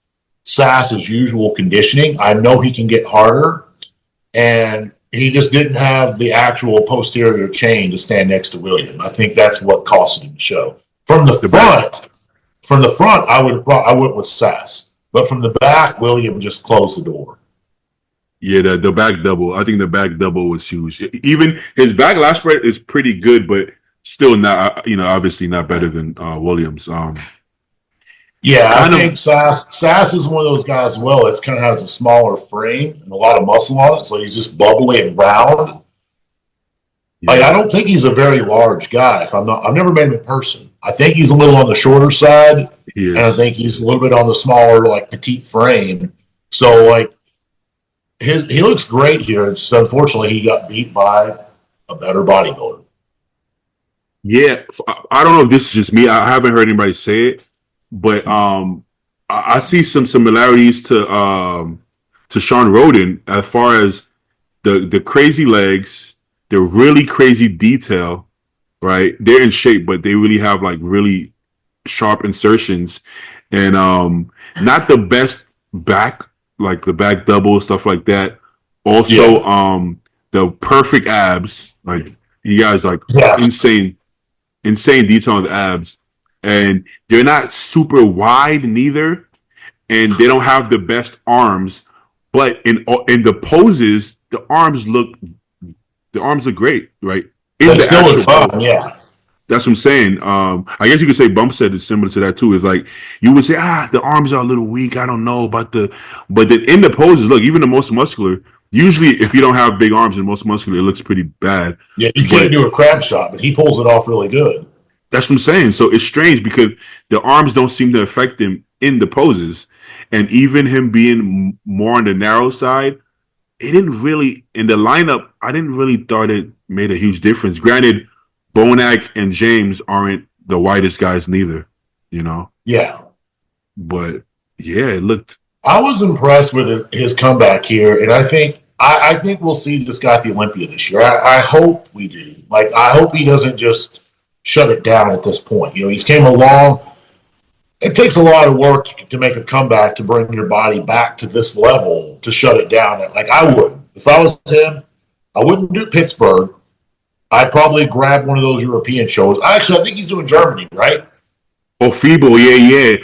[SPEAKER 2] Sass's usual conditioning. I know he can get harder, and he just didn't have the actual posterior chain to stand next to William. I think that's what cost him the show. From the
[SPEAKER 1] The back.
[SPEAKER 2] front, I went with Sass, but from the back, William just closed the door.
[SPEAKER 1] Yeah, the back double. I think the back double was huge. Even his back lat spread is pretty good, but still not. Obviously not better than Williams.
[SPEAKER 2] Yeah, I
[SPEAKER 1] Kind of.
[SPEAKER 2] think Sass is one of those guys as well. It's kind of has a smaller frame and a lot of muscle on it, so he's just bubbly and round. Like, I
[SPEAKER 1] Yeah.
[SPEAKER 2] don't think he's a very large guy. If I'm not, I've never met him in person. I think he's a little on the shorter side,
[SPEAKER 1] He
[SPEAKER 2] and I
[SPEAKER 1] is.
[SPEAKER 2] think he's a little bit on the smaller, like petite frame. So, like, he looks great here. It's unfortunately he got beat by a better bodybuilder.
[SPEAKER 1] Yeah. I don't know if this is just me. I haven't heard anybody say it, but I see some similarities to Sean Roden as far as the crazy legs, the really crazy detail. Right, they're in shape, but they really have like really sharp insertions, and not the best back, like the back double stuff like that. Also,
[SPEAKER 2] Yeah,
[SPEAKER 1] the perfect abs, like you guys like
[SPEAKER 2] yeah,
[SPEAKER 1] insane detail on the abs, and they're not super wide neither, and they don't have the best arms, but in the poses, the arms look great, right? In
[SPEAKER 2] they
[SPEAKER 1] the
[SPEAKER 2] still look
[SPEAKER 1] actual pose.
[SPEAKER 2] fine. Yeah,
[SPEAKER 1] That's what I'm saying. I guess you could say Bump said is similar to that too. It's like you would say, the arms are a little weak. I don't know about but then in the poses, look, even the most muscular. Usually, if you don't have big arms and most muscular, it looks pretty bad.
[SPEAKER 2] yeah. You can't
[SPEAKER 1] But
[SPEAKER 2] do a crab shot, but he pulls it off really good.
[SPEAKER 1] that's what I'm saying. So it's strange because the arms don't seem to affect him in the poses, and even him being more on the narrow side, it didn't really in the lineup. I didn't really thought it made a huge difference. Granted, Bonac and James aren't the widest guys neither, you know.
[SPEAKER 2] Yeah,
[SPEAKER 1] But yeah, it looked.
[SPEAKER 2] I was impressed with his comeback here, and I think we'll see this guy at the Olympia this year. I hope we do. Like, I hope he doesn't just shut it down at this point. You know, he's came along. It takes a lot of work to make a comeback to bring your body back to this level to shut it down. Like, I wouldn't. If I was him, I wouldn't do Pittsburgh. I'd probably grab one of those European shows. I think he's doing Germany, right?
[SPEAKER 1] Oh, Feeble, yeah.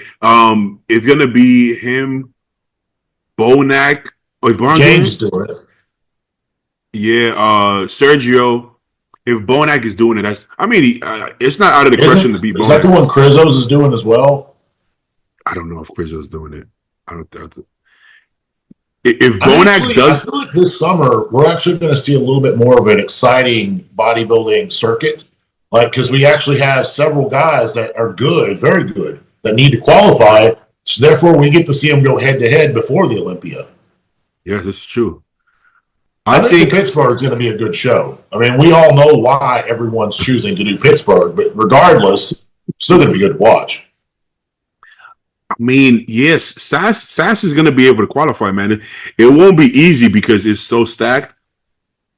[SPEAKER 1] It's gonna be him, Bonac. Oh, is Bonac doing
[SPEAKER 2] James
[SPEAKER 1] it?
[SPEAKER 2] is doing it.
[SPEAKER 1] Yeah, Sergio. If Bonac is doing it, it's not out of the question to beat
[SPEAKER 2] Is that the
[SPEAKER 1] Bonac.
[SPEAKER 2] one Krizzos is doing as well?
[SPEAKER 1] I don't know if Chris doing it. I don't. If
[SPEAKER 2] I
[SPEAKER 1] Bonac does,
[SPEAKER 2] feel like this summer we're actually going to see a little bit more of an exciting bodybuilding circuit, like because we actually have several guys that are good, very good, that need to qualify. So therefore, we get to see them go head to head before the Olympia.
[SPEAKER 1] yes, it's true. I
[SPEAKER 2] I think the
[SPEAKER 1] think
[SPEAKER 2] Pittsburgh is going to be a good show. I mean, we all know why everyone's choosing to do Pittsburgh, but regardless, still going to be good to watch.
[SPEAKER 1] yes, Sass is going to be able to qualify, man. It won't be easy because it's so stacked,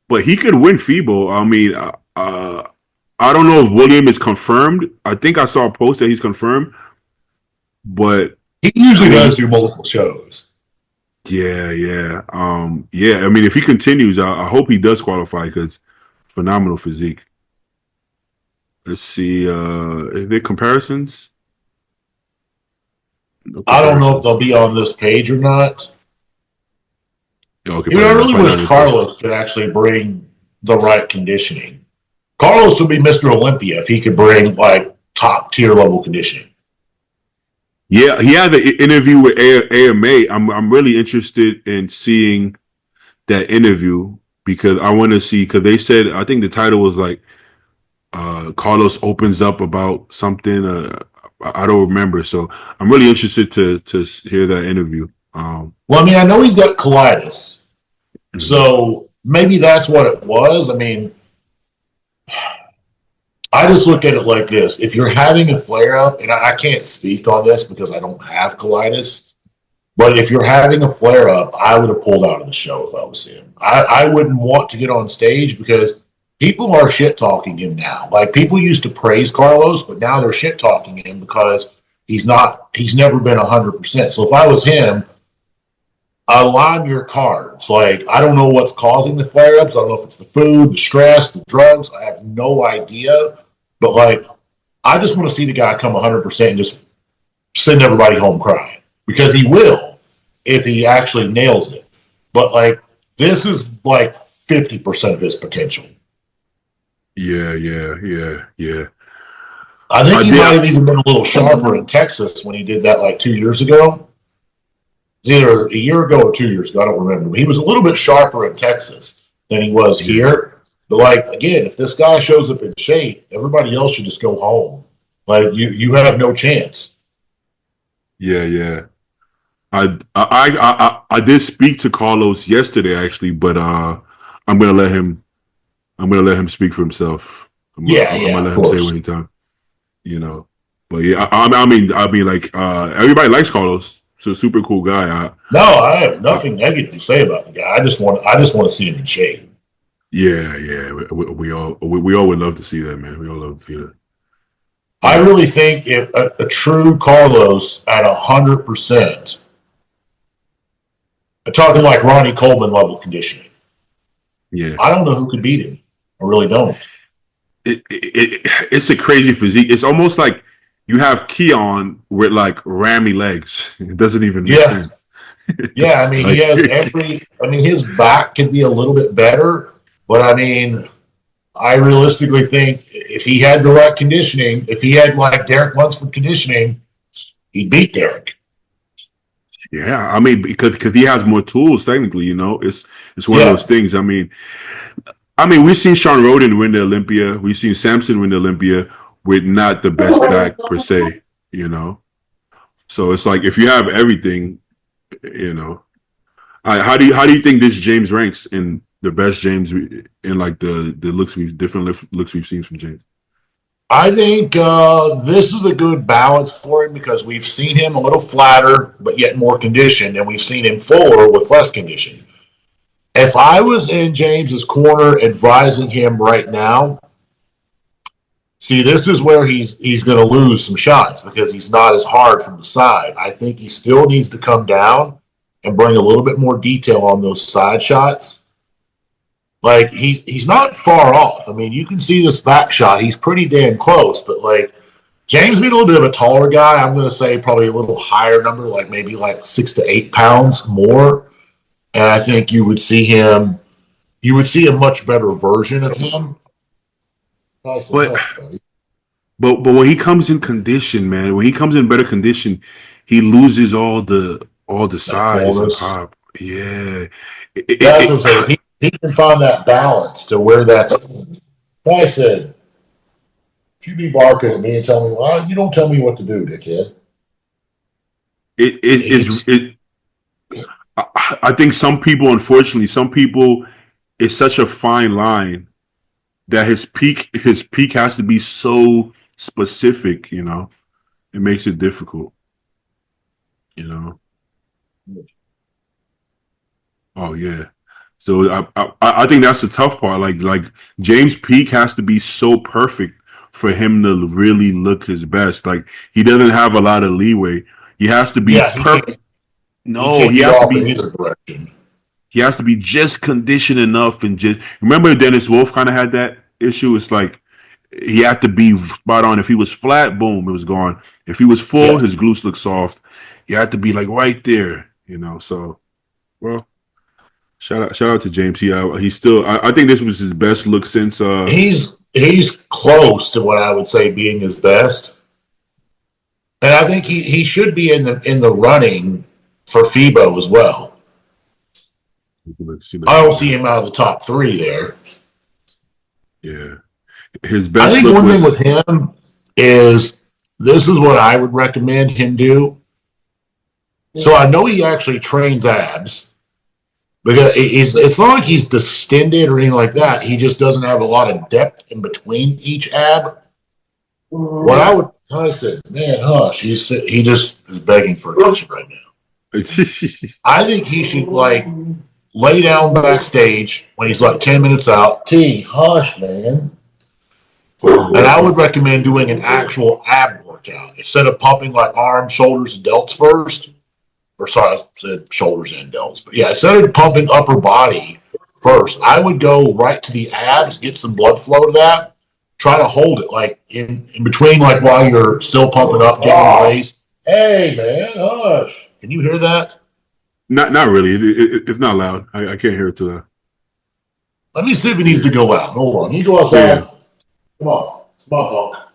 [SPEAKER 1] but he could win FIBO. I don't know if William is confirmed. I think I saw a post that he's confirmed, but
[SPEAKER 2] He
[SPEAKER 1] I
[SPEAKER 2] usually
[SPEAKER 1] mean,
[SPEAKER 2] does do multiple shows.
[SPEAKER 1] yeah. I mean, if he continues, I hope he does qualify because phenomenal physique. Let's see. Are there comparisons? No
[SPEAKER 2] I don't know if they'll
[SPEAKER 1] comparisons.
[SPEAKER 2] be on this page or not.
[SPEAKER 1] Okay,
[SPEAKER 2] You know, I really
[SPEAKER 1] probably not
[SPEAKER 2] wish
[SPEAKER 1] this page.
[SPEAKER 2] Carlos could actually bring the right conditioning. Carlos would be Mr. Olympia if he could bring like top tier level conditioning.
[SPEAKER 1] Yeah, he had an interview with AMA. I'm really interested in seeing that interview because I want to see because they said I think the title was like Carlos opens up about something. I don't remember, so I'm really interested to hear that interview.
[SPEAKER 2] Well, I mean, I know he's got colitis,
[SPEAKER 1] Mhm.
[SPEAKER 2] so maybe that's what it was. I mean, I just look at it like this: if you're having a flare up, and I can't speak on this because I don't have colitis, But if you're having a flare up, I would have pulled out of the show if I was him. I wouldn't want to get on stage because people are shit talking him now. Like people used to praise Carlos, but now they're shit talking him because he's never been 100%. So if I was him, align your cards. Like I don't know what's causing the flare ups. I don't know if it's the food, the stress, the drugs. I have no idea. But like I just want to see the guy come 100% and just send everybody home crying because he will if he actually nails it. But like this is like 50% of his potential.
[SPEAKER 1] Yeah, yeah, yeah, yeah.
[SPEAKER 2] I think he might have even been a little sharper in Texas when he did that like 2 years ago. It was either a year ago or 2 years ago. I don't remember. But he was a little bit sharper in Texas than he was here. But like again, if this guy shows up in shape, everybody else should just go home. Like you have no chance.
[SPEAKER 1] Yeah, yeah. I did speak to Carlos yesterday actually, but I'm gonna let him speak for himself.
[SPEAKER 2] Yeah,
[SPEAKER 1] I'm gonna
[SPEAKER 2] yeah, of
[SPEAKER 1] let him say
[SPEAKER 2] course.
[SPEAKER 1] what he time, you know. But yeah, I mean, like everybody likes Carlos. He's a super cool guy.
[SPEAKER 2] No, I have
[SPEAKER 1] I
[SPEAKER 2] nothing negative to say about the guy. I just want to see him in shape.
[SPEAKER 1] yeah, yeah. We all would love to see that, man. We all love to see that.
[SPEAKER 2] I
[SPEAKER 1] Yeah,
[SPEAKER 2] really think if a true Carlos at 100%, talking like Ronnie Coleman level conditioning,
[SPEAKER 1] yeah.
[SPEAKER 2] I don't know who could beat him. I really don't.
[SPEAKER 1] It's a crazy physique. It's almost like you have Keon with like rammy legs. It doesn't even make
[SPEAKER 2] Yeah,
[SPEAKER 1] sense.
[SPEAKER 2] yeah. I mean, he
[SPEAKER 1] Like
[SPEAKER 2] has every. I mean, his back could be a little bit better, but I mean, I realistically think if he had the right conditioning, if he had like Derek Lunsford conditioning, he'd beat Derek.
[SPEAKER 1] yeah, I mean because he has more tools technically, it's one of those
[SPEAKER 2] Yeah,
[SPEAKER 1] things. I mean we've seen Sean Roden win the Olympia, we've seen Samson win the Olympia with not the best back per se, you know. So it's like if you have everything, you know. How do you think this James ranks in the best James in like the looks looks we've seen from James?
[SPEAKER 2] I think this is a good balance for him because we've seen him a little flatter, but yet more conditioned, and we've seen him fuller with less condition. If I was in James's corner advising him right now, see, this is where he's going to lose some shots because he's not as hard from the side. I think he still needs to come down and bring a little bit more detail on those side shots. Like he's not far off. I mean, you can see this back shot; he's pretty damn close. But like James being a little bit of a taller guy, I'm going to say probably a little higher number, like maybe like 6 to 8 pounds more. And I think you would see a much better version of him. Nice and
[SPEAKER 1] But
[SPEAKER 2] hush, buddy.
[SPEAKER 1] but when he comes in condition, man, when he comes in better condition, he loses all the
[SPEAKER 2] That
[SPEAKER 1] size and
[SPEAKER 2] fullness.
[SPEAKER 1] pop. Yeah,
[SPEAKER 2] That's what I'm saying. He can find that balance to where that's. I said, you be barking at me and tell me, well, you don't tell me what to do, dickhead.
[SPEAKER 1] it is
[SPEAKER 2] He's
[SPEAKER 1] it. I think some people, unfortunately, some people, it's such a fine line that his peak has to be so specific. It makes it difficult. You know. Oh yeah. So I think that's the tough part. Like James Peak has to be so perfect for him to really look his best. Like he doesn't have a lot of leeway. He has to be
[SPEAKER 2] yeah,
[SPEAKER 1] perfect.
[SPEAKER 2] he
[SPEAKER 1] No,
[SPEAKER 2] can't get off in either direction.
[SPEAKER 1] he has to be just conditioned enough and just remember Dennis Wolf kind of had that issue. It's like he had to be spot on. If he was flat, boom, it was gone. If he was full,
[SPEAKER 2] Yeah,
[SPEAKER 1] his glutes looked soft. He had to be like right there. So well, shout out to James. He's still. I think this was his best look since.
[SPEAKER 2] he's close to what I would say being his best, and I think he should be in the running for FIBO as well.
[SPEAKER 1] Let's
[SPEAKER 2] I don't
[SPEAKER 1] see
[SPEAKER 2] see
[SPEAKER 1] now.
[SPEAKER 2] him out of the top three there.
[SPEAKER 1] Yeah, his
[SPEAKER 2] I
[SPEAKER 1] best
[SPEAKER 2] think
[SPEAKER 1] look
[SPEAKER 2] one thing with
[SPEAKER 1] was.
[SPEAKER 2] him is this is what I would recommend him do. So I know he actually trains abs because it's not like he's distended or anything like that. He just doesn't have a lot of depth in between each ab. What
[SPEAKER 1] Yeah,
[SPEAKER 2] I said, man, hush. He just is begging for attention right now. I think he should like lay down backstage when he's like 10 minutes out. T, hush, man. And I would recommend doing an actual ab workout instead of pumping like arms, shoulders, and delts first. Or sorry, I said shoulders and delts. But yeah, instead of pumping upper body first, I would go right to the abs, get some blood flow to that. Try to hold it like in between, like while you're still pumping up, getting raised. Hey, man, hush. Can you hear that?
[SPEAKER 1] Not really. It's not loud. I can't hear it too loud.
[SPEAKER 2] Let me see if it needs to go out. Hold on. You go outside.
[SPEAKER 1] Yeah.
[SPEAKER 2] Come on. Come on, punk.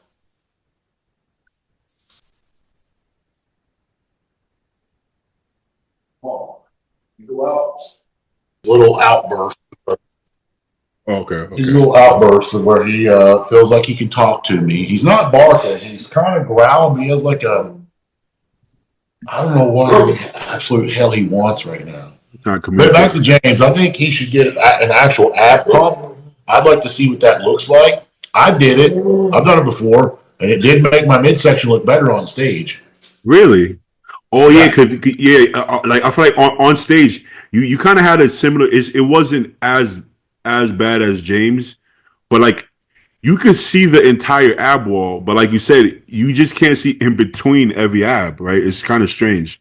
[SPEAKER 2] Come on. You go out. Little outburst.
[SPEAKER 1] Okay.
[SPEAKER 2] These little outbursts of where he feels like he can talk to me. He's not barking. He's kind of growling, but he has like a, I don't know what the absolute hell he wants right now. But back to James, I think he should get an actual ab pump. I'd like to see what that looks like. I did it. I've done it before, and it did make my midsection look better on stage.
[SPEAKER 1] Really? Oh yeah, because like I feel like on stage, you kind of had a similar. It wasn't as bad as James, but like you could see the entire ab wall, but like you said, you just can't see in between every ab, right? It's kind of strange.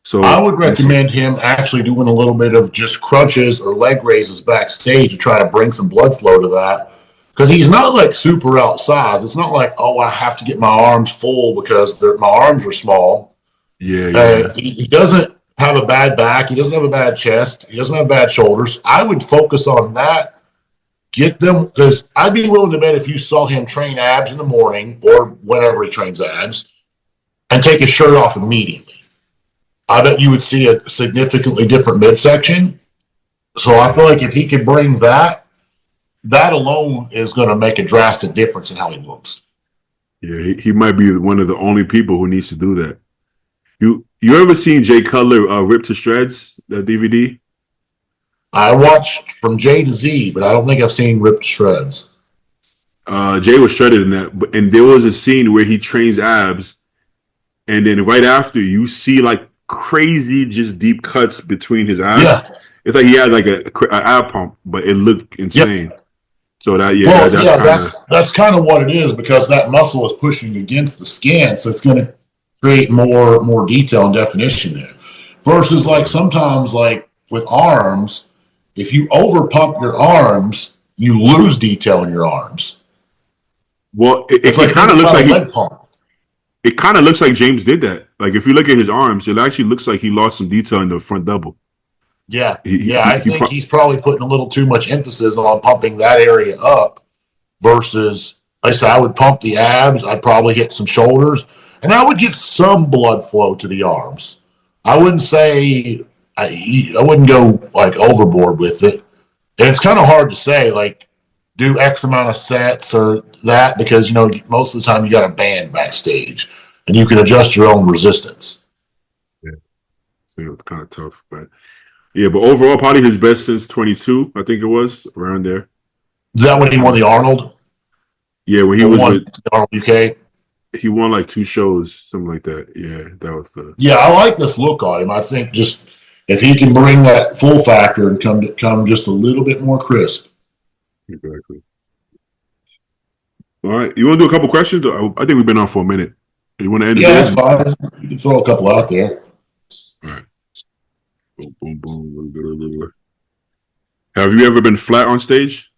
[SPEAKER 1] So
[SPEAKER 2] I would recommend him actually doing a little bit of just crunches or leg raises backstage to try to bring some blood flow to that. Because he's not like super outsized. It's not like, oh, I have to get my arms full because my arms are small.
[SPEAKER 1] Yeah.
[SPEAKER 2] He doesn't have a bad back. He doesn't have a bad chest. He doesn't have bad shoulders. I would focus on that. Get them, because I'd be willing to bet if you saw him train abs in the morning or whenever he trains abs and take his shirt off immediately, I bet you would see a significantly different midsection. So I feel like if he could bring that, that alone is going to make a drastic difference in how he looks.
[SPEAKER 1] Yeah, he might be one of the only people who needs to do that. You ever seen Jay Cutler Rip to Shreds, the DVD?
[SPEAKER 2] I watched From J to Z, but I don't think I've seen Rip to Shreds.
[SPEAKER 1] Jay was shredded in that, and there was a scene where he trains abs, and then right after you see like crazy, just deep cuts between his abs.
[SPEAKER 2] Yeah.
[SPEAKER 1] It's like he had like a ab pump, but it looked insane.
[SPEAKER 2] Yep.
[SPEAKER 1] So that
[SPEAKER 2] that's kind of what it is, because that muscle is pushing against the skin, so it's going to create more detail and definition there. Versus like sometimes like with arms, if you over pump your arms, you lose detail in your arms.
[SPEAKER 1] Well, it kind of looks like it kind of looks like James did that. Like if you look at his arms, it actually looks like he lost some detail in the front double.
[SPEAKER 2] Yeah, I think he's probably putting a little too much emphasis on pumping that area up versus, like I said, I would pump the abs. I'd probably hit some shoulders, and I would get some blood flow to the arms. I wouldn't say I wouldn't go like overboard with it. And it's kind of hard to say like do X amount of sets or that, because you know most of the time you got a band backstage and you can adjust your own resistance.
[SPEAKER 1] Yeah, so it's kind of tough, but. Yeah, but overall, probably his best since 22, I think it was, around there.
[SPEAKER 2] Is that when he won the Arnold?
[SPEAKER 1] Yeah, when he was with
[SPEAKER 2] the Arnold UK.
[SPEAKER 1] He won like 2 shows, something like that. Yeah, that was the.
[SPEAKER 2] Yeah, I like this look on him. I think just if he can bring that full factor and come just a little bit more crisp.
[SPEAKER 1] Exactly. All right, you want to do a couple questions? I think we've been on for a minute. You want to end it?
[SPEAKER 2] Yeah, that's fine. You can throw a couple out there.
[SPEAKER 1] All right. Boom, boom, boom. Have you ever been flat on stage?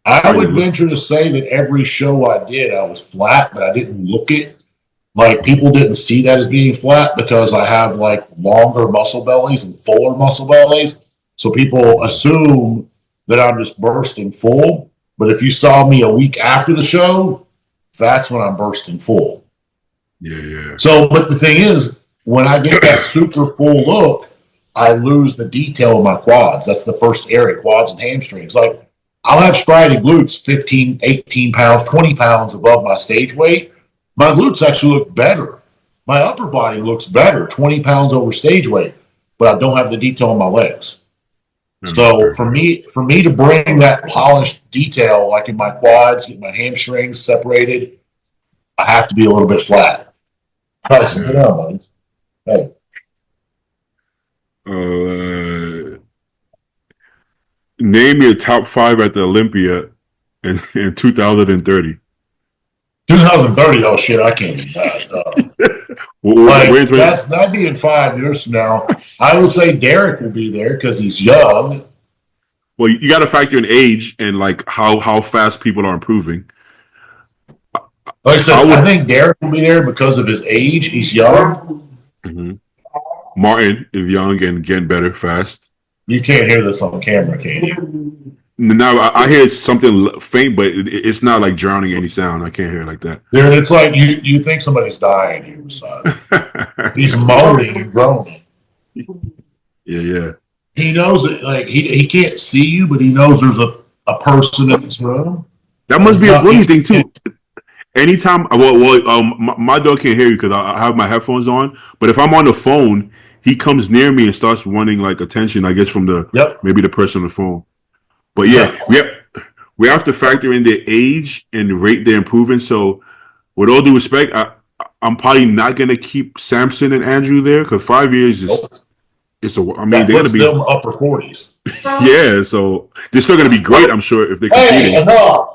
[SPEAKER 2] I would venture to say that every show I did, I was flat, but I didn't look it. Like people didn't see that as being flat because I have like longer muscle bellies and fuller muscle bellies. So people assume that I'm just bursting full. But if you saw me a week after the show, that's when I'm bursting full.
[SPEAKER 1] Yeah.
[SPEAKER 2] So, but the thing is, when I get that super full look, I lose the detail of my quads. That's the first area, quads and hamstrings. Like, I'll have striated glutes 15, 18 pounds, 20 pounds above my stage weight. My glutes actually look better. My upper body looks better, 20 pounds over stage weight, but I don't have the detail on my legs. So for me to bring that polished detail, like in my quads, get my hamstrings separated, I have to be a little bit flat. All right, sit down, buddy. Hey,
[SPEAKER 1] Uh, name your top five at the Olympia in 2030.
[SPEAKER 2] 2030. Oh shit, I can't do that.
[SPEAKER 1] Where's
[SPEAKER 2] That'd be in 5 years from now. I would say Derek will be there because he's young.
[SPEAKER 1] well, you got to factor in age and like how fast people are improving.
[SPEAKER 2] Like I
[SPEAKER 1] I
[SPEAKER 2] said, I
[SPEAKER 1] would.
[SPEAKER 2] think Derek will be there because of his age. He's young.
[SPEAKER 1] Mhm. Martin is young and getting better fast.
[SPEAKER 2] You can't hear this on camera, can you?
[SPEAKER 1] Now I hear something faint, but it's not like drowning any sound. I can't hear it like that.
[SPEAKER 2] Dude, it's like you think somebody's dying here beside him. He's moaning and groaning.
[SPEAKER 1] Yeah, yeah.
[SPEAKER 2] He knows it. Like he can't see you, but he knows there's a person in this room.
[SPEAKER 1] That
[SPEAKER 2] And
[SPEAKER 1] must
[SPEAKER 2] it's
[SPEAKER 1] be a
[SPEAKER 2] not.
[SPEAKER 1] bully thing too. Anytime, my dog can't hear you because I have my headphones on. But if I'm on the phone, he comes near me and starts wanting like attention. I guess from the
[SPEAKER 2] Yep.
[SPEAKER 1] maybe the person on the phone. But yeah,
[SPEAKER 2] Yes.
[SPEAKER 1] we have to factor in their age and rate their improvement. So, with all due respect, I'm probably not gonna keep Samson and Andrew there because 5 years is
[SPEAKER 2] Nope.
[SPEAKER 1] it's a. I mean,
[SPEAKER 2] That
[SPEAKER 1] they're gonna
[SPEAKER 2] puts
[SPEAKER 1] be
[SPEAKER 2] them upper 40s.
[SPEAKER 1] yeah. So they're still gonna be great. I'm sure if they're
[SPEAKER 2] Hey,
[SPEAKER 1] competing.
[SPEAKER 2] enough!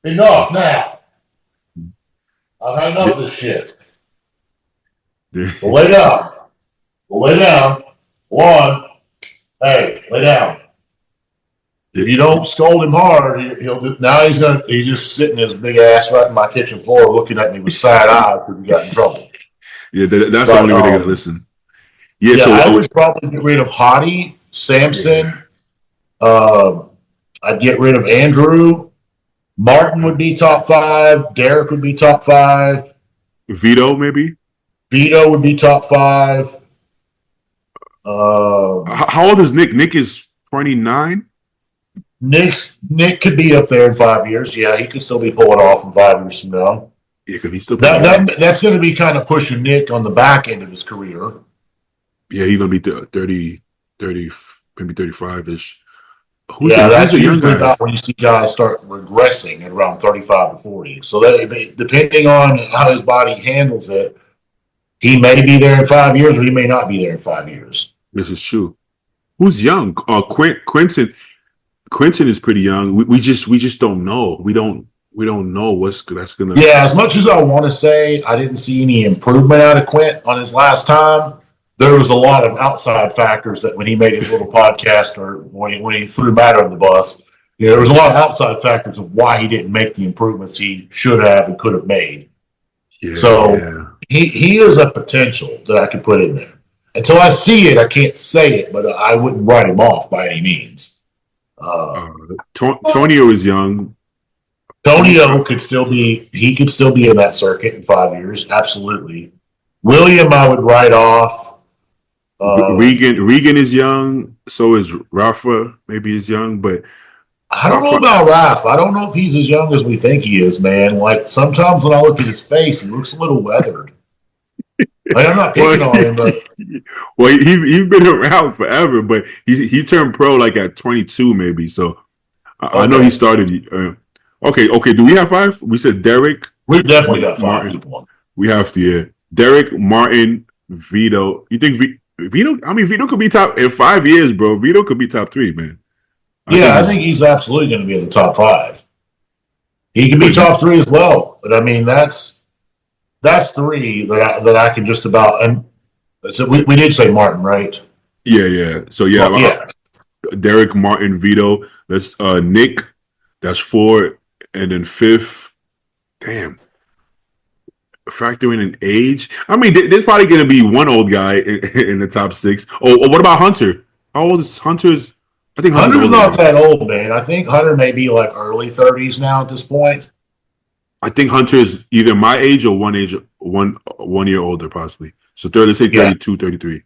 [SPEAKER 2] Enough now! I've had enough of this shit. Well, lay down. Well, lay down. One. Hey, lay down. If you don't scold him hard, he'll do. Now he's just sitting his big ass right in my kitchen floor, looking at me with side eyes because he got in trouble.
[SPEAKER 1] Yeah, that's the
[SPEAKER 2] But
[SPEAKER 1] only way they're gonna listen. Yeah.
[SPEAKER 2] yeah,
[SPEAKER 1] So
[SPEAKER 2] I would probably get rid of Hottie,
[SPEAKER 1] yeah.
[SPEAKER 2] Samson. Uh, I'd get rid of Andrew. Martin would be top five. Derek would be top five.
[SPEAKER 1] Vito maybe.
[SPEAKER 2] Vito would be top five.
[SPEAKER 1] How old is Nick? Nick is 29.
[SPEAKER 2] Nick could be up there in 5 years. Yeah, he could still be pulling off in 5 years from now.
[SPEAKER 1] Yeah, because he's still pretty young.
[SPEAKER 2] That's going to be kind of pushing Nick on the back end of his career.
[SPEAKER 1] Yeah, he's gonna be 30, maybe 35 ish.
[SPEAKER 2] Yeah,
[SPEAKER 1] Who's
[SPEAKER 2] that's
[SPEAKER 1] a young
[SPEAKER 2] usually
[SPEAKER 1] guy?
[SPEAKER 2] about when you see guys start regressing at around 35 to 40. So that depending on how his body handles it, he may be there in 5 years or he may not be there in 5 years.
[SPEAKER 1] This is true. Who's young? Quentin. Quentin is pretty young. We just don't know. We don't know what's that's gonna.
[SPEAKER 2] Yeah, as much as I want to say I didn't see any improvement out of Quint on his last time, there was a lot of outside factors that when he made his little podcast or when he threw Matt on the bus, there was a lot of outside factors of why he didn't make the improvements he should have and could have made.
[SPEAKER 1] Yeah,
[SPEAKER 2] So
[SPEAKER 1] yeah.
[SPEAKER 2] he is a potential that I could put in there. Until I see it, I can't say it, but I wouldn't write him off by any means.
[SPEAKER 1] Uh, Tonio is young.
[SPEAKER 2] Tonio could still be in that circuit in 5 years, absolutely. William, I would write off.
[SPEAKER 1] Regan is young. So is Rafa. Maybe he's young, but
[SPEAKER 2] I don't know about Raf. I don't know if he's as young as we think he is, man. Like sometimes when I look at his face, he looks a little weathered. Like, I'm not picking on him, but
[SPEAKER 1] well, he's been around forever, but he turned pro like at 22 maybe. So I know he started. Okay. Do we have five? We said Derek.
[SPEAKER 2] We've definitely got five
[SPEAKER 1] Martin.
[SPEAKER 2] people.
[SPEAKER 1] We have to. Yeah, Derek, Martin, Vito. You think Vito? I mean, Vito could be top in 5 years, bro. Vito could be top three, man.
[SPEAKER 2] I think he's absolutely going to be in the top five. He can be top three as well, but I mean that's three that I can just about. And so we did say Martin, right?
[SPEAKER 1] Yeah. So Derek, Martin, Vito. That's Nick. That's four, and then fifth. Damn. Factoring in age. I mean, there's probably going to be one old guy in the top six. Oh, what about Hunter? How old is Hunter's? I think
[SPEAKER 2] Hunter's not that old, man. I think Hunter may be like early 30s now at this point.
[SPEAKER 1] I think Hunter is either my age or one year older, possibly. So let's say 32, 33.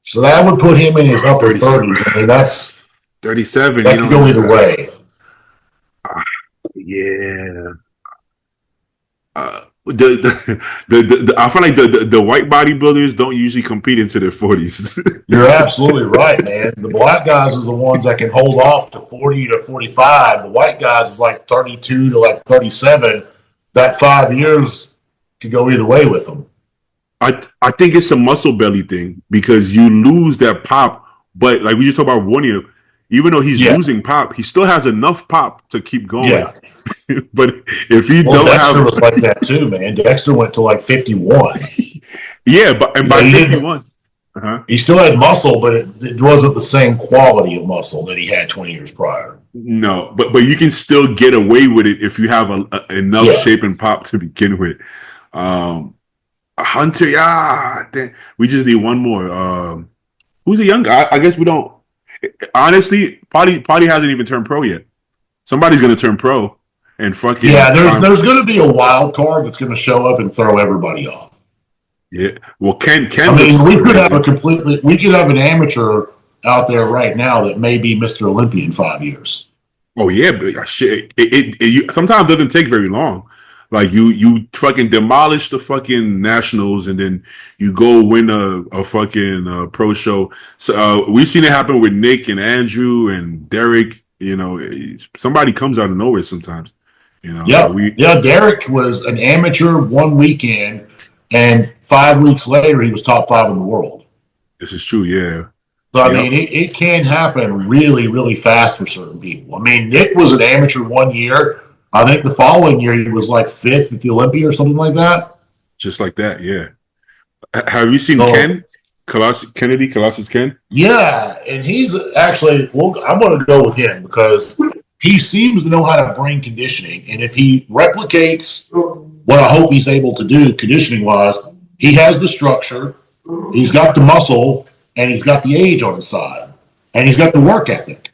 [SPEAKER 2] So that would put him in his upper 30s. I mean, that's
[SPEAKER 1] 37.
[SPEAKER 2] That could go either way.
[SPEAKER 1] Yeah. I feel like the white bodybuilders don't usually compete into their 40s.
[SPEAKER 2] You're absolutely right, man. The black guys is the ones that can hold off to 40 to 45. The white guys is like 32 to like 37. That 5 years could go either way with them.
[SPEAKER 1] I think it's a muscle belly thing because you lose that pop. But like we just talked about Warnier, even though he's
[SPEAKER 2] Yeah,
[SPEAKER 1] losing pop, he still has enough pop to keep going.
[SPEAKER 2] yeah.
[SPEAKER 1] But if you
[SPEAKER 2] Well,
[SPEAKER 1] don't
[SPEAKER 2] Dexter
[SPEAKER 1] have,
[SPEAKER 2] was like that too, man. Dexter went to like 51.
[SPEAKER 1] yeah, but and
[SPEAKER 2] You know,
[SPEAKER 1] by
[SPEAKER 2] he didn't.
[SPEAKER 1] 51, uh-huh.
[SPEAKER 2] He still had muscle, but it wasn't the same quality of muscle that he had 20 years prior.
[SPEAKER 1] No, but you can still get away with it if you have enough
[SPEAKER 2] Yeah.
[SPEAKER 1] shape and pop to begin with. Um, Hunter, yeah, we just need one more. Who's a young guy? I guess we don't. Honestly, Potty hasn't even turned pro yet. Somebody's gonna turn pro and
[SPEAKER 2] Yeah,
[SPEAKER 1] fucking
[SPEAKER 2] there's going to be a wild card that's going to show up and throw everybody off.
[SPEAKER 1] yeah. Well,
[SPEAKER 2] I
[SPEAKER 1] Ken
[SPEAKER 2] mean,
[SPEAKER 1] looks amazing.
[SPEAKER 2] we could have an amateur out there right now that may be Mr. Olympia in 5 years.
[SPEAKER 1] Oh yeah, but shit. Sometimes it doesn't take very long. Like you fucking demolish the fucking nationals, and then you go win a fucking pro show. So we've seen it happen with Nick and Andrew and Derek. You know, somebody comes out of nowhere sometimes. You know, so
[SPEAKER 2] Yep.
[SPEAKER 1] we
[SPEAKER 2] Yeah, Derek was an amateur one weekend, and 5 weeks later, he was top five in the world.
[SPEAKER 1] this is true. Yeah.
[SPEAKER 2] So, I
[SPEAKER 1] Yep.
[SPEAKER 2] mean, it can happen really, really fast for certain people. I mean, Nick was an amateur one year. I think the following year, he was like fifth at the Olympia or something like that.
[SPEAKER 1] Just like that. Yeah. Have you seen
[SPEAKER 2] So,
[SPEAKER 1] Ken Kennedy Colossus Ken?
[SPEAKER 2] yeah, and he's actually, well, I'm going to go with him because he seems to know how to bring conditioning. And if he replicates what I hope he's able to do conditioning wise, he has the structure, he's got the muscle, and he's got the age on his side, and he's got the work ethic.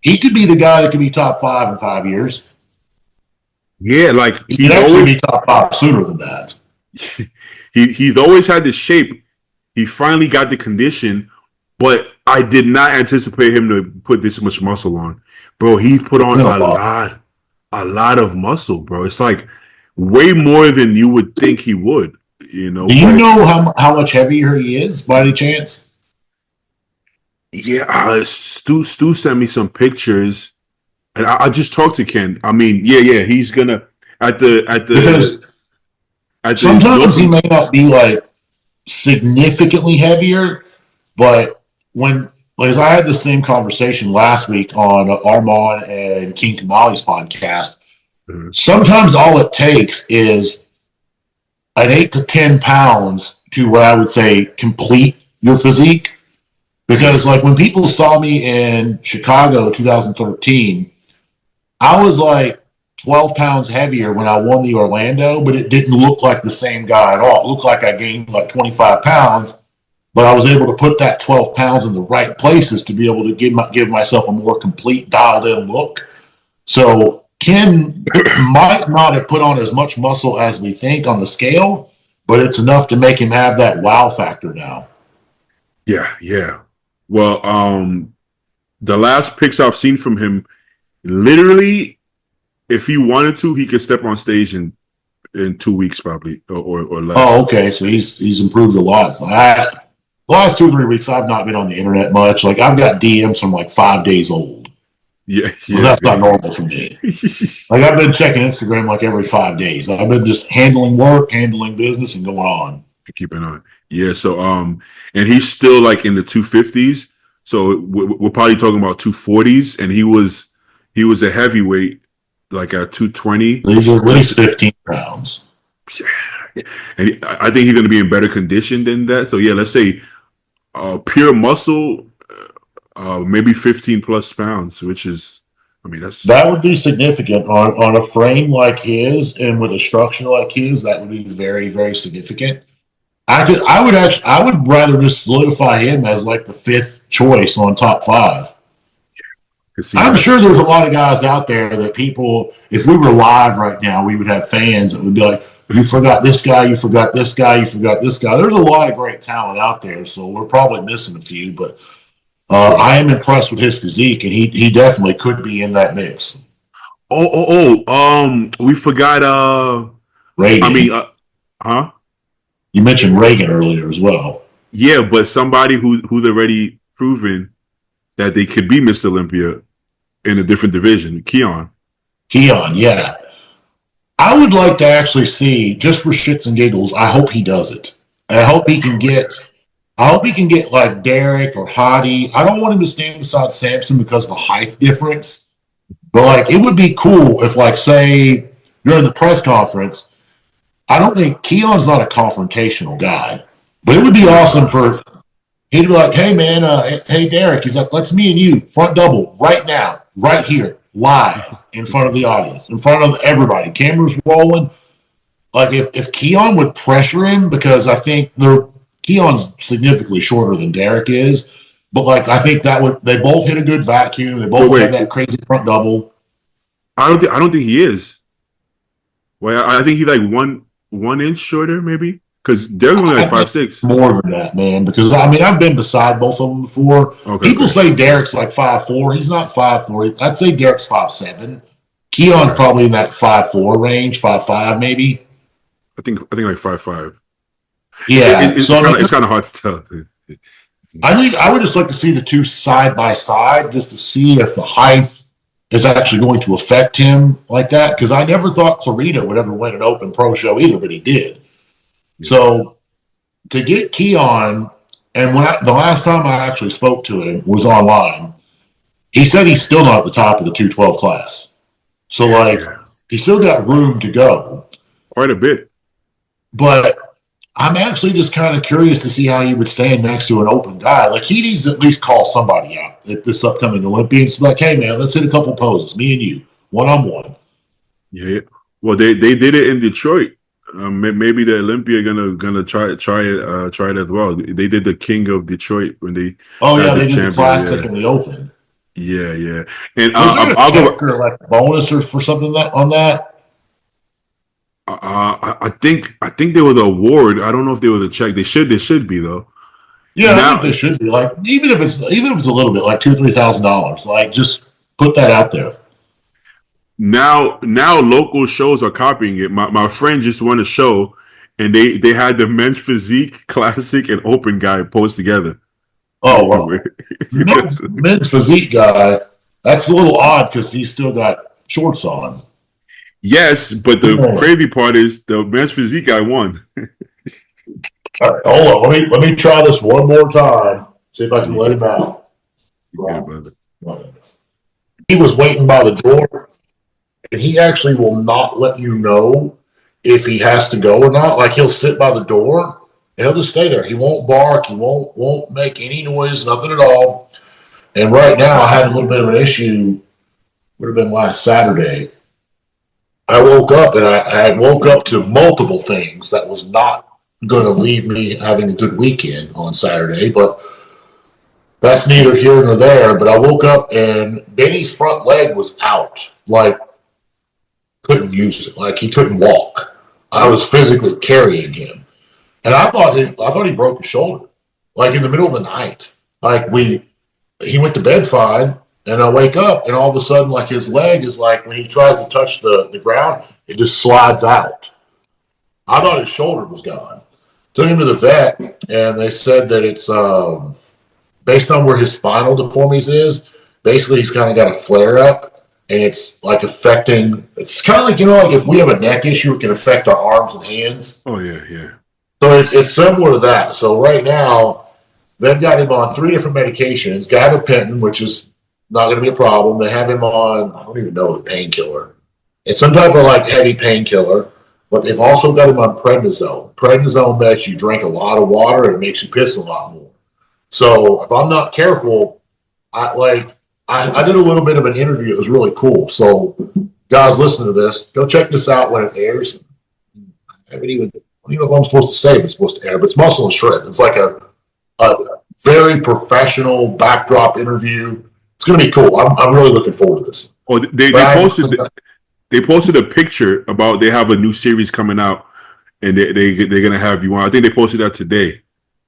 [SPEAKER 2] He could be the guy that could be top five in 5 years.
[SPEAKER 1] Yeah, like
[SPEAKER 2] He could
[SPEAKER 1] he's
[SPEAKER 2] actually
[SPEAKER 1] always
[SPEAKER 2] be top five sooner than that.
[SPEAKER 1] he's always had the shape. He finally got the condition, but I did not anticipate him to put this much muscle on. Bro, he put
[SPEAKER 2] It's
[SPEAKER 1] on
[SPEAKER 2] been a lot.
[SPEAKER 1] a lot of muscle, bro. It's like way more than you would think he would, you know.
[SPEAKER 2] Do you
[SPEAKER 1] But
[SPEAKER 2] know how much heavier he is by any chance?
[SPEAKER 1] yeah, Stu sent me some pictures, and I just talked to Ken. I mean, yeah, he's gonna at the at
[SPEAKER 2] Because
[SPEAKER 1] the at the
[SPEAKER 2] sometimes he
[SPEAKER 1] Northern.
[SPEAKER 2] may not be like significantly heavier, but when as I had the same conversation last week on Armand and King Kamali's podcast,
[SPEAKER 1] Mhm.
[SPEAKER 2] sometimes all it takes is an 8 to 10 pounds to what I would say complete your physique. Because like when people saw me in Chicago 2013, I was like 12 pounds heavier when I won the Orlando, but it didn't look like the same guy at all. It looked like I gained like 25 pounds, but I was able to put that 12 pounds in the right places to be able to give myself a more complete dialed in look. So Ken might not have put on as much muscle as we think on the scale, but it's enough to make him have that wow factor now.
[SPEAKER 1] Yeah. Well, the last pics I've seen from him, literally, if he wanted to, he could step on stage in 2 weeks probably or less.
[SPEAKER 2] Oh, okay. So he's improved a lot. So the last 2 or 3 weeks, I've not been on the internet much. Like I've got DMs from like 5 days old.
[SPEAKER 1] Yeah,
[SPEAKER 2] Well,
[SPEAKER 1] yeah.
[SPEAKER 2] that's not normal for me. Like I've been checking Instagram like every 5 days. I've been just handling work, handling business, and going on.
[SPEAKER 1] Keeping on. Yeah. So and he's still like in the 250s. So we're probably talking about 240s, and he was a heavyweight like at 220.
[SPEAKER 2] He's at least 15 pounds.
[SPEAKER 1] And I think he's going to be in better condition than that. So yeah, let's say pure muscle, maybe 15 plus pounds, which is, I mean, that's
[SPEAKER 2] That would be significant on a frame like his and with a structure like his. That would be very, very significant. I would rather just solidify him as like the fifth choice on top five.
[SPEAKER 1] see
[SPEAKER 2] I'm
[SPEAKER 1] that.
[SPEAKER 2] sure there's a lot of guys out there that people, if we were live right now, we would have fans that would be like, you forgot this guy, you forgot this guy, you forgot this guy. There's a lot of great talent out there, so we're probably missing a few, but I am impressed with his physique, and he definitely could be in that mix.
[SPEAKER 1] We forgot. I mean,
[SPEAKER 2] Reagan,
[SPEAKER 1] huh?
[SPEAKER 2] you mentioned Reagan earlier as well.
[SPEAKER 1] Yeah, but somebody who's already proven that they could be Mr. Olympia in a different division, Keon.
[SPEAKER 2] Keon, yeah. I would like to actually see, just for shits and giggles, I hope he does it. And I hope he can get like Derek or Hottie. I don't want him to stand beside Samson because of the height difference. But like, it would be cool if, like, say during the press conference, I don't think Keon's not a confrontational guy, but it would be awesome for he'd be like, "Hey man, hey Derek," he's like, "Let's me and you front double right now, right here, live in front of the audience, in front of everybody, cameras rolling." Like if Keon would pressure him, because I think Keon's significantly shorter than Derek is, but like I think that would they both hit a good vacuum, they both
[SPEAKER 1] Wait,
[SPEAKER 2] have that crazy front double.
[SPEAKER 1] I don't think he is. Well, I think he's like 1 inch shorter, maybe, because Derek's only like
[SPEAKER 2] I think
[SPEAKER 1] 5'6".
[SPEAKER 2] more than that, man. Because I mean, I've been beside both of them before.
[SPEAKER 1] Okay,
[SPEAKER 2] People
[SPEAKER 1] okay,
[SPEAKER 2] say Derek's like 5'4". He's not 5'4". I'd say Derek's 5'7". Keon's
[SPEAKER 1] okay.
[SPEAKER 2] probably in that 5'4" range, 5'5" maybe.
[SPEAKER 1] I think like 5'5".
[SPEAKER 2] Yeah. So I mean,
[SPEAKER 1] It's kind of hard to tell.
[SPEAKER 2] I think I would just like to see the two side by side just to see if the height is actually going to affect him like that. Because I never thought Clarita would ever win an open pro show either, but he did.
[SPEAKER 1] Yeah.
[SPEAKER 2] So to get Keon, and the last time I actually spoke to him was online, he said he's still not at the top of the 212 class. So like
[SPEAKER 1] Yeah,
[SPEAKER 2] he's still got room to go.
[SPEAKER 1] quite a bit.
[SPEAKER 2] But I'm actually just kind of curious to see how he would stand next to an open guy. Like he needs to at least call somebody out at this upcoming Olympians. Like, hey man, let's hit a couple poses, me and you, one on one.
[SPEAKER 1] Yeah. Well, they did it in Detroit. Maybe the Olympia gonna try it as well. They did the King of Detroit when they
[SPEAKER 2] Oh
[SPEAKER 1] had
[SPEAKER 2] yeah,
[SPEAKER 1] the
[SPEAKER 2] they did the
[SPEAKER 1] champion.
[SPEAKER 2] classic
[SPEAKER 1] Yeah,
[SPEAKER 2] and the open.
[SPEAKER 1] yeah, yeah. And
[SPEAKER 2] Was there a
[SPEAKER 1] I'll
[SPEAKER 2] check
[SPEAKER 1] go.
[SPEAKER 2] or like a bonus or for something that on that?
[SPEAKER 1] I think there was an award. I don't know if there was a check. They should be though.
[SPEAKER 2] Yeah, I think
[SPEAKER 1] Now
[SPEAKER 2] they should be like even if it's a little bit like $2,000 or $3,000. Like just put that out there.
[SPEAKER 1] now local shows are copying it. My friend just won a show, and they had the men's physique classic and open guy post together.
[SPEAKER 2] Oh well, men's physique guy. That's a little odd because he's still got shorts on.
[SPEAKER 1] Yes, but the
[SPEAKER 2] Yeah.
[SPEAKER 1] crazy part is the men's physique guy won.
[SPEAKER 2] All right, hold on. Let me try this one more time. See if I can
[SPEAKER 1] You
[SPEAKER 2] let him out.
[SPEAKER 1] good, brother.
[SPEAKER 2] He was waiting by the door, and he actually will not let you know if he has to go or not. Like he'll sit by the door and he'll just stay there. He won't bark. He won't make any noise. Nothing at all. And right now, I had a little bit of an issue. Would have been last Saturday. I woke up and I woke up to multiple things that was not going to leave me having a good weekend on Saturday, but that's neither here nor there. But I woke up and Benny's front leg was out, like couldn't use it, like he couldn't walk. I was physically carrying him, and I thought he broke his shoulder, like in the middle of the night. Like he went to bed fine, and I wake up, and all of a sudden, like his leg is like when he tries to touch the ground, it just slides out. I thought his shoulder was gone. Took him to the vet, and they said that it's based on where his spinal deformities is. Basically, he's kind of got a flare up, and it's like affecting. It's kind of like like if we have a neck issue, it can affect our arms and hands.
[SPEAKER 1] Oh yeah, yeah.
[SPEAKER 2] So it's similar to that. So right now, they've got him on 3 different medications. Gabapentin, which is not going to be a problem. They have him on, I don't even know the painkiller. It's some type of like heavy painkiller, but they've also got him on prednisone. Prednisone makes you drink a lot of water and it makes you piss a lot more. So if I'm not careful, I did a little bit of an interview. It was really cool. So guys, listen to this. Go check this out when it airs. I don't even know if I'm supposed to say it's supposed to air, but it's Muscle and Strength. It's like a very professional backdrop interview. It's going to be cool. I'm really looking forward to this.
[SPEAKER 1] Oh, they posted a picture about they have a new series coming out, and they're gonna have you on. I think they posted that today,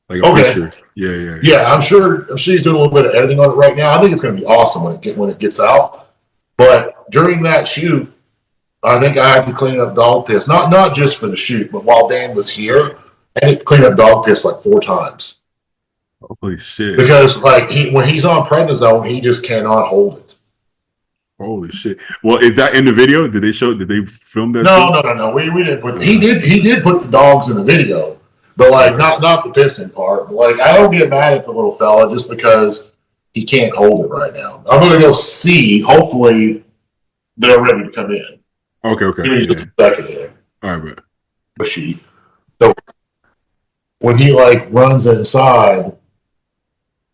[SPEAKER 1] like a picture. Yeah.
[SPEAKER 2] Yeah, I'm sure he's doing a little bit of editing on it right now. I think it's going to be awesome when it gets out. But during that shoot, I think I had to clean up dog piss. Not just for the shoot, but while Dan was here, I had to clean up dog piss like 4 times.
[SPEAKER 1] Holy shit!
[SPEAKER 2] Because like when he's on prednisone, he just cannot hold it.
[SPEAKER 1] Holy shit! Well, is that in the video? Did they film that?
[SPEAKER 2] No. We didn't put. He did put the dogs in the video, But like
[SPEAKER 1] Okay.
[SPEAKER 2] not the pissing part. But like I don't get mad at the little fella just because he can't hold it right now. I'm gonna go see. Hopefully they're ready to come in.
[SPEAKER 1] Okay. Okay.
[SPEAKER 2] Give me
[SPEAKER 1] Yeah.
[SPEAKER 2] just a second here.
[SPEAKER 1] All right, man.
[SPEAKER 2] She. So when he like runs inside,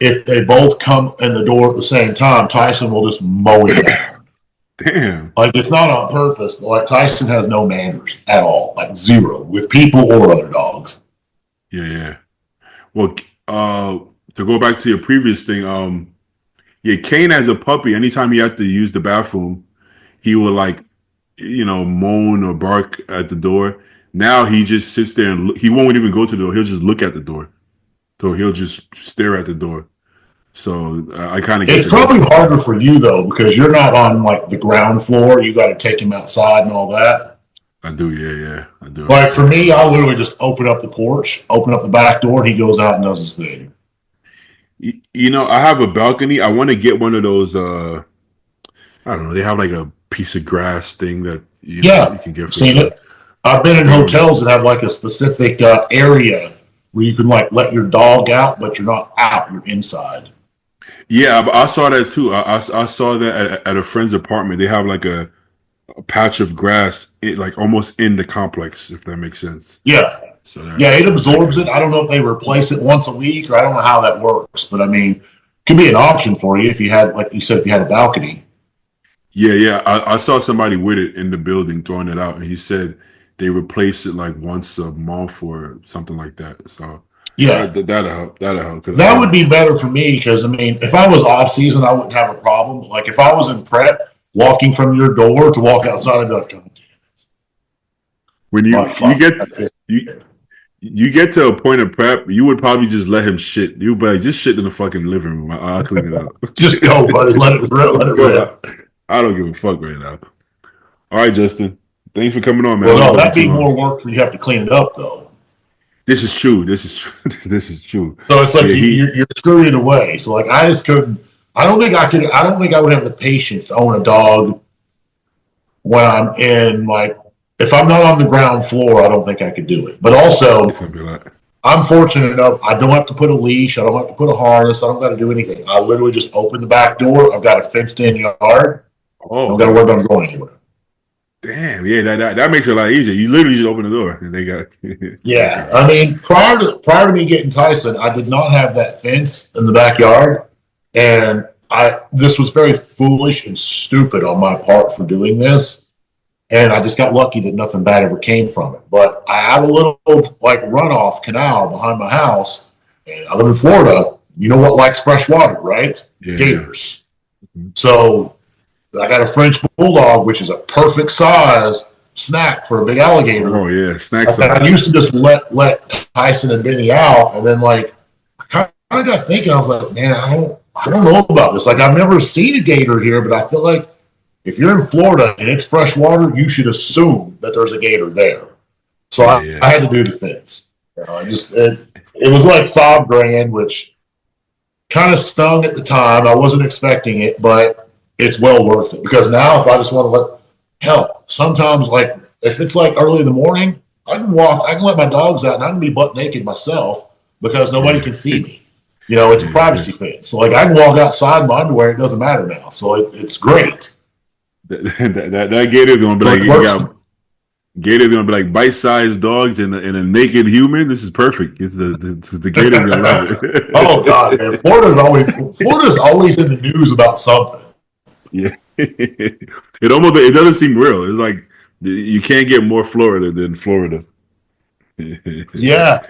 [SPEAKER 2] if they both come in the door at the same time, Tyson will just mow him down.
[SPEAKER 1] Damn.
[SPEAKER 2] Like it's not on purpose, but like Tyson has no manners at all, like zero with people or other dogs.
[SPEAKER 1] Yeah. Yeah. Well, to go back to your previous thing, yeah, Kane as a puppy, anytime he has to use the bathroom, he will like, moan or bark at the door. Now he just sits there and he won't even go to the door. He'll just look at the door. So he'll just stare at the door. So I kind of get
[SPEAKER 2] It's
[SPEAKER 1] the
[SPEAKER 2] probably
[SPEAKER 1] difference.
[SPEAKER 2] harder for you though because you're not on like the ground floor. You got to take him outside and all that.
[SPEAKER 1] I do, yeah, I do.
[SPEAKER 2] Like for me, I'll literally just open up the porch, open up the back door, and he goes out and does his thing.
[SPEAKER 1] I have a balcony. I want to get one of those. I don't know. They have like a piece of grass thing that you
[SPEAKER 2] Yeah,
[SPEAKER 1] can get for
[SPEAKER 2] seen
[SPEAKER 1] the
[SPEAKER 2] it. I've been in
[SPEAKER 1] ground.
[SPEAKER 2] hotels that have like a specific area where you can like let your dog out, but you're not out, you're inside.
[SPEAKER 1] Yeah, but I saw that too. I saw that at a friend's apartment. They have like a patch of grass, like almost in the complex, if that makes sense.
[SPEAKER 2] Yeah.
[SPEAKER 1] So
[SPEAKER 2] Yeah, it
[SPEAKER 1] that's pretty
[SPEAKER 2] absorbs it.
[SPEAKER 1] cool.
[SPEAKER 2] I don't know if they replace it once a week or I don't know how that works, but I mean, could be an option for you if you had, like you said, if you had a balcony.
[SPEAKER 1] Yeah. I saw somebody with it in the building throwing it out, and he said they replace it like once a month or something like that. So
[SPEAKER 2] Yeah.
[SPEAKER 1] that'll help. That'll help because
[SPEAKER 2] That would be better for me because I mean, if I was off season, I wouldn't have a problem. But like if I was in prep, walking from your door to walk outside, I'd be like, "God
[SPEAKER 1] when
[SPEAKER 2] damn,
[SPEAKER 1] you
[SPEAKER 2] oh,
[SPEAKER 1] you
[SPEAKER 2] fuck."
[SPEAKER 1] get you you get to a point of prep, you would probably just let him shit. You would be like, just shit in the fucking living room. I'll clean it up.
[SPEAKER 2] Just go, buddy. Let it rip. Let it rip.
[SPEAKER 1] Go. I don't give a fuck right now. All right, Justin. Thanks for coming on, man. I
[SPEAKER 2] Well,
[SPEAKER 1] won't
[SPEAKER 2] no,
[SPEAKER 1] hold you
[SPEAKER 2] that'd
[SPEAKER 1] too
[SPEAKER 2] be
[SPEAKER 1] long.
[SPEAKER 2] more work for you have to clean it up though.
[SPEAKER 1] This is true. This is true. This is true.
[SPEAKER 2] So it's like
[SPEAKER 1] Yeah,
[SPEAKER 2] you're screwing it away. So like I just couldn't. I don't think I could. I don't think I would have the patience to own a dog when I'm in like if I'm not on the ground floor. I don't think I could do it. But
[SPEAKER 1] it's
[SPEAKER 2] also,
[SPEAKER 1] gonna be like,
[SPEAKER 2] I'm fortunate enough. I don't have to put a leash. I don't have to put a harness. I don't got to do anything. I literally just open the back door. I've got a fenced-in yard. I
[SPEAKER 1] oh,
[SPEAKER 2] don't got to worry about going anywhere.
[SPEAKER 1] damn. Yeah, that makes it a lot easier. You literally just open the door and they got.
[SPEAKER 2] Yeah,
[SPEAKER 1] Okay.
[SPEAKER 2] I mean, prior to me getting Tyson, I did not have that fence in the backyard, and I this was very foolish and stupid on my part for doing this, and I just got lucky that nothing bad ever came from it. But I have a little like runoff canal behind my house, and I live in Florida. You know what likes fresh water, right?
[SPEAKER 1] Yeah.
[SPEAKER 2] Gators.
[SPEAKER 1] Mhm.
[SPEAKER 2] So I got a French bulldog, which is a perfect size snack for a big alligator.
[SPEAKER 1] Oh yeah, snacks
[SPEAKER 2] And
[SPEAKER 1] are.
[SPEAKER 2] I used to just let Tyson and Benny out, and then like I kind of got thinking, I was like, man, I don't know about this. Like I've never seen a gator here, but I feel like if you're in Florida and it's fresh water, you should assume that there's a gator there. So
[SPEAKER 1] Yeah,
[SPEAKER 2] I
[SPEAKER 1] yeah.
[SPEAKER 2] had to do the fence. It was like $5,000, which kind of stung at the time. I wasn't expecting it, but it's well worth it because now if I just want to let hell, sometimes like if it's like early in the morning, I can let my dogs out and I can be butt naked myself because nobody can see me. You know, it's a
[SPEAKER 1] Yeah.
[SPEAKER 2] privacy fence. So like I can walk outside in my underwear, it doesn't matter now. So it's great.
[SPEAKER 1] That gator gonna be
[SPEAKER 2] So
[SPEAKER 1] like
[SPEAKER 2] it
[SPEAKER 1] you
[SPEAKER 2] works.
[SPEAKER 1] got gator gonna be like bite-sized dogs and a naked human. This is perfect. It's the gator's gonna love
[SPEAKER 2] Oh God,
[SPEAKER 1] it.
[SPEAKER 2] man. Florida's always in the news about something.
[SPEAKER 1] Yeah, it doesn't seem real. It's like you can't get more Florida than Florida.
[SPEAKER 2] Yeah.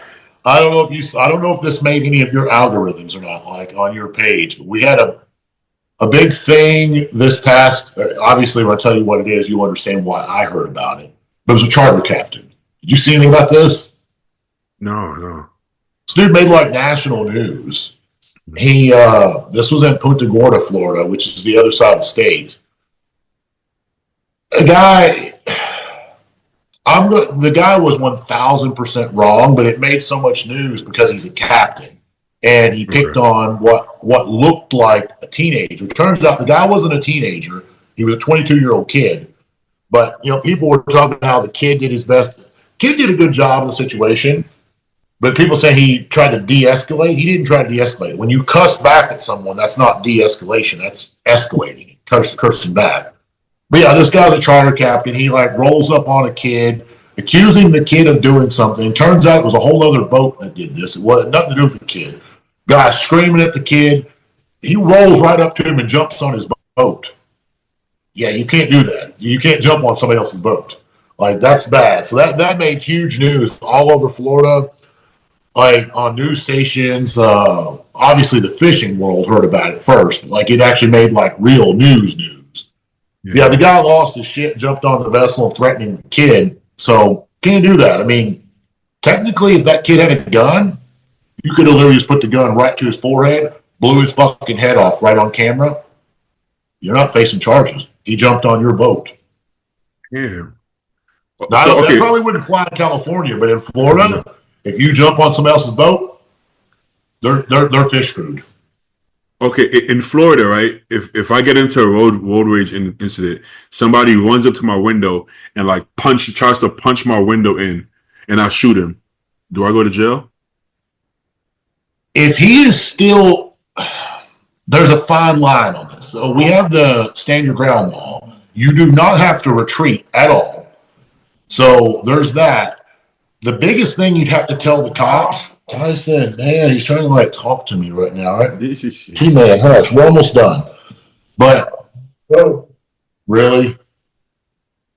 [SPEAKER 2] I don't know if this made any of your algorithms or not, like on your page, but we had a big thing this past obviously when I tell you what it is, you'll understand why I heard about it. But it was a charter captain. Did you see anything about this?
[SPEAKER 1] No, no.
[SPEAKER 2] This dude made like national news. He this was in Punta Gorda, Florida, which is the other side of the state. A guy the guy was 1,000% wrong, but it made so much news because he's a captain and he picked
[SPEAKER 1] Okay.
[SPEAKER 2] on what looked like a teenager. Turns out the guy wasn't a teenager; he was a 22-year-old kid. But you know, people were talking about how the kid did his best. Kid did a good job in the situation. But people say he tried to de-escalate. He didn't try to de-escalate. When you cuss back at someone, that's not de-escalation. That's escalating. Cursing back. But yeah, this guy's a charter captain. He like rolls up on a kid, accusing the kid of doing something. Turns out it was a whole other boat that did this. It had nothing to do with the kid. Guy screaming at the kid. He rolls right up to him and jumps on his boat. Yeah, you can't do that. You can't jump on somebody else's boat. Like, that's bad. So that made huge news all over Florida, like on news stations. Obviously, the fishing world heard about it first. Like, it actually made like real news. Yeah, the guy lost his shit, jumped on the vessel, threatening the kid. So can't do that. I mean, technically, if that kid had a gun, you could have literally just put the gun right to his forehead, blew his fucking head off right on camera. You're not facing charges. He jumped on your boat.
[SPEAKER 1] Yeah.
[SPEAKER 2] Now, that probably wouldn't fly in California, but in Florida, if you jump on somebody else's boat, they're fish food.
[SPEAKER 1] Okay, in Florida, right? If I get into a road rage incident, somebody runs up to my window and like tries to punch my window in, and I shoot him. Do I go to jail?
[SPEAKER 2] If he is still, there's a fine line on this. So we have the stand your ground law. You do not have to retreat at all. So there's that. The biggest thing you'd have to tell the cops. I said, man, he's trying to like talk to me right now, right? T-Man, hush, we're almost done. But really?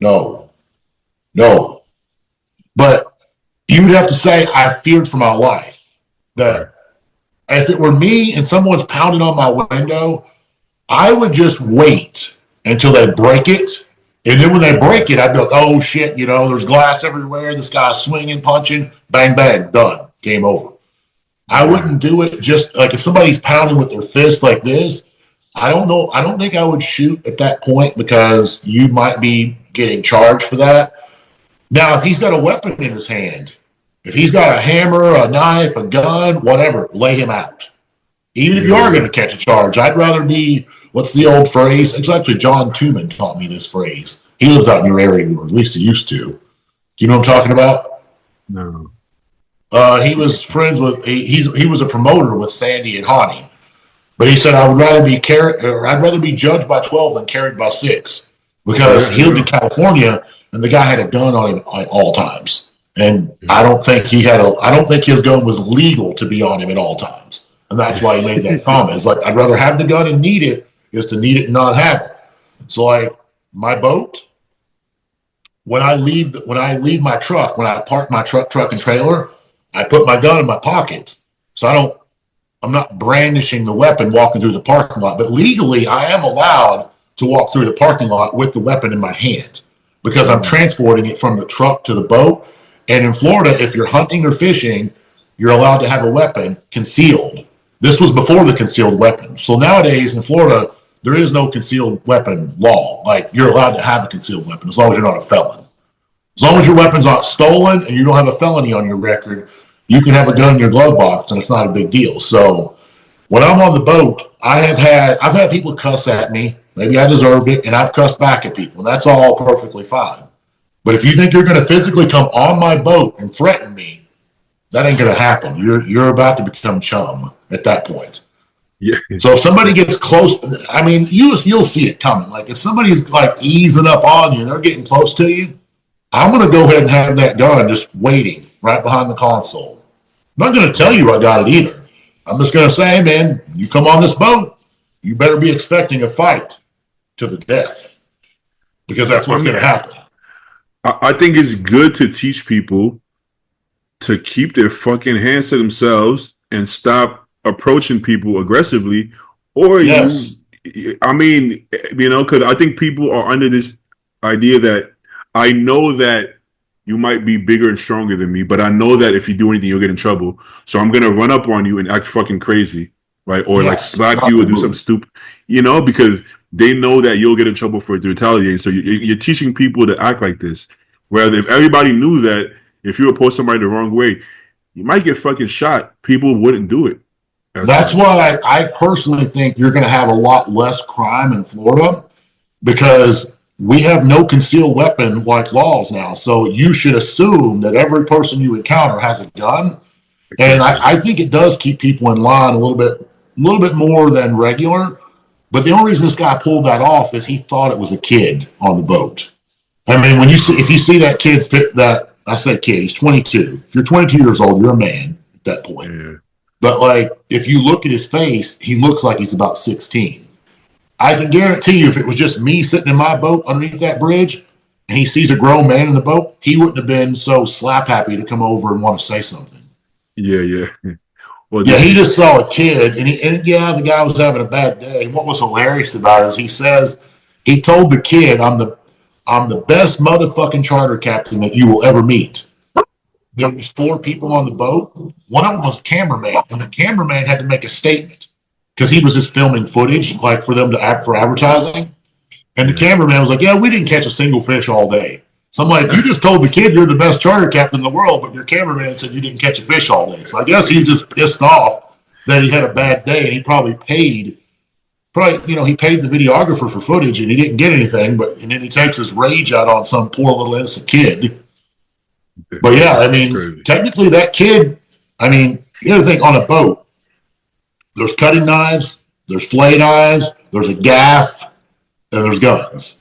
[SPEAKER 2] No. But you would have to say, I feared for my life. That if it were me and someone's pounding on my window, I would just wait until they break it. And then when they break it, I'd be like, oh shit, there's glass everywhere. This guy's swinging, punching, bang, bang, done. Game over. I wouldn't do it just like if somebody's pounding with their fist like this. I don't know. I don't think I would shoot at that point because you might be getting charged for that. Now, if he's got a weapon in his hand, if he's got a hammer, a knife, a gun, whatever, lay him out. Even if you are going to catch a charge, I'd rather be, what's the old phrase? It's actually John Tooman taught me this phrase. He lives out in your area, or at least he used to. Do you know what I'm talking about?
[SPEAKER 1] No.
[SPEAKER 2] He was friends with, he was a promoter with Sandy and Hani. But he said, I'd rather be judged by 12 than carried by 6. Because he lived in California and the guy had a gun on him at all times. And I don't think his gun was legal to be on him at all times. And that's why he made that comment. It's like, I'd rather have the gun and need it is to need it and not have it. So like my boat, when I leave my truck, when I park my truck and trailer, I put my gun in my pocket. So I'm not brandishing the weapon walking through the parking lot, but legally I am allowed to walk through the parking lot with the weapon in my hand because I'm transporting it from the truck to the boat. And in Florida, if you're hunting or fishing, you're allowed to have a weapon concealed. This was before the concealed weapon. So nowadays in Florida, there is no concealed weapon law. Like you're allowed to have a concealed weapon as long as you're not a felon. As long as your weapon's not stolen and you don't have a felony on your record, you can have a gun in your glove box and it's not a big deal. So when I'm on the boat, I've had people cuss at me. Maybe I deserved it, and I've cussed back at people, and that's all perfectly fine. But if you think you're going to physically come on my boat and threaten me, that ain't going to happen. You're about to become chum at that point.
[SPEAKER 1] Yeah.
[SPEAKER 2] So if somebody gets close, I mean, you'll see it coming. Like if somebody's like easing up on you and they're getting close to you, I'm going to go ahead and have that gun just waiting right behind the console. I'm not going to tell you I got it either. I'm just going to say, hey, man, you come on this boat, you better be expecting a fight to the death because that's what's going to happen.
[SPEAKER 1] I think it's good to teach people to keep their fucking hands to themselves and stop approaching people aggressively. Or,
[SPEAKER 2] yes.
[SPEAKER 1] because I think people are under this idea that I know that you might be bigger and stronger than me, but I know that if you do anything, you'll get in trouble. So I'm going to run up on you and act fucking crazy, right? Or like slap you or do something stupid, because they know that you'll get in trouble for it to retaliate. So you're teaching people to act like this. Whereas if everybody knew that if you approach somebody the wrong way, you might get fucking shot, people wouldn't do it.
[SPEAKER 2] That's why I personally think you're going to have a lot less crime in Florida because we have no concealed weapon like laws now. So you should assume that every person you encounter has a gun. And
[SPEAKER 1] Exactly.
[SPEAKER 2] I think it does keep people in line a little bit more than regular. But the only reason this guy pulled that off is he thought it was a kid on the boat. I mean, if you see that kid's that I said kid, he's 22. If you're 22 years old, you're a man at that point.
[SPEAKER 1] Yeah.
[SPEAKER 2] But like, if you look at his face, he looks like he's about 16. I can guarantee you, if it was just me sitting in my boat underneath that bridge, and he sees a grown man in the boat, he wouldn't have been so slap happy to come over and want to say something.
[SPEAKER 1] Yeah. Yeah. Well,
[SPEAKER 2] Yeah, he just saw a kid, and yeah, the guy was having a bad day. And what was hilarious about it is he told the kid, I'm the best motherfucking charter captain that you will ever meet." There was 4 people on the boat. One of them was a cameraman, and the cameraman had to make a statement because he was just filming footage, like for them to act for advertising. And the
[SPEAKER 1] yeah.
[SPEAKER 2] cameraman was like, "Yeah, we didn't catch a single fish all day." So I'm like, "You just told the kid you're the best charter captain in the world, but your cameraman said you didn't catch a fish all day." So I guess he was just pissed off that he had a bad day, and he probably he paid the videographer for footage, and he didn't get anything. And then he takes his rage out on some poor little innocent kid. But yeah, I
[SPEAKER 1] It's
[SPEAKER 2] mean,
[SPEAKER 1] crazy.
[SPEAKER 2] technically that kid. I mean, the other thing on a boat, there's cutting knives, there's fillet knives, there's a gaff, and there's guns.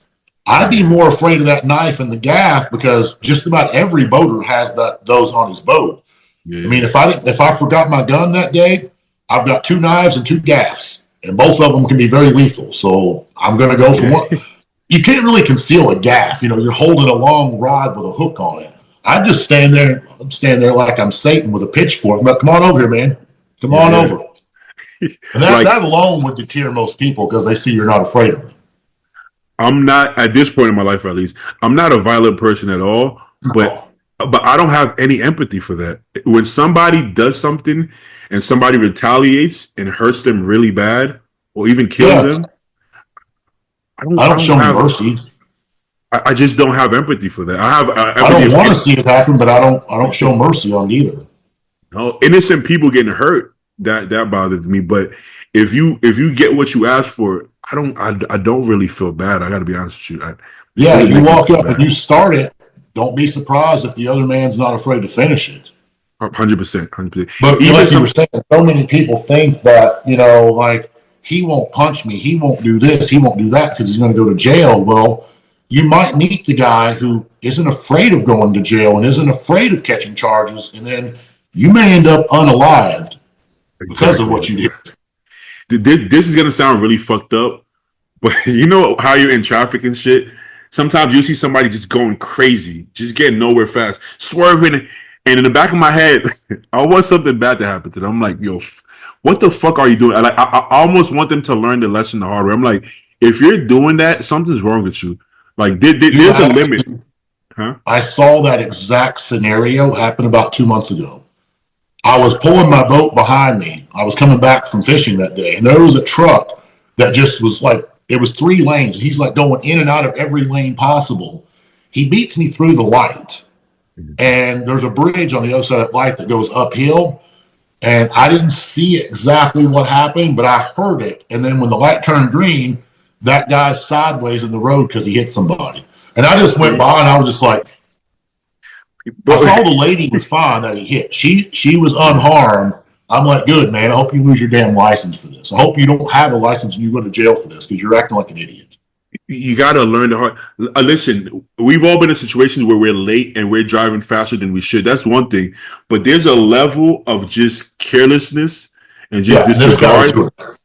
[SPEAKER 2] I'd be
[SPEAKER 1] Yeah.
[SPEAKER 2] more afraid of that knife and the gaff because just about every boater has those on his boat. I
[SPEAKER 1] Yeah.
[SPEAKER 2] mean, if I forgot my gun that day, I've got 2 knives and 2 gaffs, and both of them can be very lethal. So I'm going to go for one.
[SPEAKER 1] Yeah.
[SPEAKER 2] You can't really conceal a gaff. You're holding a long rod with a hook on it. I'm just stand there. I'm standing there like I'm Satan with a pitchfork. But come on over here, man. Come on
[SPEAKER 1] Yeah.
[SPEAKER 2] over. And that,
[SPEAKER 1] Like,
[SPEAKER 2] that alone would deter most people because they see you're not afraid of them.
[SPEAKER 1] I'm not at this point in my life, at least. I'm not a violent person at all, but
[SPEAKER 2] No.
[SPEAKER 1] I don't have any empathy for that. When somebody does something and somebody retaliates and hurts them really bad, or even kills
[SPEAKER 2] Yeah,
[SPEAKER 1] them,
[SPEAKER 2] I
[SPEAKER 1] I
[SPEAKER 2] don't
[SPEAKER 1] don't
[SPEAKER 2] show
[SPEAKER 1] have.
[SPEAKER 2] mercy.
[SPEAKER 1] I just don't have empathy for that. I have
[SPEAKER 2] I
[SPEAKER 1] empathy
[SPEAKER 2] don't want to
[SPEAKER 1] of
[SPEAKER 2] see it happen, but I don't show mercy on either.
[SPEAKER 1] innocent people getting hurt. That bothers me. But if you get what you ask for, I don't really feel bad. I got to be honest with you. It
[SPEAKER 2] Yeah,
[SPEAKER 1] doesn't
[SPEAKER 2] you
[SPEAKER 1] make me
[SPEAKER 2] walk
[SPEAKER 1] feel
[SPEAKER 2] up and
[SPEAKER 1] bad.
[SPEAKER 2] you start it. Don't be surprised if the other man's not afraid to finish it.
[SPEAKER 1] 100%, 100%.
[SPEAKER 2] But
[SPEAKER 1] Even
[SPEAKER 2] like you were
[SPEAKER 1] some.
[SPEAKER 2] saying, so many people think that, like he won't punch me, he won't do this, he won't do that because he's going to go to jail. Well, you might meet the guy who isn't afraid of going to jail and isn't afraid of catching charges, and then you may end up unalived because of
[SPEAKER 1] Exactly.
[SPEAKER 2] what you did.
[SPEAKER 1] This is gonna sound really fucked up, but you know how you're in traffic and shit. Sometimes you see somebody just going crazy, just getting nowhere fast, swerving, and in the back of my head, I want something bad to happen to them. I'm like, yo, what the fuck are you doing? I almost want them to learn the lesson the hard way. I'm like, if you're doing that, something's wrong with you. Like,
[SPEAKER 2] You
[SPEAKER 1] there's a limit,
[SPEAKER 2] actually,
[SPEAKER 1] huh?
[SPEAKER 2] I saw that exact scenario happen about 2 months ago. I was pulling my boat behind me. I was coming back from fishing that day, and there was a truck that just was like, it was 3 lanes. He's like going in and out of every lane possible. He beats me through the light, and there's a bridge on the other side of that light that goes uphill. And I didn't see exactly what happened, but I heard it. And then when the light turned green, that guy's sideways in the road because he hit somebody. And I just went by and I was just like, I
[SPEAKER 1] But
[SPEAKER 2] saw the lady was fine that he hit. She was unharmed. I'm like, good, man. I hope you lose your damn license for this. I hope you don't have a license and you go to jail for this because you're acting like an idiot.
[SPEAKER 1] you got to learn the hard. Listen, we've all been in situations where we're late and we're driving faster than we should. That's one thing, but there's a level of just carelessness and just
[SPEAKER 2] Yeah, and this guy was
[SPEAKER 1] disregard.
[SPEAKER 2] doing it.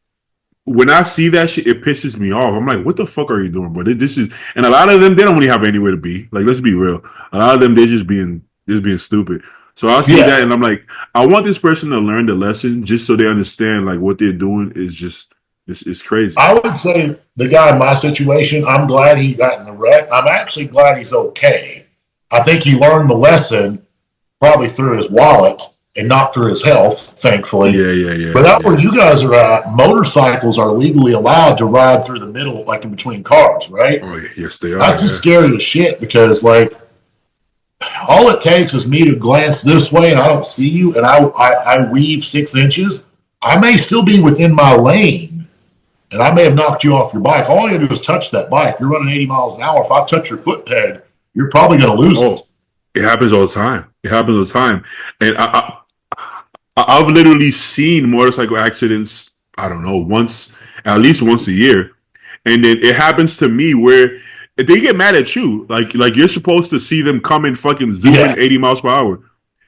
[SPEAKER 1] When I see that shit, it pisses me off. I'm like, what the fuck are you doing, bro? This is, and a lot of them, they don't really have anywhere to be. Like, let's be real. A lot of them, they're just being stupid. So I see that,
[SPEAKER 2] Yeah,
[SPEAKER 1] and I'm like, I want this person to learn the lesson just so they understand like what they're doing is just it's crazy.
[SPEAKER 2] I would say the guy in my situation, I'm glad he got in the wreck. I'm actually glad he's okay. I think he learned the lesson probably through his wallet and not through his health, thankfully.
[SPEAKER 1] Yeah, yeah, yeah,
[SPEAKER 2] But out
[SPEAKER 1] yeah.
[SPEAKER 2] where you guys are at, motorcycles are legally allowed to ride through the middle, like in between cars, right?
[SPEAKER 1] Oh, yes, they are.
[SPEAKER 2] That's
[SPEAKER 1] Yeah.
[SPEAKER 2] just scary as shit because, like, all it takes is me to glance this way and I don't see you, and I weave 6 inches. I may still be within my lane, and I may have knocked you off your bike. All you gotta do is touch that bike. You're running 80 miles an hour. If I touch your foot peg, you're probably going to lose it.
[SPEAKER 1] Oh, it happens all the time. It happens all the time, and I've literally seen motorcycle accidents. I don't know, at least once a year, and then it happens to me where they get mad at you, like you're supposed to see them coming, fucking zooming
[SPEAKER 2] Yeah,
[SPEAKER 1] 80 miles per hour,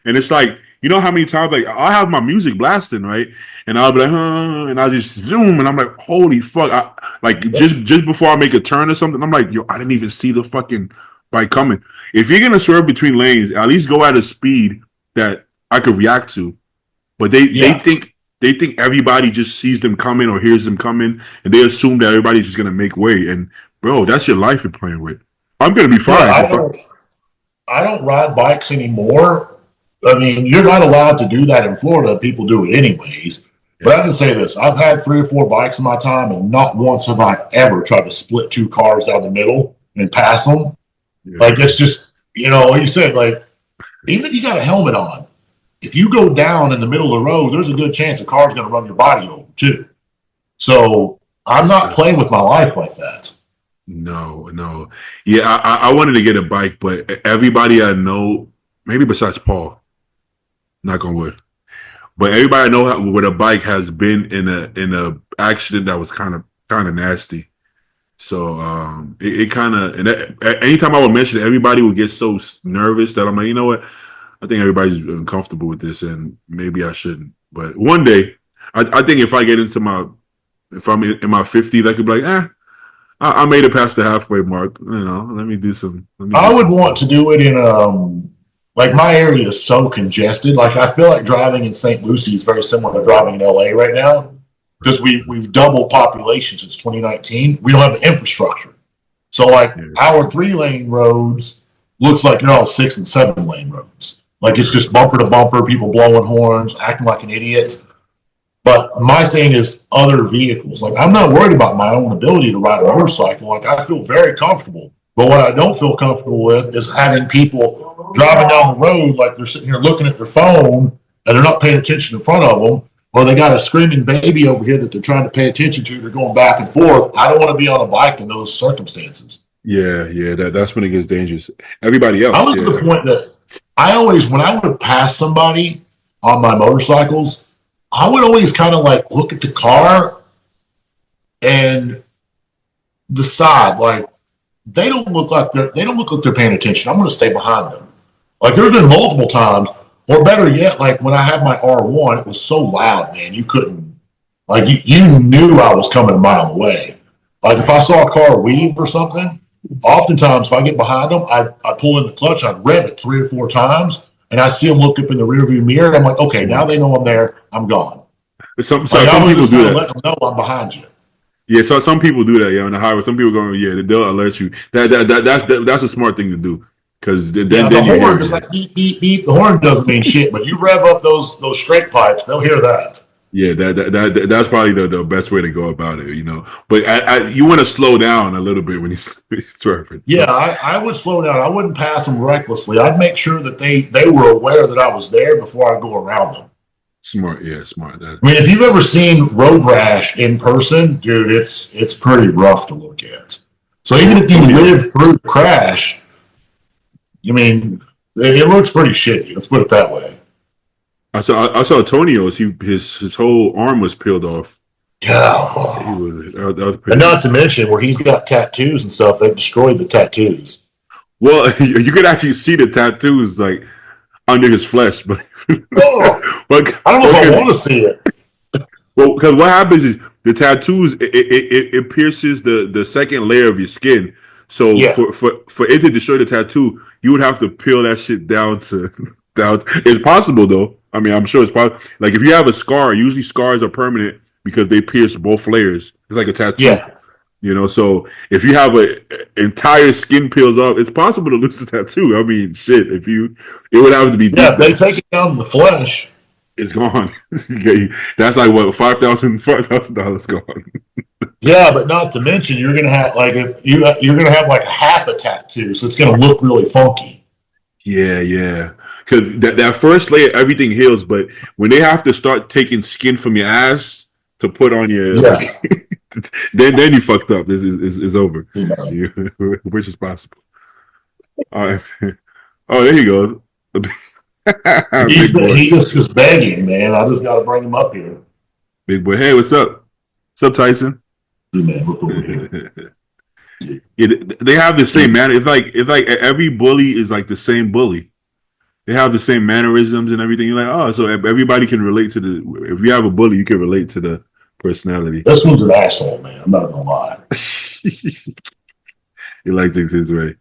[SPEAKER 1] and it's like, you know how many times like I have my music blasting, right, and I'll be like, and I'll just zoom, and I'm like, holy fuck, like just before I make a turn or something, I'm like, yo, I didn't even see the fucking bike coming. If you're gonna swerve between lanes, at least go at a speed that I could react to. But
[SPEAKER 2] yeah.
[SPEAKER 1] they think everybody just sees them coming or hears them coming, and they assume that everybody's just gonna make way. And bro, that's your life you're playing with. I'm gonna be
[SPEAKER 2] Yeah,
[SPEAKER 1] fine if I.
[SPEAKER 2] I don't ride bikes anymore. I mean, you're not allowed to do that in Florida. People do it anyways. But I can say this: I've had 3 or 4 bikes in my time, and not once have I ever tried to split 2 cars down the middle and pass them.
[SPEAKER 1] Yeah,
[SPEAKER 2] Like it's just, like you said, like even if you got a helmet on, if you go down in the middle of the road, there's a good chance a car's going to run your body over too. So I'm not playing
[SPEAKER 1] that's
[SPEAKER 2] with my life like that.
[SPEAKER 1] no. Yeah, I wanted to get a bike, but everybody I know, maybe besides Paul, knock on wood, but everybody I know with a bike has been in a accident that was kind of nasty. So it kind of, and anytime I would mention it, everybody would get so nervous that I'm like, you know what? I think everybody's uncomfortable with this, and maybe I shouldn't. But one day, I think if I get into if I'm in my 50s, I could be like, I made it past the halfway mark. You know, let me do
[SPEAKER 2] I would
[SPEAKER 1] some
[SPEAKER 2] want
[SPEAKER 1] stuff.
[SPEAKER 2] to do it in like my area is so congested. Like I feel like driving in St. Lucie is very similar to driving in LA right now because we've doubled population since 2019. We don't have the infrastructure. So like
[SPEAKER 1] Yeah,
[SPEAKER 2] our 3 lane roads looks like they're all 6 and 7 lane roads. Like it's
[SPEAKER 1] right.
[SPEAKER 2] just bumper to bumper, people blowing horns, acting like an idiot. But my thing is other vehicles. Like I'm not worried about my own ability to ride a motorcycle. Like I feel very comfortable. But what I don't feel comfortable with is having people driving down the road like they're sitting here looking at their phone and they're not paying attention in front of them, or they got a screaming baby over here that they're trying to pay attention to. They're going back and forth. I don't want to be on a bike in those circumstances.
[SPEAKER 1] Yeah. That's when it gets dangerous. Everybody
[SPEAKER 2] I
[SPEAKER 1] else,
[SPEAKER 2] was to the
[SPEAKER 1] yeah,
[SPEAKER 2] point that I always, when I would pass somebody on my motorcycles, I would always kind of like look at the car and decide like they don't look like they're paying attention. I'm going to stay behind them. Like there's been multiple times, or better yet, like when I had my R1, it was so loud, man, you couldn't like you knew I was coming a mile away. Like if I saw a car weave or something, oftentimes if I get behind them, I pull in the clutch, I'd rev it 3 or 4 times, and I see them look up in the rearview mirror, and I'm like, okay, now
[SPEAKER 1] smart.
[SPEAKER 2] they know I'm there. I'm gone. Like I
[SPEAKER 1] Some
[SPEAKER 2] was
[SPEAKER 1] people
[SPEAKER 2] just
[SPEAKER 1] do
[SPEAKER 2] kind of
[SPEAKER 1] that.
[SPEAKER 2] letting them know I'm behind you.
[SPEAKER 1] Yeah, so some people do that. Yeah, on the highway, some people go, yeah, they'll alert you. That's a smart thing to do because
[SPEAKER 2] Yeah, the
[SPEAKER 1] then you hear
[SPEAKER 2] horn
[SPEAKER 1] it.
[SPEAKER 2] is
[SPEAKER 1] Yeah,
[SPEAKER 2] like beep beep beep. The horn doesn't mean shit, but you rev up those straight pipes, they'll hear that.
[SPEAKER 1] yeah. That's probably the best way to go about it. You know, but you want to slow down a little bit when he's surfing.
[SPEAKER 2] Yeah, I would slow down. I wouldn't pass them recklessly. I'd make sure that they were aware that I was there before I go around them.
[SPEAKER 1] Smart, yeah, smart. That
[SPEAKER 2] I mean, if you've ever seen road rash in person, dude, it's pretty rough to look at. So even if you
[SPEAKER 1] Tonio.
[SPEAKER 2] live through the crash, I mean, it looks pretty shitty. Let's put it that way.
[SPEAKER 1] I saw Tonio's. His whole arm was peeled off. He
[SPEAKER 2] Yeah.
[SPEAKER 1] was that was
[SPEAKER 2] And
[SPEAKER 1] pretty.
[SPEAKER 2] not to mention where he's got tattoos and stuff, they've destroyed the tattoos.
[SPEAKER 1] Well, you could actually see the tattoos like under his flesh, but
[SPEAKER 2] Oh,
[SPEAKER 1] but
[SPEAKER 2] I don't know if I want to see it.
[SPEAKER 1] well, because what happens is the tattoos it pierces the second layer of your skin. So
[SPEAKER 2] Yeah,
[SPEAKER 1] for it to destroy the tattoo, you would have to peel that shit down to down. It's possible though. I mean, I'm sure it's possible. Like if you have a scar, usually scars are permanent because they pierce both layers. It's like a tattoo.
[SPEAKER 2] yeah,
[SPEAKER 1] You know, so if you have a entire skin peels off, it's possible to lose the tattoo. I mean, shit, if you, it would have to be
[SPEAKER 2] yeah.
[SPEAKER 1] deep
[SPEAKER 2] If they
[SPEAKER 1] though.
[SPEAKER 2] take it down to the flesh,
[SPEAKER 1] It's gone. That's like what $5,000 gone.
[SPEAKER 2] yeah, but not to mention you're gonna have like if you're gonna have like half a tattoo, so it's gonna look really funky.
[SPEAKER 1] Yeah. Because that first layer, everything heals, but when they have to start taking skin from your ass to put on your
[SPEAKER 2] Yeah,
[SPEAKER 1] like, then you fucked up. This is over.
[SPEAKER 2] yeah.
[SPEAKER 1] Which is possible. All right. Oh, there you go. Big boy.
[SPEAKER 2] He just was begging, man. I just got to bring him up here.
[SPEAKER 1] Big boy. Hey, what's up? What's up, Tyson?
[SPEAKER 2] Hey, man, look over here.
[SPEAKER 1] Yeah, they have the same manner. It's like every bully is like the same bully. They have the same mannerisms and everything. You're like, oh, so everybody can relate to the. If you have a bully, you can relate to the personality.
[SPEAKER 2] This one's an asshole, man. I'm not gonna lie.
[SPEAKER 1] You like things his way.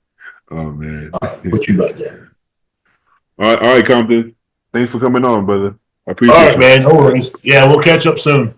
[SPEAKER 1] Oh man.
[SPEAKER 2] What you got there?
[SPEAKER 1] All right, Compton. Thanks for coming on, brother. I
[SPEAKER 2] All
[SPEAKER 1] appreciate
[SPEAKER 2] right,
[SPEAKER 1] you.
[SPEAKER 2] man. No worries. Yeah, we'll catch up soon.